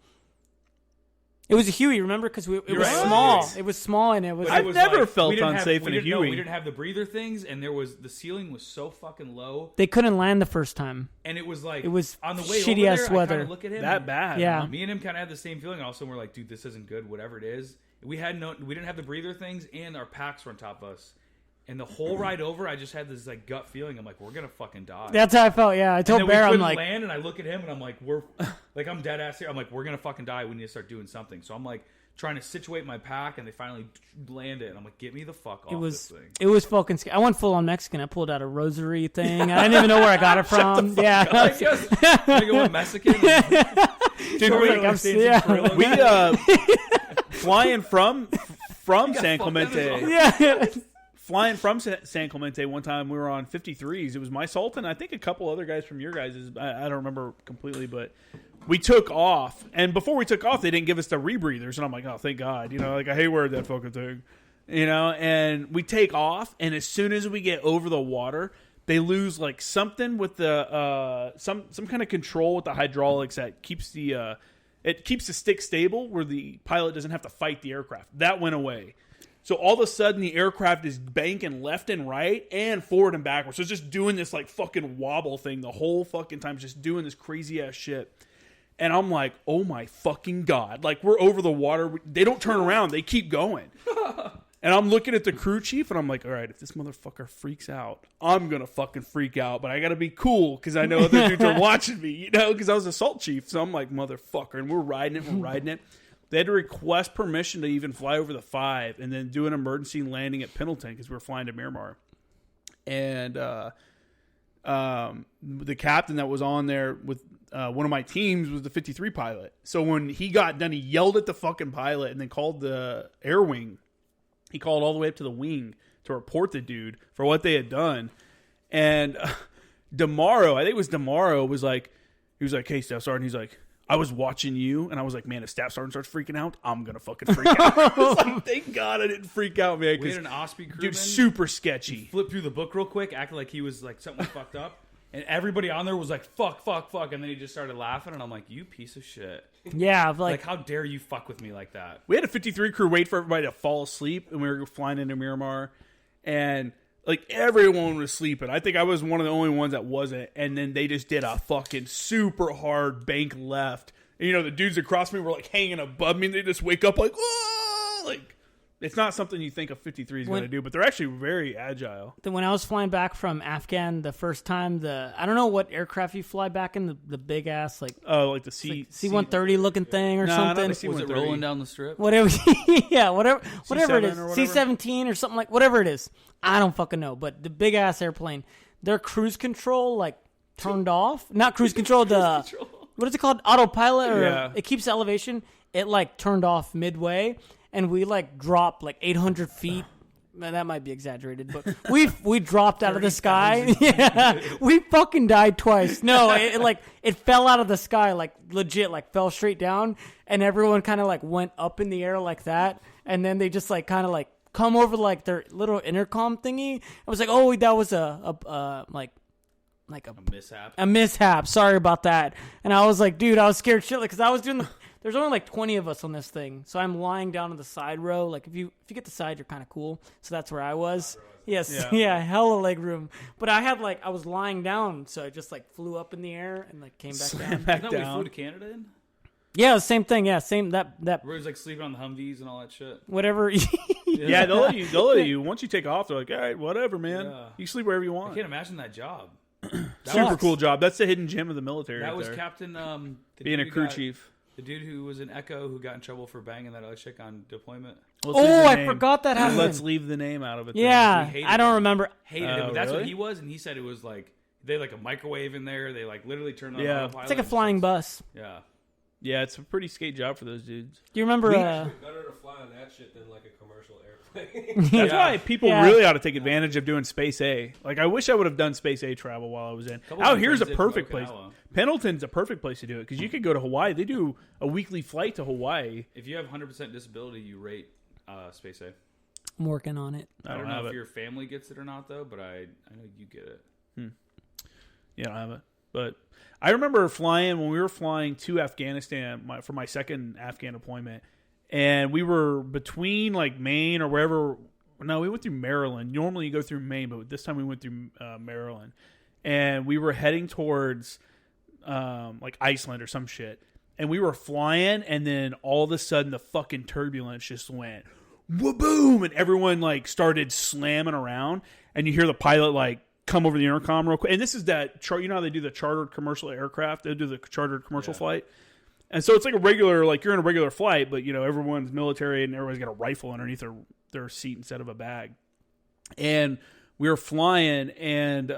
It was a Huey, remember? Because it was small. It was small, and it was. I've never felt unsafe in a Huey. We didn't have the breather things, and the ceiling was so fucking low. They couldn't land the first time. And it was like, it was on the way shitty over ass there, weather. I kind of look at him. That bad? Yeah. Huh? Me and him kind of had the same feeling. And all of a sudden, we're like, dude, this isn't good. Whatever it is, we didn't have the breather things, and our packs were on top of us. And the whole ride over, I just had this like gut feeling. I'm like, we're gonna fucking die. That's how I felt. Yeah, I told Bear, I'm like, land, and I look at him, and I'm like, I'm dead ass here. I'm like, we're gonna fucking die. We need to start doing something. So I'm like, trying to situate my pack, and they finally land it. And I'm like, get me the fuck off this thing. It was fucking scary. I went full on Mexican. I pulled out a rosary thing. I didn't even know where I got it from. Yeah. I go with Mexican. Dude, we flying from San Clemente. Yeah. Flying from San Clemente one time, we were on 53s. It was myself and I think a couple other guys from your guys'. I don't remember completely, but we took off. And before we took off, they didn't give us the rebreathers. And I'm like, oh, thank God. You know, like, I hate wearing that fucking thing. You know, and we take off. And as soon as we get over the water, they lose like something with the some kind of control with the hydraulics that keeps the stick stable where the pilot doesn't have to fight the aircraft. That went away. So all of a sudden, the aircraft is banking left and right and forward and backwards. So it's just doing this like fucking wobble thing the whole fucking time, just doing this crazy ass shit. And I'm like, oh my fucking God. Like, we're over the water. They don't turn around. They keep going. And I'm looking at the crew chief, and I'm like, all right, if this motherfucker freaks out, I'm going to fucking freak out. But I got to be cool because I know other dudes are watching me, you know, because I was assault chief. So I'm like, motherfucker. And we're riding it. They had to request permission to even fly over the 5 and then do an emergency landing at Pendleton because we were flying to Miramar. And the captain that was on there with one of my teams was the 53 pilot. So when he got done, he yelled at the fucking pilot and then called the air wing. He called all the way up to the wing to report the dude for what they had done. And Damaro, I think it was Damaro, was like, he was like, hey, Staff Sergeant. He's like, I was watching you, and I was like, man, if Staff Sergeant starts freaking out, I'm going to fucking freak out. I was like, thank God I didn't freak out, man. We had an Osprey crewman. Dude, super sketchy. Flipped through the book real quick, acted like he was like something was fucked up. And everybody on there was like, fuck. And then he just started laughing, and I'm like, you piece of shit. Yeah, like how dare you fuck with me like that? We had a 53 crew wait for everybody to fall asleep, and we were flying into Miramar, and like everyone was sleeping. I think I was one of the only ones that wasn't, and then they just did a fucking super hard bank left. And, you know, the dudes across me were like hanging above me, and they just wake up like, whoa! Like, it's not something you think a 53 is going to do, but they're actually very agile. When I was flying back from Afghan the first time, I don't know what aircraft you fly back in, the big ass like the C-130 looking thing or something. Was it rolling down the strip? Whatever, yeah, whatever it is, or C-17 or something, like whatever it is. I don't fucking know, but the big ass airplane, their cruise control like turned off. Not cruise control, what is it called? Autopilot, or it keeps elevation. It like turned off midway, and we like dropped like 800 feet. Man, that might be exaggerated, but we dropped out of the sky. Yeah, we fucking died twice. No, it fell out of the sky, like legit, like fell straight down, and everyone kind of like went up in the air like that, and then they just like kind of like come over like their little intercom thingy. I was like, oh, that was a mishap. A mishap. Sorry about that. And I was like, dude, I was scared shitless because I was doing there's only like 20 of us on this thing. So I'm lying down on the side row. Like if you get the side, you're kind of cool. So that's where I was. Yes. Yeah, hella leg room. But I was lying down, so I just like flew up in the air and like came back down. Isn't that what we flew to Canada in? Yeah, same thing. Yeah, same that. Where it was like sleeping on the Humvees and all that shit. Whatever. Yeah, they'll let you. Once you take off, they're like, all right, whatever, man. Yeah. You sleep wherever you want. I can't imagine that job. Super cool job. That's the hidden gem of the military. That was there. Captain. Being a crew chief. The dude who was in Echo who got in trouble for banging that other chick on deployment. I forgot that happened. Let's leave the name out of it. Yeah, I don't remember. Hated it, but that's what he was, and he said it was like they had like a microwave in there. They like literally turned on autopilot. It's like a flying bus. Yeah. Yeah, it's a pretty skate job for those dudes. Do you remember? Better to fly on that shit than like a commercial airplane. That's why people really ought to take advantage of doing Space A. Like, I wish I would have done Space A travel while I was in. Out here's a perfect place. Pendleton's a perfect place to do it because you could go to Hawaii. They do a weekly flight to Hawaii. If you have 100% disability, you rate Space A. I'm working on it. I don't know if your family gets it or not, though, but I know you get it. Yeah, I don't have it. But I remember flying when we were flying to Afghanistan for my second Afghan deployment, and we were between like Maine or wherever. No, we went through Maryland. Normally you go through Maine, but this time we went through Maryland, and we were heading towards like Iceland or some shit. And we were flying, and then all of a sudden the fucking turbulence just went boom, and everyone like started slamming around, and you hear the pilot like come over the intercom real quick. And this is that you know how they do the chartered commercial aircraft? They do the chartered commercial flight. And so it's like a regular, like you're in a regular flight, but you know, everyone's military and everyone's got a rifle underneath their seat instead of a bag. And we were flying, and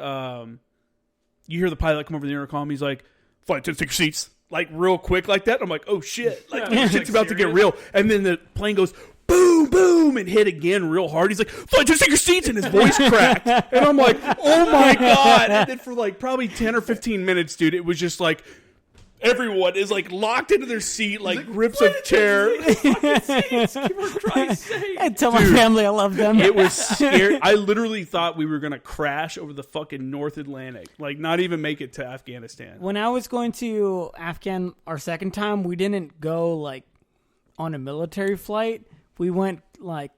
you hear the pilot come over the intercom. He's like, "Flight attendants, take your seats." Like real quick like that. I'm like, oh shit. Like shit's about to get real. And then the plane goes boom, boom, and hit again real hard. He's like, "Flight, just take your seats," and his voice cracked. And I'm like, oh my God. And then for like probably 10 or 15 minutes, dude, it was just like everyone is like locked into their seat, like grips of chair. I tell my family I love them. It was scary. I literally thought we were going to crash over the fucking North Atlantic. Like not even make it to Afghanistan. When I was going to Afghan our second time, we didn't go like on a military flight. We went like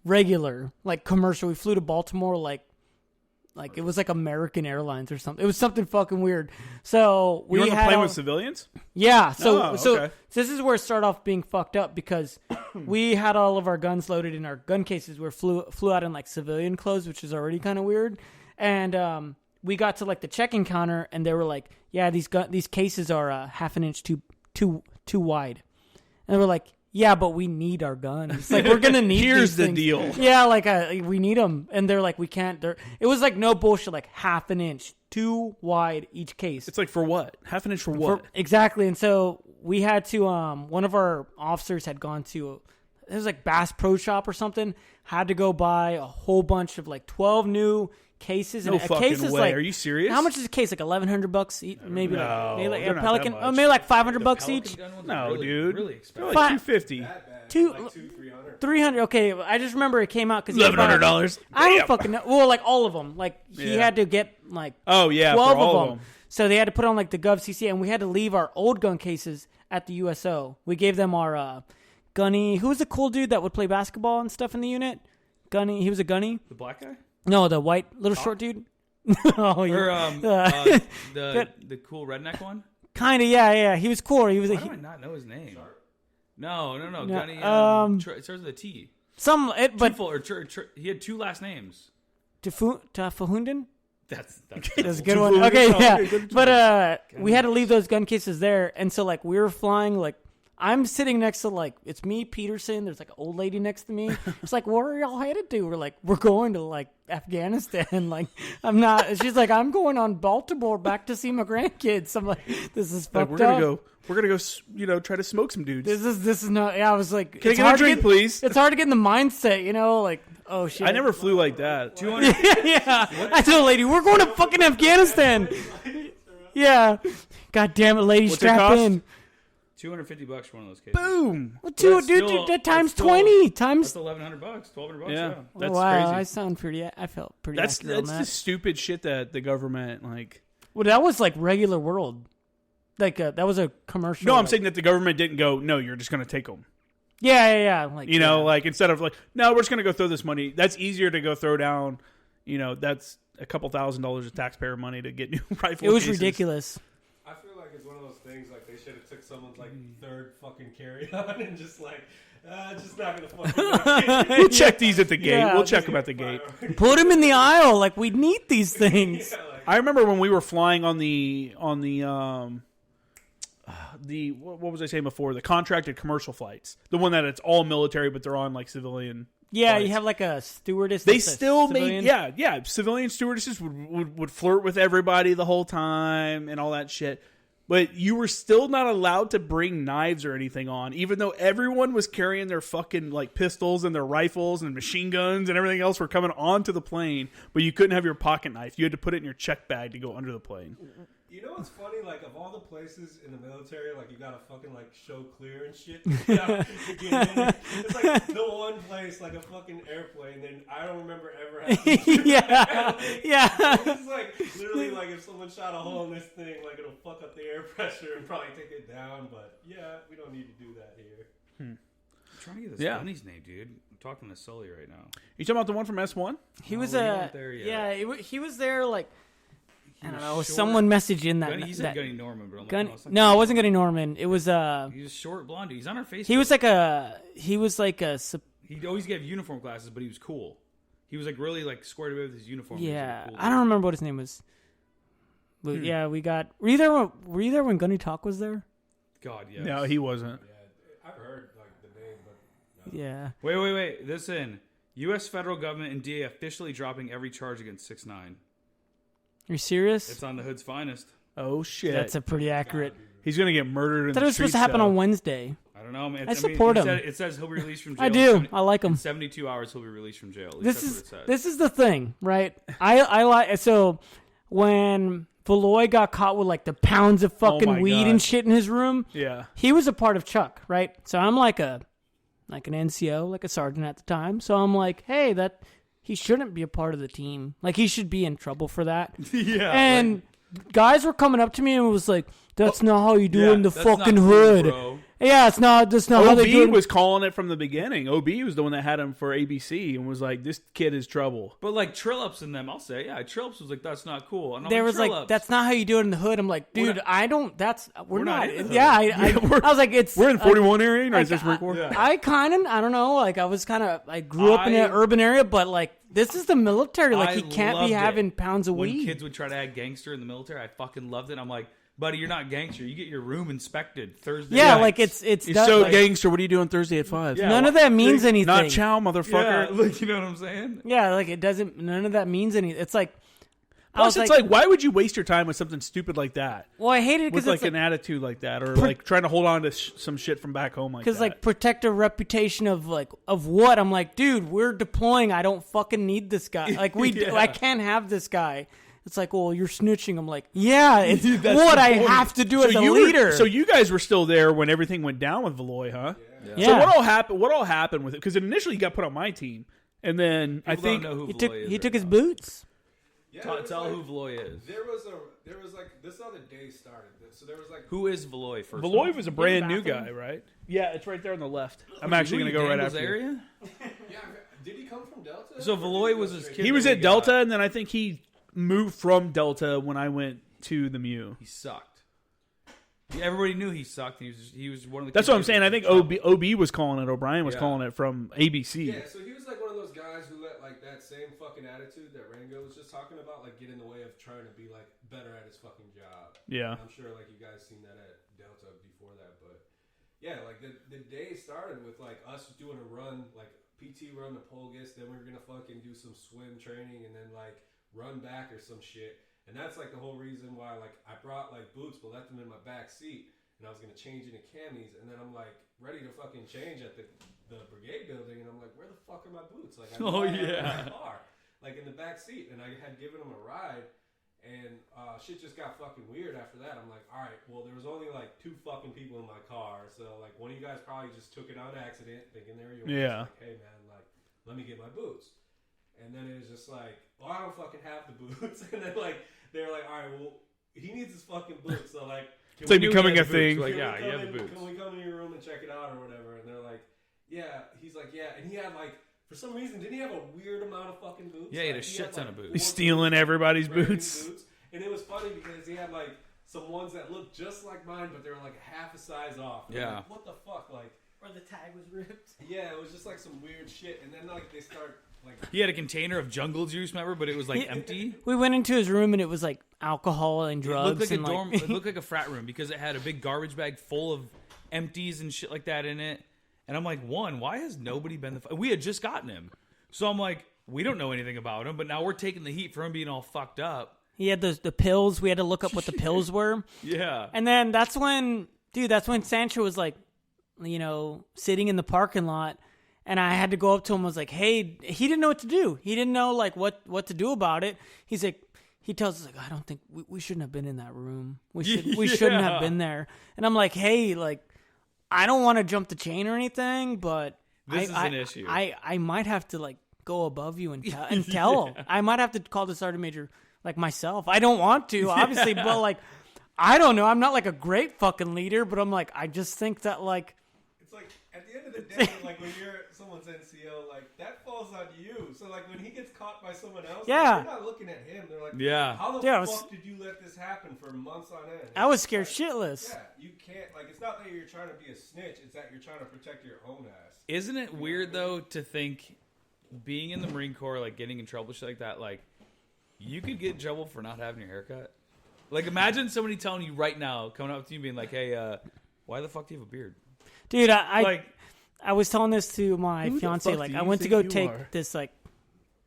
regular, like commercial. We flew to Baltimore like it was like American Airlines or something. It was something fucking weird. So we you were on a had plane with civilians? Yeah. So okay. so this is where it started off being fucked up because we had all of our guns loaded in our gun cases. We flew out in like civilian clothes, which is already kind of weird. And we got to like the check-in counter, and they were like, "Yeah, these cases are half an inch too wide." And we're like, "Yeah, but we need our guns. Like, we're gonna need." Here's these the things. deal. Yeah, like we need them, and they're like, "We can't." It was like no bullshit. Like half an inch too wide each case. It's like for what? Half an inch for what? Exactly. And so we had to. One of our officers had gone to. It was like Bass Pro Shop or something. Had to go buy a whole bunch of like 12 new cases. No and a fucking case is way. like, Are you serious? How much is a case? Like $1,100 each? Maybe No, maybe like they're a not Pelican. that Oh, much. maybe like $500 each. No, dude. Really They're expensive. like $250. That bad. Two- Like 200-300. 300. Okay, I just remember it came out because $1,100. I don't Damn. fucking know. Well, like all of them. Like he Yeah. had to get like Oh yeah, 12 for all of them. So they had to put on like the Gov CC, and we had to leave our old gun cases at the USO. We gave them our gunny. Who was the cool dude that would play basketball and stuff in the unit? Gunny. He was a gunny. The black guy? No, the white little short dude. Oh, Or yeah. the cool redneck one? Kind of. Yeah. He was cool. He was Why do I not know his name? No. No, Gunny. It starts with a T. but He had two last names. Fahundan. That's That's a good one. Okay, yeah. But we had to leave those gun cases there, and so like we were flying. Like I'm sitting next to like it's me, Peterson. There's like an old lady next to me. It's like, where are y'all headed to? We're like, we're going to like Afghanistan. Like I'm not. She's like, I'm going on Baltimore back to see my grandkids. I'm like, this is fucked We're gonna up. go. Try to smoke some dudes. This is not. Yeah, I was like, Can I it's get a hard to drink, please? It's hard to get in the mindset, like, oh shit. I never flew like that. 200. Yeah, I told a lady, we're going to fucking Afghanistan. Yeah. God damn it, lady, What's it strap cost? in. $250 for one of those cases. Boom. Well, That's dude, still- that times that's still- 20 times. That's $1,100, $1,200. Yeah, Yeah. that's wow, I crazy. sound pretty. I felt pretty. That's accurate on the that. stupid shit that the government like. Well, that was like regular world. Like that was a commercial. No, I'm like- saying that the government didn't go. No, you're just going to take them. Yeah. Like Like instead of like, no, we're just going to go throw this money. That's easier to go throw down. That's a couple $1,000s of taxpayer money to get new rifle. it was cases. ridiculous. I feel like it's one of those things like they should have took someone's like third fucking carry on and just like, just not gonna fucking. We'll check these at the gate. Yeah, we'll check them at the gate. Put him in the aisle. Like we need these things. Yeah, like, I remember when we were flying on the what was I saying before? The contracted commercial flights. The one that it's all military, but they're on like civilian. Yeah, flights. you have like a stewardess. They that's a still civilian. made civilian stewardesses would flirt with everybody the whole time and all that shit. but you were still not allowed to bring knives or anything on, even though everyone was carrying their fucking like pistols and their rifles and machine guns and everything else were coming onto the plane, but you couldn't have your pocket knife. You had to put it in your check bag to go under the plane. You know what's funny? Like, of all the places in the military, like, you gotta fucking, like, show clear and shit. It's like the one place, like, a fucking airplane, and I don't remember ever having to do that. It's like, literally, like, if someone shot a hole in this thing, like, it'll fuck up the air pressure and probably take it down, but, yeah, we don't need to do that here. I'm trying to get this Gunny's name, dude. I'm talking to Sully right now. You talking about the one from S1? He was there yet. he was there, like, I don't know. Someone messaged in that. He said Gunny Norman, but no, it wasn't Gunny Norman. It was He was short, blonde. He's on our Facebook. He was like a. He always gave uniform classes, but he was cool. He was like really like squared away with his uniform. Yeah, really cool. I don't remember what his name was. But yeah, we got. Were you there when Gunny Talk was there? God, yes. No, he wasn't. Yeah, I've heard like the name, but no. Yeah. Wait. Listen, U.S. federal government and DA officially dropping every charge against 6ix9ine. Are you serious? It's on the hood's finest. Oh shit! That's a pretty accurate. He's gonna get murdered. I thought it was supposed to happen on Wednesday. I don't know, man. I support him. It says he'll be released from jail. I do. I like him. In 72 hours, he'll be released from jail. This is the thing, right? I like so when Valoy got caught with like the pounds of fucking weed and shit in his room. Yeah, he was a part of Chuck, right? So I'm like an NCO, like a sergeant at the time. So I'm like, hey, he shouldn't be a part of the team. Like, he should be in trouble for that. Yeah. And guys were coming up to me and was like, that's not how you do it in the fucking hood. Bro. Yeah, that's not how they do it. OB was calling it from the beginning. OB was the one that had him for ABC and was like, this kid is trouble. But like Trillups and them, I'll say, yeah, Trillups was like, that's not cool. And There was like, that's not how you do it in the hood. I'm like, dude, we're not. in the hood. Yeah, I was like, we're in 41 area, United like, States Marine Corps. I don't know, like I grew up in an urban area, but like, this is the military. Like, he can't be having pounds of weed. When kids would try to act gangster in the military, I fucking loved it. I'm like, buddy, you're not gangster. You get your room inspected Thursday. Yeah, nights. like it's You're so like, gangster. What are you doing Thursday at 5? None of that means anything. Not chow, motherfucker. Yeah, like, you know what I'm saying? Yeah, like it doesn't. None of that means anything. It's like. Plus, it's like, why would you waste your time with something stupid like that? Well, I hate it because with like an attitude like that, or like trying to hold on to some shit from back home like that. Because like protect a reputation of what? I'm like, dude, we're deploying. I don't fucking need this guy. Like I can't have this guy. It's like, well, you're snitching. I'm like, yeah, it's what I have to do as a leader. So you guys were still there when everything went down with Valoy, huh? Yeah. So what all happened with it? Because initially he got put on my team, and then People I think don't know who he took his boots. Yeah, tell who Valoy is. There was like this is how the day started. So there was like who is Valoy first? Valoy was a brand new guy, right? Yeah, it's right there on the left. I'm actually going to go right after area. Yeah, did he come from Delta? So Valoy was his kid. He was at Delta, and then I think he moved from Delta when I went to the MEU. He sucked. Everybody knew he sucked. He was one of the. That's what I'm saying. I think OB was calling it. O'Brien was calling it from ABC. Yeah, so he was like one of those guys who let like that same fucking attitude that Rango was just talking about, like get in the way of trying to be like better at his fucking job. Yeah, and I'm sure like you guys seen that at Delta before that, but yeah, like the day started with like us doing a run, like PT run to Polgus, then we were gonna fucking do some swim training, and then like run back or some shit. And that's like the whole reason why like I brought like boots but left them in my back seat, and I was gonna change into camis, and then I'm like ready to fucking change at the brigade building, and I'm like, where the fuck are my boots? Like I had in my car, like in the back seat, and I had given them a ride, and shit just got fucking weird after that. I'm like, all right, well there was only like 2 fucking people in my car, so like one of you guys probably just took it on accident, thinking they were yours. Yeah. Like, hey man, like let me get my boots. And then it was just like, well, I don't fucking have the boots. And then like they were like, all right, well, he needs his fucking boots. So like, it's like becoming a thing. Like, yeah, you have the boots. Can we come in your room and check it out or whatever? And they're like, yeah. He's like, yeah. And he had like, for some reason, didn't he have a weird amount of fucking boots? Yeah, he had a shit ton of boots. He's stealing everybody's boots. And it was funny because he had like some ones that looked just like mine, but they were like half a size off. Yeah. Like, what the fuck, like. Or the tag was ripped. Yeah, it was just like some weird shit. And then like they start. Like, he had a container of jungle juice, remember, but it was like empty. We went into his room and it was like alcohol and drugs. It looked like a dorm. It looked like a frat room because it had a big garbage bag full of empties and shit like that in it. And I'm like, why has nobody been we had just gotten him, so I'm like, we don't know anything about him, but now we're taking the heat for him being all fucked up. He had the pills. We had to look up what the pills were. Yeah. And then that's when Sancho was like, sitting in the parking lot, and I had to go up to him. I was like, hey, he didn't know what to do. He didn't know like what to do about it. He's like, he tells us like, I don't think we shouldn't have been in that room. We shouldn't have been there. And I'm like, hey, like, I don't want to jump the chain or anything, but this is an issue. I might have to like go above you and tell. I might have to call the sergeant major like myself. I don't want to, obviously, but like, I don't know. I'm not like a great fucking leader, but I'm like, I just think that like, it's like at the end of the day, like when you're someone's NCO, like that falls on you. So like when he gets caught by someone else, yeah, like, they're not looking at him. They're like, yeah, how the fuck did you let this happen for months on end? I was scared shitless. Yeah, you can't. Like it's not that you're trying to be a snitch. It's that you're trying to protect your own ass. Isn't it weird though to think being in the Marine Corps, like getting in trouble, shit like that, like you could get in trouble for not having your haircut? Like, imagine somebody telling you right now, coming up to you being like, hey, why the fuck do you have a beard? Dude, I was telling this to my fiance. Like, I went to go take this, like,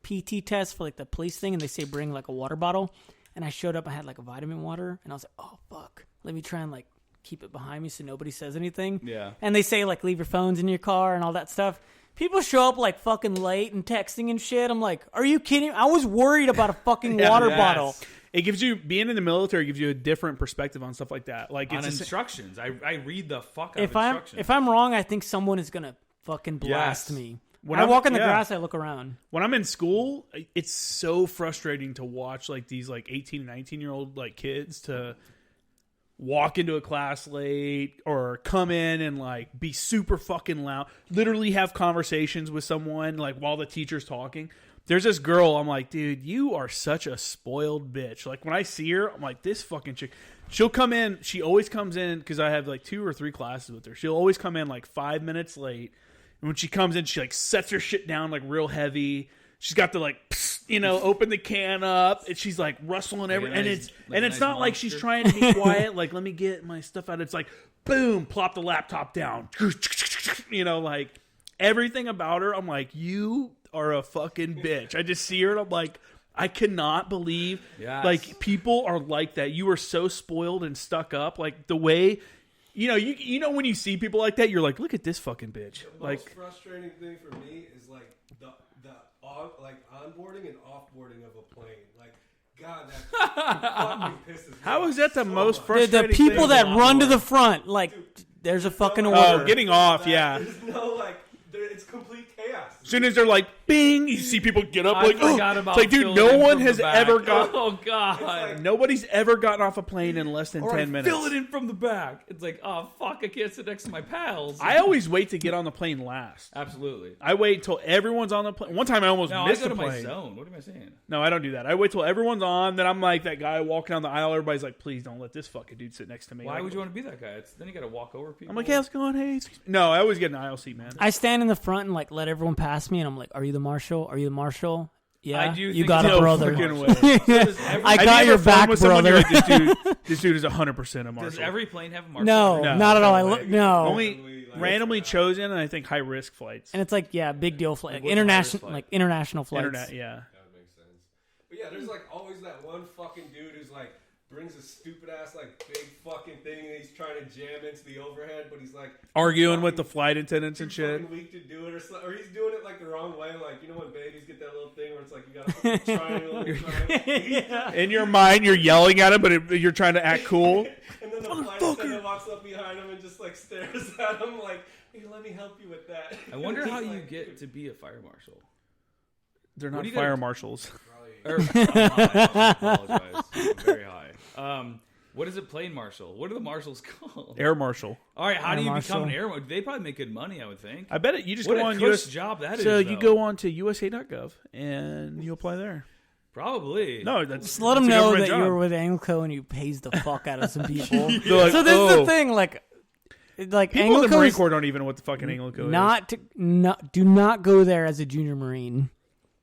PT test for, like, the police thing, and they say bring, like, a water bottle. And I showed up, I had, like, a vitamin water, and I was like, oh, fuck. Let me try and, like, keep it behind me so nobody says anything. Yeah. And they say, like, leave your phones in your car and all that stuff. People show up, like, fucking late and texting and shit. I'm like, are you kidding? I was worried about a fucking water bottle. It gives you, being in the military gives you a different perspective on stuff like that. Like on it's instructions. I read the fuck out of instructions. If I'm wrong, I think someone is going to fucking blast me. When I walk in the grass, I look around. When I'm in school, it's so frustrating to watch like these like 18 and 19-year-old like kids to walk into a class late or come in and like be super fucking loud, literally have conversations with someone like while the teacher's talking. There's this girl, I'm like, dude, you are such a spoiled bitch. Like, when I see her, I'm like, this fucking chick. She'll come in. She always comes in because I have, like, 2 or 3 classes with her. She'll always come in, like, 5 minutes late. And when she comes in, she, like, sets her shit down, like, real heavy. She's got the, like, open the can up. And she's, like, rustling everything. And it's not like she's trying to be quiet. Like, let me get my stuff out. It's like, boom, plop the laptop down. Like, everything about her, I'm like, you are a fucking bitch. I just see her and I'm like, I cannot believe like people are like that. You are so spoiled and stuck up. Like the way you know when you see people like that, you're like, look at this fucking bitch. The most frustrating thing for me is like the onboarding and offboarding of a plane. Like, God, that fucking pisses me How off is that the so most much. frustrating? The people thing that about run to onboard? the front, like, there's a fucking order. Oh, getting off, yeah. There's no like, it's complete chaos. As soon as they're like, bing, you see people get up like, forgot oh. about It's like, dude, filling no in one from has the back. ever got. Oh God, like, Nobody's ever gotten off a plane in less than 10 minutes. Fill it in from the back. It's like, oh fuck, I can't sit next to my pals. I always wait to get on the plane last. Absolutely. I wait till everyone's on the plane. One time I almost missed I go a to my plane. zone. What am I saying? No, I don't do that. I wait till everyone's on. Then I'm like that guy walking down the aisle. Everybody's like, please don't let this fucking dude sit next to me. Why like, would you want to be that guy? Then you got to walk over people. I'm like, hey, how's it going? Hey, excuse me. No, I always get an aisle seat, man. I stand in the front and like let everyone pass me, and I'm like, "Are you the marshal? Are you the marshal? Yeah, I do you think got so. a brother. Freaking way. I Have got you your ever flown back, with someone, brother." you're like, this dude is 100% a marshal. Does every plane have a marshal? No, No, not at all. no way. No, Only randomly chosen, and I think high risk flights. and it's like, yeah, big deal flight, Like, like, what's the highest international, flight? like international flights. Internet, yeah. That makes sense. But yeah, there's like always that one fucking dude who's like brings a stupid ass like big fucking thing and he's trying to jam into the overhead, but he's like Arguing with the flight attendants and too shit. fucking weak to do it, or he's doing it like the wrong way. Like, you know when babies get that little thing where it's like you got a fucking triangle. Yeah. In your mind, you're yelling at him, but you're trying to act cool. And then the flight attendant walks up behind him and just like stares at him like, "Hey, let me help you with that." I wonder He's how you like, get to be a fire marshal. They're What not do you fire gotta- marshals. Or, I apologize. I'm very high. What is it, plane marshal? What are the marshals called? Air marshal. All right, how Air do you marshal. become an air marshal? They probably make good money, I would think. I bet you just What go a on cush US. job that is. So you though. go on to USA.gov and you apply there. Probably. No, that's Just let that's them a know government that job. you're with ANGLICO and you pays the fuck out of some people. They're like, So this is oh. the thing, like People in the ANGLICO Marine is Corps don't even know what the fucking ANGLICO is. do not go there as a junior Marine.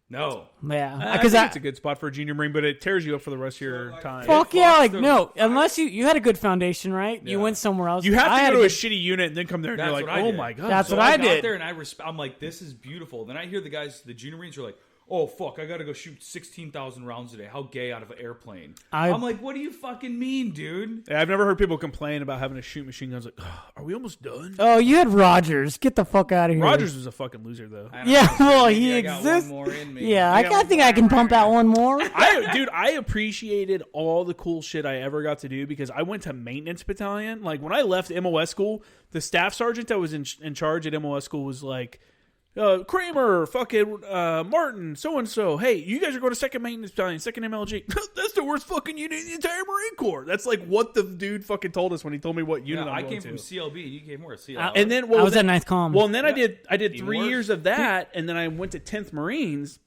No. Yeah, I because think it's a good spot for a junior Marine, but it tears you up for the rest of your like, time. fuck It yeah, fucks like the- no, unless you had a good foundation, right? You Yeah. went somewhere else. You have I to had go to a good- shitty unit and then come there and That's you're like, what I oh did. my god. That's So what I got did. there and I'm like, this is beautiful. Then I hear the guys, the junior Marines are like, oh, fuck, I got to go shoot 16,000 rounds today. How gay out of an airplane. I'm I'm like, what do you fucking mean, dude? Yeah, I've never heard people complain about having to shoot machine guns. Like, are we almost done? Oh, you had Rogers. Get the fuck out of here. Rogers was a fucking loser, though. I don't Yeah, know, well, maybe he I got exists. one more in me. Yeah, I think I can pump out one more. I appreciated all the cool shit I ever got to do because I went to maintenance battalion. Like when I left MOS school, the staff sergeant that was in charge at MOS school was like, Kramer, fucking Martin, so and so. Hey, you guys are going to second maintenance battalion, second MLG. That's the worst fucking unit in the entire Marine Corps. That's like what the dude fucking told us when he told me what unit I I'm going came to. from CLB, and you came more CLB. And then I was at 9th Comm. Well, and then I did Even 3 worse. years of that, and then I went to 10th Marines.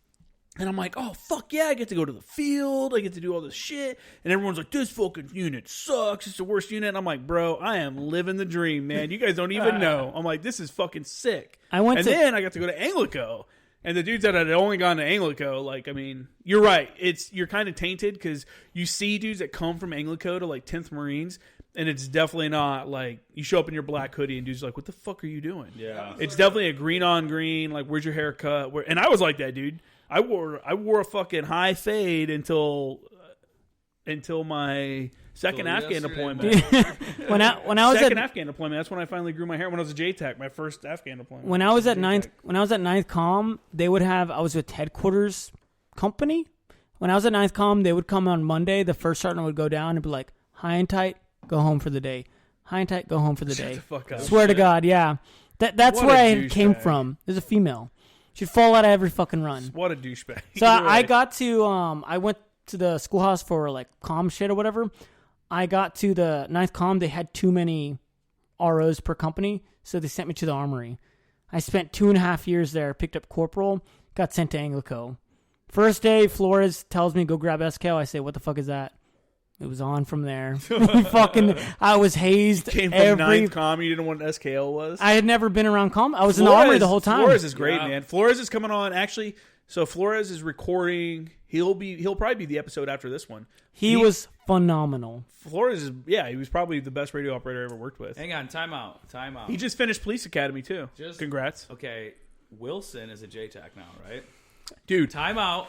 And I'm like, oh, fuck yeah, I get to go to the field. I get to do all this shit. And everyone's like, this fucking unit sucks. It's the worst unit. And I'm like, bro, I am living the dream, man. You guys don't even know. I'm like, this is fucking sick. Then I got to go to ANGLICO. And the dudes that had only gone to ANGLICO, like, I mean, you're right. You're kind of tainted because you see dudes that come from ANGLICO to, like, 10th Marines. And it's definitely not, like, you show up in your black hoodie and dudes are like, what the fuck are you doing? Yeah. It's definitely a green on green. Like, where's your haircut? And I was like that, dude. I wore a fucking high fade until my second Afghan deployment. when I was second at Afghan deployment, that's when I finally grew my hair. When I was a JTAC, my first Afghan deployment. when I was at 9th Comm, they would have. I was with headquarters company. When I was at 9th Comm, they would come on Monday. The first sergeant would go down and be like, "High and tight, go home for the day. High and tight, go home for the day." Shut the fuck up. Swear to God, yeah. That's What where a I came douchebag. from. There's a female. She'd fall out of every fucking run. What a douchebag. So Either I way. got to I went to the schoolhouse for like comm shit or whatever. I got to the 9th Comm. They had too many ROs per company, so they sent me to the armory. I spent 2.5 years there, picked up corporal, got sent to ANGLICO. First day, Flores tells me go grab SKL. I say, what the fuck is that? It was on from there. I was hazed. Came from every 9th Comm. You didn't know what an SKL was? I had never been around comm. I was in the armory the whole time. Flores is great, Yeah. man. Flores is coming on. Actually, so Flores is recording. He'll probably be the episode after this one. He was phenomenal. Flores is, he was probably the best radio operator I ever worked with. Hang on, time out. He just finished police academy too. Just- Congrats, Okay, Wilson is a JTAC now, right? dude. Time out.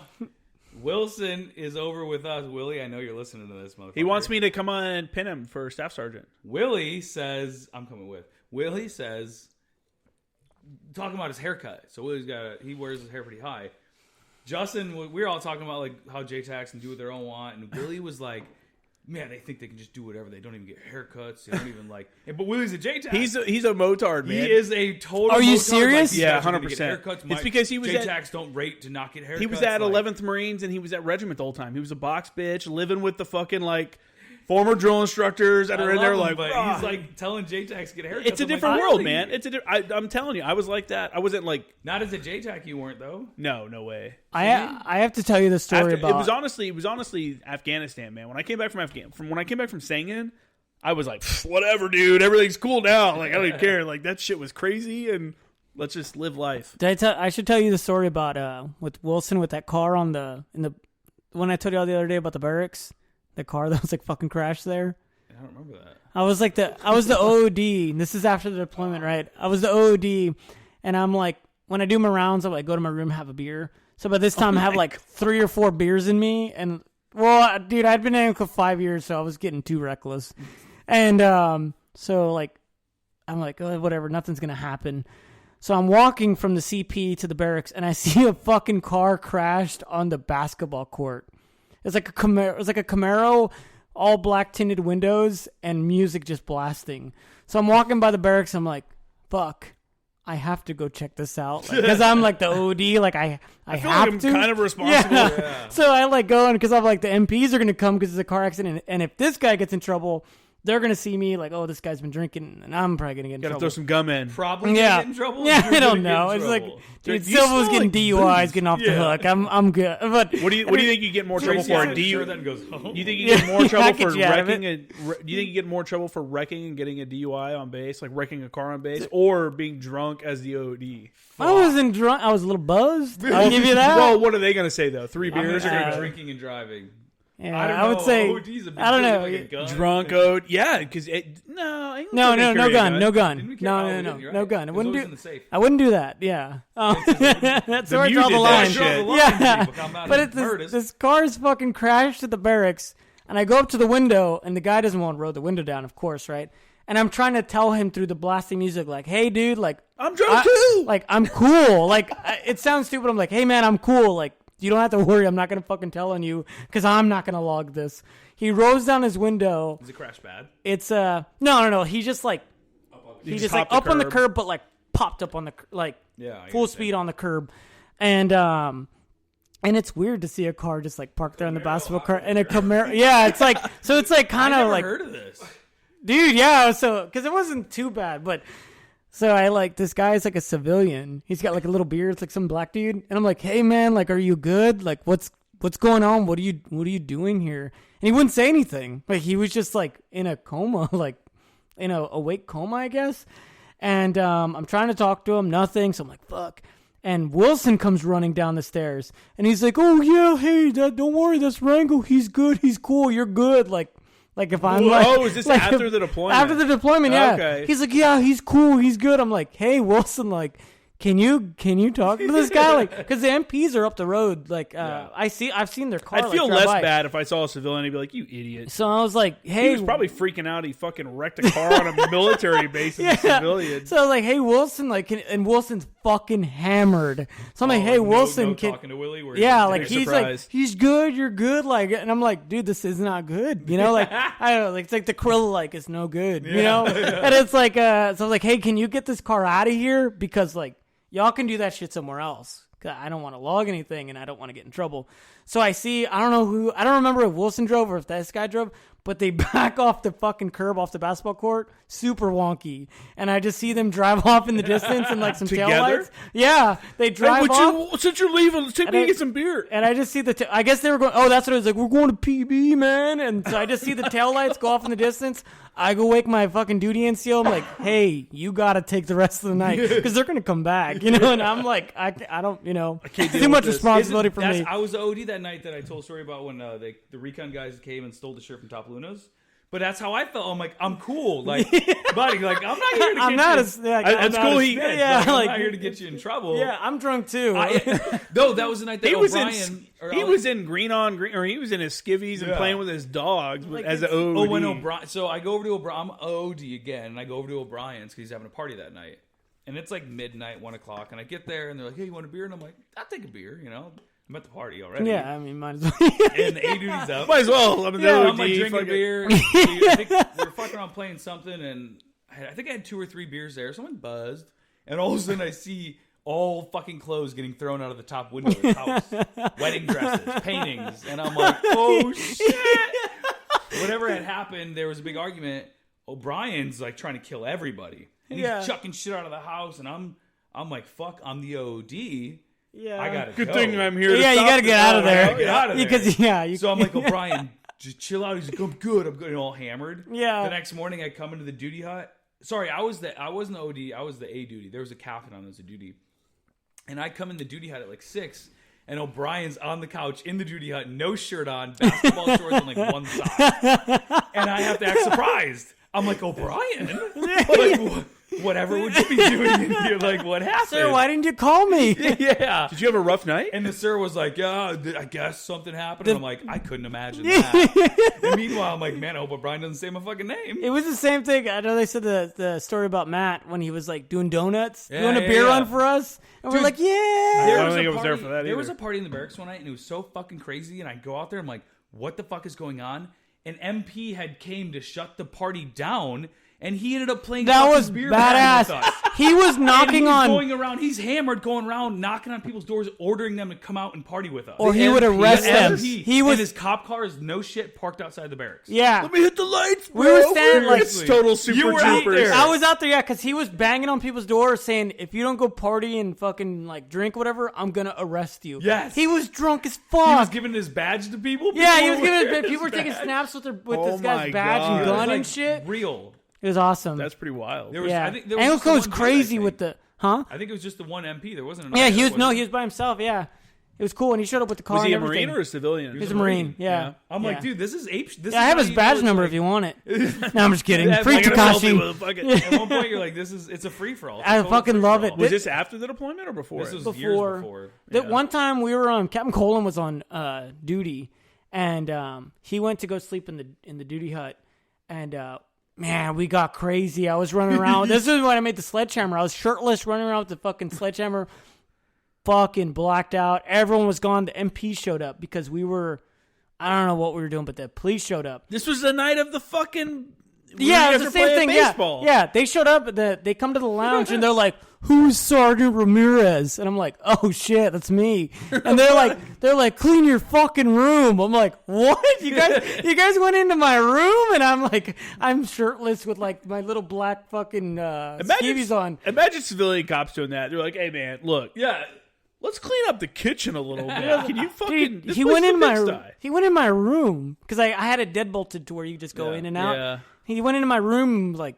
Wilson is over with us. Willie, I know you're listening to this, motherfucker. He wants me to come on and pin him for staff sergeant. Willie says, I'm coming with. Willie says, talking about his haircut. So he wears his hair pretty high. Justin, we were all talking about like how JTACs can do what they own want, and Willie was like, man, they think they can just do whatever. They don't even get haircuts. They don't even like. But Willie's a JTAC. He's a motard, man. He is a total. Are you motard. serious? Like, these Yeah, guys are gonna get 100%. haircuts. It's because he was at- JTACs don't rate to not get haircuts. He was at like- 11th Marines and he was at regiment the whole time. He was a box bitch, living with the fucking like former drill instructors that I are in love there him, like, but "Rah." he's like telling JTACs to get haircuts. It's a I'm like, different really? world, man. I'm telling you, I was like that. I wasn't like, Not as a JTAC, you weren't though. no way. I have to tell you the story about. It was honestly Afghanistan, man. When I came back from Sangin, I was like, whatever, dude. Everything's cool now. Like I don't even care. Like that shit was crazy, and let's just live life. I should tell you the story about with Wilson with that car on when I told you all the other day about the barracks, the car that was like fucking crashed there. I don't remember that. I was the OOD. And this is after the deployment, right? I was the OOD, and I'm like, when I do my rounds, I'm like, go to my room, have a beer. So by this time, I have like 3 or 4 beers in me, and well, dude, I'd been in for 5 years, so I was getting too reckless, and so like, I'm like, oh, whatever, nothing's gonna happen. So I'm walking from the CP to the barracks, and I see a fucking car crashed on the basketball court. It's like a Camaro. All black tinted windows and music just blasting. So I'm walking by the barracks. I'm like, fuck, I have to go check this out because I'm like the OD. Like I feel have like I'm to. kind of responsible. Yeah. So I like go in because I'm like the MPs are gonna come because it's a car accident, and if this guy gets in trouble, they're gonna see me like, oh, this guy's been drinking, and I'm probably gonna get in Gotta trouble. throw some gum in. Probably Yeah. get in trouble. Yeah, You're I don't gonna get in know. It's like, trouble. dude, You Silva's smell getting like DUIs, booze. getting off the Yeah. hook. I'm good. But What do you think you get more trouble Tracy for? said, Do you sure, then goes home. Do you think you get more Yeah, trouble I for get you out of wrecking do you think you get more trouble for wrecking and getting a DUI on base, like wrecking a car on base, or being drunk as the OD? I wasn't drunk. I was a little buzzed. I'll give you that. Well, what are they gonna say though? 3 beers are I'm gonna gonna be drinking and driving. Yeah, I don't I would know. say OD's a big I don't deal, know. like a gun. Drunk OD. Yeah, because No gun. Didn't we No carry- gun. you're No right. gun. It I was wouldn't always do. in the safe. I wouldn't do that. Yeah. That's where I mute draw the did that line. shit. Yeah. But But it's this car's fucking crashed at the barracks, and I go up to the window, and the guy doesn't want to roll the window down, of course, right? And I'm trying to tell him through the blasting music, like, "Hey, dude, like, I'm drunk too. Like, I'm cool. Like, it sounds stupid. I'm like, hey, man, I'm cool. Like, you don't have to worry. I'm not gonna fucking tell on you because I'm not gonna log this." He rolls down his window. Does it crash bad? It's no. He just like he just like up on the curb, but like popped up on the like full speed on the curb, and it's weird to see a car just like parked there on the basketball car and a Camaro. Yeah, it's like so. It's like kind of like heard of this, dude. Yeah, so because it wasn't too bad, but. So I like this guy is like a civilian. He's got like a little beard. It's like some black dude, and I'm like, "Hey man, like, are you good? Like, what's going on? What are you doing here?" And he wouldn't say anything. Like he was just like in a coma, like in a awake coma, I guess. And I'm trying to talk to him, nothing. So I'm like, "Fuck." And Wilson comes running down the stairs, and he's like, "Oh yeah, hey, don't worry, that's Rango. He's good. He's cool. You're good." Like if I'm like, oh, is this like after the deployment? After the deployment, yeah. Okay. He's like, yeah, he's cool, he's good. I'm like, hey, Wilson, like, can you talk to this guy? Like, because the MPs are up the road. Like, I've seen their car. I'd feel drive less by. bad if I saw a civilian. I'd be like, you idiot. So I was like, hey, He was probably freaking out. He fucking wrecked a car on a military base as a civilian. So I was like, hey, Wilson, like, and Wilson's fucking hammered. So I'm like, hey, Wilson, talking to Willie. yeah, like he's surprised. like, he's good, you're good, like, and I'm like, dude, this is not good, you know, like, I don't know, like, it's like the krill, like, it's no good, you know, and it's like, so I was like, hey, can you get this car out of here, because like, y'all can do that shit somewhere else. I don't want to log anything, and I don't want to get in trouble. So I don't remember if Wilson drove or if this guy drove, but they back off the fucking curb off the basketball court, super wonky. And I just see them drive off in the distance and like some taillights. Yeah, they drive off. Since you're leaving, let's take me and get some beer. And I just see I guess they were going, oh, that's what it was like, we're going to PB, man. And so I just see the taillights go off in the distance. I go wake my fucking duty NCO. I'm like, hey, you got to take the rest of the night because they're going to come back, you know? And I'm like, I don't, you know, it's too much responsibility for me. I was the OD that night that I told a story about when the recon guys came and stole the shirt from Top Luna's. But that's how I felt. I'm like, I'm cool. Like, buddy, like, I'm not here to get That's cool. I'm not here to get you in trouble. Yeah, I'm drunk too. No, that was the night that O'Brien... He was in green on green, or he was in his skivvies and playing with his dogs as an OD. Oh, when O'Brien... So I go over to O'Brien. I'm OD again, and I go over to O'Brien's because he's having a party that night. And it's like midnight, 1 o'clock, and I get there, and they're like, hey, you want a beer? And I'm like, I'll take a beer, you know? I'm at the party already. Yeah, I mean, might as well. And the A duty's up. Might as well. I'm I'm like drinking a beer. I think we were fucking around playing something, and I think I had 2 or 3 beers there. Someone buzzed, and all of a sudden I see all fucking clothes getting thrown out of the top window of the house. Wedding dresses, paintings, and I'm like, oh shit! Whatever had happened, there was a big argument. O'Brien's like trying to kill everybody, and he's chucking shit out of the house, and I'm like, fuck, I'm the OD. Yeah, I gotta Good go. thing I'm here. Yeah, you gotta get out of there. Get out of there. Because So I'm like, O'Brien, just chill out. He's like, I'm good. And all hammered. Yeah. The next morning, I come into the duty hut. Sorry, I wasn't the OD. I was the A duty. There was a captain on as a duty, and I come in the duty hut at like 6. And O'Brien's on the couch in the duty hut, no shirt on, basketball shorts and like one sock. And I have to act surprised. I'm like, O'Brien? Like, whatever would you be doing in here? Like, what happened? Sir, why didn't you call me? Yeah. Did you have a rough night? And the sir was like, yeah, I guess something happened. And I'm like, I couldn't imagine that. And meanwhile, I'm like, man, I hope O'Brien doesn't say my fucking name. It was the same thing. I know they said the story about Matt when he was like doing donuts, doing a beer run for us. And we're like, yeah. I don't think I was there for that There either. was a party in the barracks one night, and it was so fucking crazy. And I go out there, I'm like, what the fuck is going on? An MP had came to shut the party down, and he ended up playing That was beer badass. with us. He was knocking on. Going around, he's hammered, going around, knocking on people's doors, ordering them to come out and party with us. Or he would arrest them. He was, and his cop car is no shit parked outside the barracks. Yeah. Let me hit the lights, bro. We were standing like it's total super You were out troopers. there. I was out there, yeah, because he was banging on people's doors saying, if you don't go party and fucking like drink whatever, I'm gonna arrest you. Yes. He was drunk as fuck. He was giving his badge to people. Yeah, he was giving. People were taking snaps with this guy's badge God. and gun like and shit. Real. It was awesome. That's pretty wild. There was, yeah. I think there was just ANGLICO was one crazy dude, I with think. the. Huh? I think it was just the one MP. There wasn't another. Yeah, he was by himself. Yeah, It was cool, and he showed up with the car. Was he and a Marine everything. or a civilian? He's a Marine. Yeah. I'm like, dude, this is ape. This I is have how his you badge know number it's if you want it. No, I'm just kidding. Yeah, Free like, Takashi. At one point, you're like, it's a free for all. I fucking love it. Was this after the deployment or before? This it? was years before. That one time we were on, Captain Colin was on duty, and he went to go sleep in the duty hut, and man, we got crazy. I was running around. This is when I made the sledgehammer. I was shirtless, running around with the fucking sledgehammer, fucking blacked out. Everyone was gone. The MP showed up because we were, I don't know what we were doing, but the police showed up. This was the night of the fucking. Yeah, it's the same thing. Baseball. Yeah, they showed up. They come to the lounge and they're like, "Who's Sergeant Ramirez?" And I'm like, "Oh shit, that's me." And they're like, "Clean your fucking room." I'm like, "What? You guys went into my room?" And I'm like, I'm shirtless with like my little black fucking skivvies on. Imagine civilian cops doing that. They're like, "Hey man, look, let's clean up the kitchen a little bit. Can you fucking?" Dude, he went in my room because I had it deadbolted to where you just go in and out. Yeah. He went into my room like,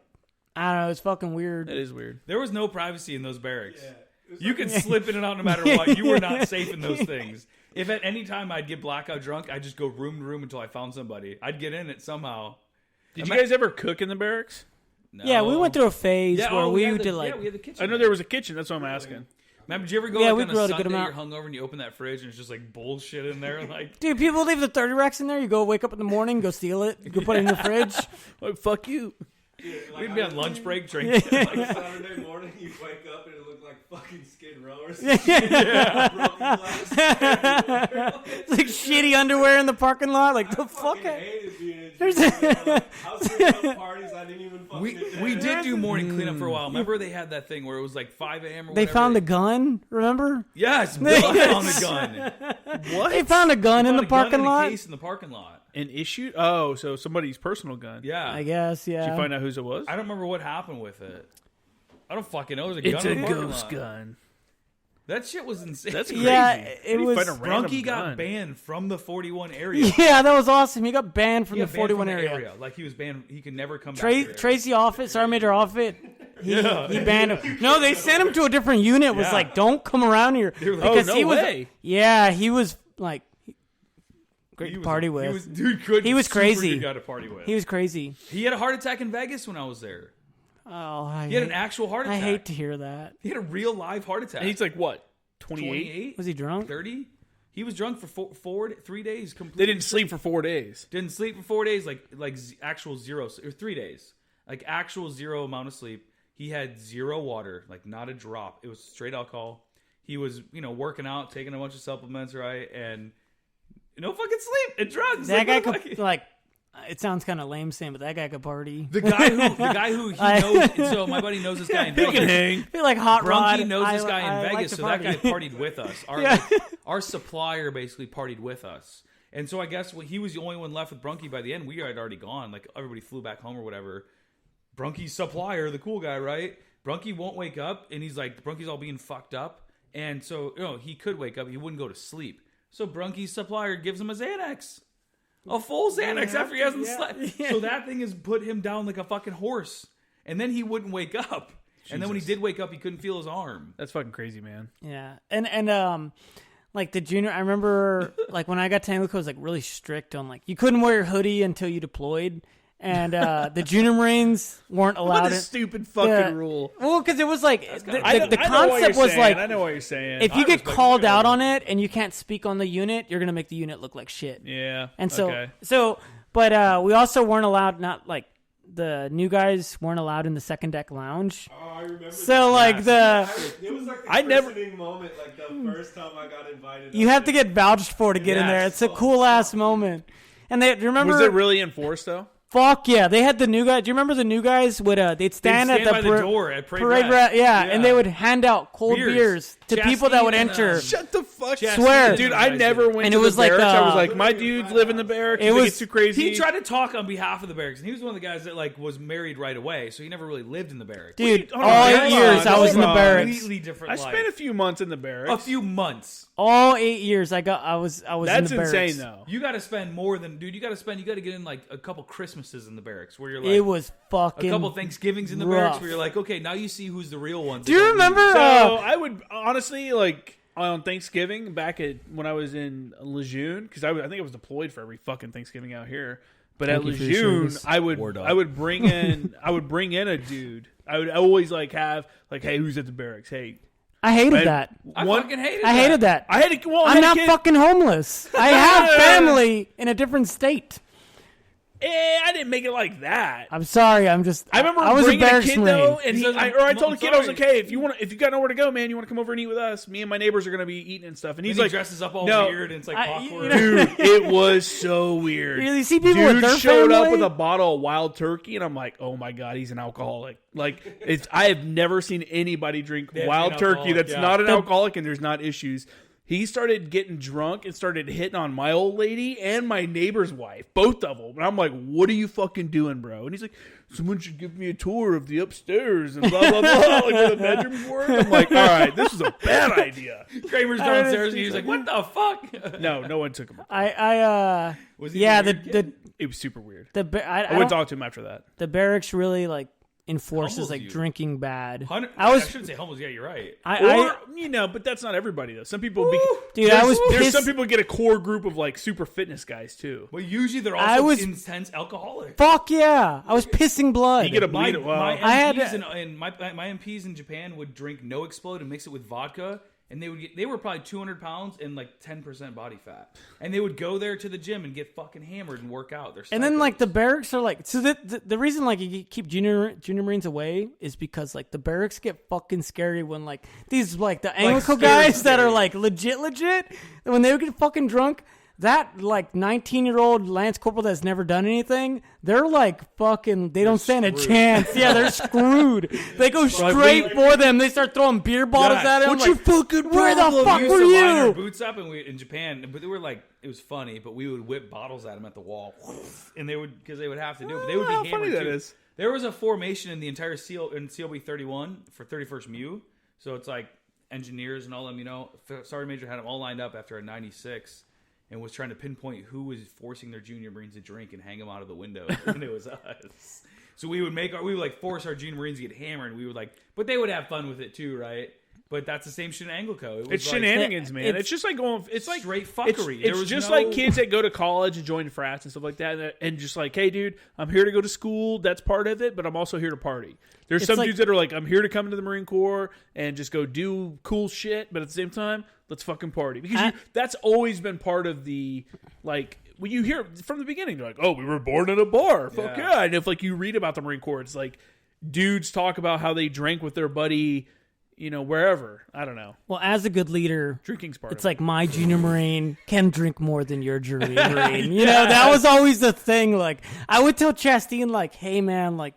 I don't know, it's fucking weird. That is weird. There was no privacy in those barracks. Yeah. You could slip in and out no matter what. You were not safe in those things. If at any time I'd get blackout drunk, I'd just go room to room until I found somebody. I'd get in it somehow. Did you guys ever cook in the barracks? No. Yeah, we went through a phase where we had did we like. had the kitchen. I know there was a kitchen. That's what I'm asking. Remember, did you ever go we like on a grilled a good Sunday, amount. you're hungover, and you open that fridge, and it's just like bullshit in there? Like, Dude, people leave the 30 racks in there. You go wake up in the morning, go steal it, go put it in your fridge. Like, fuck you. Yeah, we'd be on lunch break drinking. Like Saturday morning, you wake up and it looked like fucking Skid Row or something. Broken glass everywhere. It's like shitty underwear in the parking lot. Like, the fuck? I hated being in jail. Like, I was doing some parties I didn't even fucking We did do morning cleanup for a while. Remember they had that thing where it was like 5 a.m. or They whatever? found the gun, remember? Yes, Bill found the gun. What? They found a gun in the parking in lot. A case in the parking lot. An issue? Oh, so somebody's personal gun. Yeah. I guess, yeah. Did you find out whose it was? I don't remember what happened with it. I don't fucking know. It was a It's gun a in the parking ghost lot. gun. That shit was insane. That's crazy. Yeah, How it do you was- find a random Brunky got gun? banned from the 41 area. Yeah, that was awesome. He got banned from He the got banned 41 from the area. Like he was banned. He could never come back. to the Tracy Offit, Sergeant Major Offit, he Yeah. banned him. No, they sent him to a different unit. It was Yeah. like, don't come around here. They were like, Because oh, no he was, way. Yeah, he was like great He to was- party with. He was, dude, good, He was super crazy. Good guy to party with. He was crazy. He had a heart attack in Vegas when I was there. Oh, He had an actual heart I attack. hate to hear that. He had a real live heart attack. And he's like, what, 28? 28? Was he drunk? 30? He was drunk for 3 days. Completely. They didn't sleep for 4 days. Didn't sleep for 4 days, actual zero, or 3 days, like actual zero amount of sleep. He had zero water, like not a drop. It was straight alcohol. He was, working out, taking a bunch of supplements, right, and no fucking sleep and drugs. That guy what the could, fuck? it sounds kind of lame saying, but that guy could party. The guy who he knows. So my buddy knows this guy in He can Vegas. hang. I feel like Hot Rod. Brunky knows this I- guy in I like Vegas, to so that guy party. partied with us. Yeah. Our supplier basically partied with us. And so I guess when he was the only one left with Brunky by the end, we had already gone. Like everybody flew back home or whatever. Brunky's supplier, the cool guy, right? Brunky won't wake up, and he's like, Brunky's all being fucked up. And so, he could wake up. He wouldn't go to sleep. So Brunky's supplier gives him a Xanax. A full Xanax after he hasn't slept. So that thing has put him down like a fucking horse. And then he wouldn't wake up. And then when he did wake up, he couldn't feel his arm. That's fucking crazy, man. Yeah, and like the junior, I remember like when I got to ANGLICO, it was like really strict on like you couldn't wear your hoodie until you deployed, and the junior Marines weren't allowed. What a stupid fucking rule. Well, because it was like the I know what concept you're was saying. like I know what you're saying. if you I get respect called you. out on it and you can't speak on the unit, you're gonna make the unit look like shit. Yeah. And so, okay. But we also weren't allowed, not like the new guys weren't allowed in the second deck lounge. Oh, I remember. So like it was like the I never- christening moment, like the first time I got invited. you have to get vouched for to get in there. Yes. It's a cool ass moment. And they remember Was it really enforced, though? Fuck yeah, they had the new guys. Do you remember the new guys would they'd stand at by the door at parade yeah, and they would hand out cold beers to people that would enter. Shut the fuck up. Swear. Dude, I never went And to it was the like, barracks. I was like, my dudes live in the barracks. It You think was- it's too crazy. He tried to talk on behalf of the barracks, and he was one of the guys that like was married right away, so he never really lived in the barracks. Dude, hold all on, 8 hold years on, I was in the hold on. barracks. Completely different I life. spent a few months in the barracks. A few months. All 8 years I was That's in the barracks. insane, though. You got to spend more than, dude. You got to get in like a couple Christmases in the barracks where you're like It was fucking a couple Thanksgivings in the rough. barracks where you're like, okay, now you see who's the real ones. Do you remember? So I would honestly like. on Thanksgiving back when I was in Lejeune, because I think I was deployed for every fucking Thanksgiving out here. But at Lejeune, I would bring in a dude. I would always have hey, who's at the barracks? Hey, I hated that. I fucking hated that. I hated that. I'm not fucking homeless. I have family in a different state. I didn't make it like that. I'm sorry. I remember I was bringing a kid though, and I told the kid, I was like, "Hey, if you got nowhere to go, man, you want to come over and eat with us? Me and my neighbors are gonna be eating and stuff." And he's he like, dresses up all weird, and it's like awkward. Dude, it was so weird. You see people with their showed family? up with a bottle of Wild Turkey, and I'm like, "Oh my god, he's an alcoholic!" I have never seen anybody drink Wild Turkey that's not an alcoholic, and there's not issues. He started getting drunk and started hitting on my old lady and my neighbor's wife, both of them. And I'm like, what are you fucking doing, bro? And he's like, someone should give me a tour of the upstairs and blah, blah, blah, where the bedrooms were. I'm like, all right, this is a bad idea. Kramer's downstairs and he's like, what the fuck? No one took him. Was he it was super weird. I wouldn't talk to him after that. The barracks really enforces drinking bad. I shouldn't say humbles. Yeah, you're right. But that's not everybody though. Some people, there's some people get a core group of super fitness guys too. Well, usually they're also intense alcoholics. Fuck yeah, I was pissing blood. You get a bleed. My MPs in Japan would drink No Explode and mix it with vodka. And they were probably 200 pounds and 10% body fat. And they would go there to the gym and get fucking hammered and work out. And then the barracks are so the reason you keep junior Marines away is because the barracks get fucking scary when these the ANGLICO guys that are legit when they would get fucking drunk. That 19-year-old Lance Corporal that's never done anything, they're fucking. They don't stand a chance. Yeah, they're screwed. They go straight for them. They start throwing beer bottles at them. What's your fucking problem? Where the fuck we were used to line our you? boots up in Japan, but they were it was funny. But we would whip bottles at them at the wall, and they would have to do it. But they would be hammered funny that too. is. There was a formation in the entire CLB 31 for 31st MU, so it's engineers and all them. Sergeant Major had them all lined up after a 96. And was trying to pinpoint who was forcing their junior Marines to drink and hang them out of the window, and it was us. So we would force our junior Marines to get hammered. And we would but they would have fun with it too, right? But that's the same shit in ANGLICO. It's shenanigans, man. It's just going. It's straight fuckery. It's just like kids that go to college and join frats and stuff like that, and just hey, dude, I'm here to go to school. That's part of it, but I'm also here to party. There's some dudes that are I'm here to come into the Marine Corps and just go do cool shit, but at the same time, let's fucking party. Because that's always been part of the when you hear from the beginning, they're oh, we were born in a bar. Fuck yeah. And if you read about the Marine Corps, it's dudes talk about how they drank with their buddy. Wherever. I don't know. Well, as a good leader, drinking's part it's of it. My junior Marine can drink more than your junior Marine. That was always the thing. I would tell Chastain, hey, man,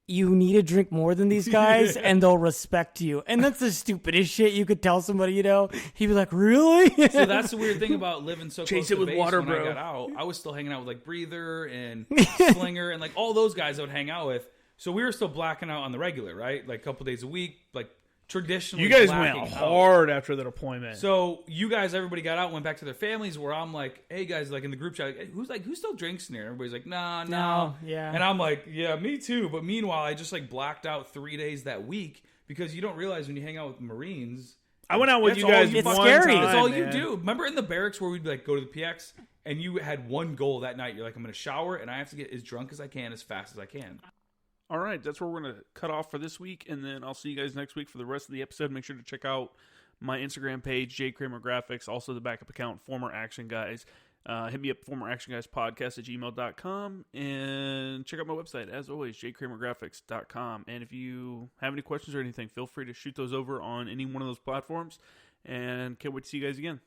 you need to drink more than these guys, and they'll respect you. And that's the stupidest shit you could tell somebody, He'd be like, really? So that's the weird thing about living so close to with base. Water, when bro. I got out, I was still hanging out with Breather and Slinger and all those guys I would hang out with. So we were still blacking out on the regular, right? A couple days a week, traditionally. You guys went hard after the deployment. So you guys, everybody got out, went back to their families. Where I'm hey guys, in the group chat, who still drinks in here? Everybody's nah, no, yeah. And I'm yeah, me too. But meanwhile, I just blacked out 3 days that week because you don't realize when you hang out with Marines. I went out with you guys. It's scary. That's all you do. Remember in the barracks where we'd go to the PX and you had one goal that night. You're I'm going to shower and I have to get as drunk as I can as fast as I can. All right, that's where we're going to cut off for this week, and then I'll see you guys next week for the rest of the episode. Make sure to check out my Instagram page, J Kramer Graphics, also the backup account, Former Action Guys. Hit me up, formeractionguyspodcast@gmail.com, and check out my website, as always, jkramergraphics.com. And if you have any questions or anything, feel free to shoot those over on any one of those platforms, and can't wait to see you guys again.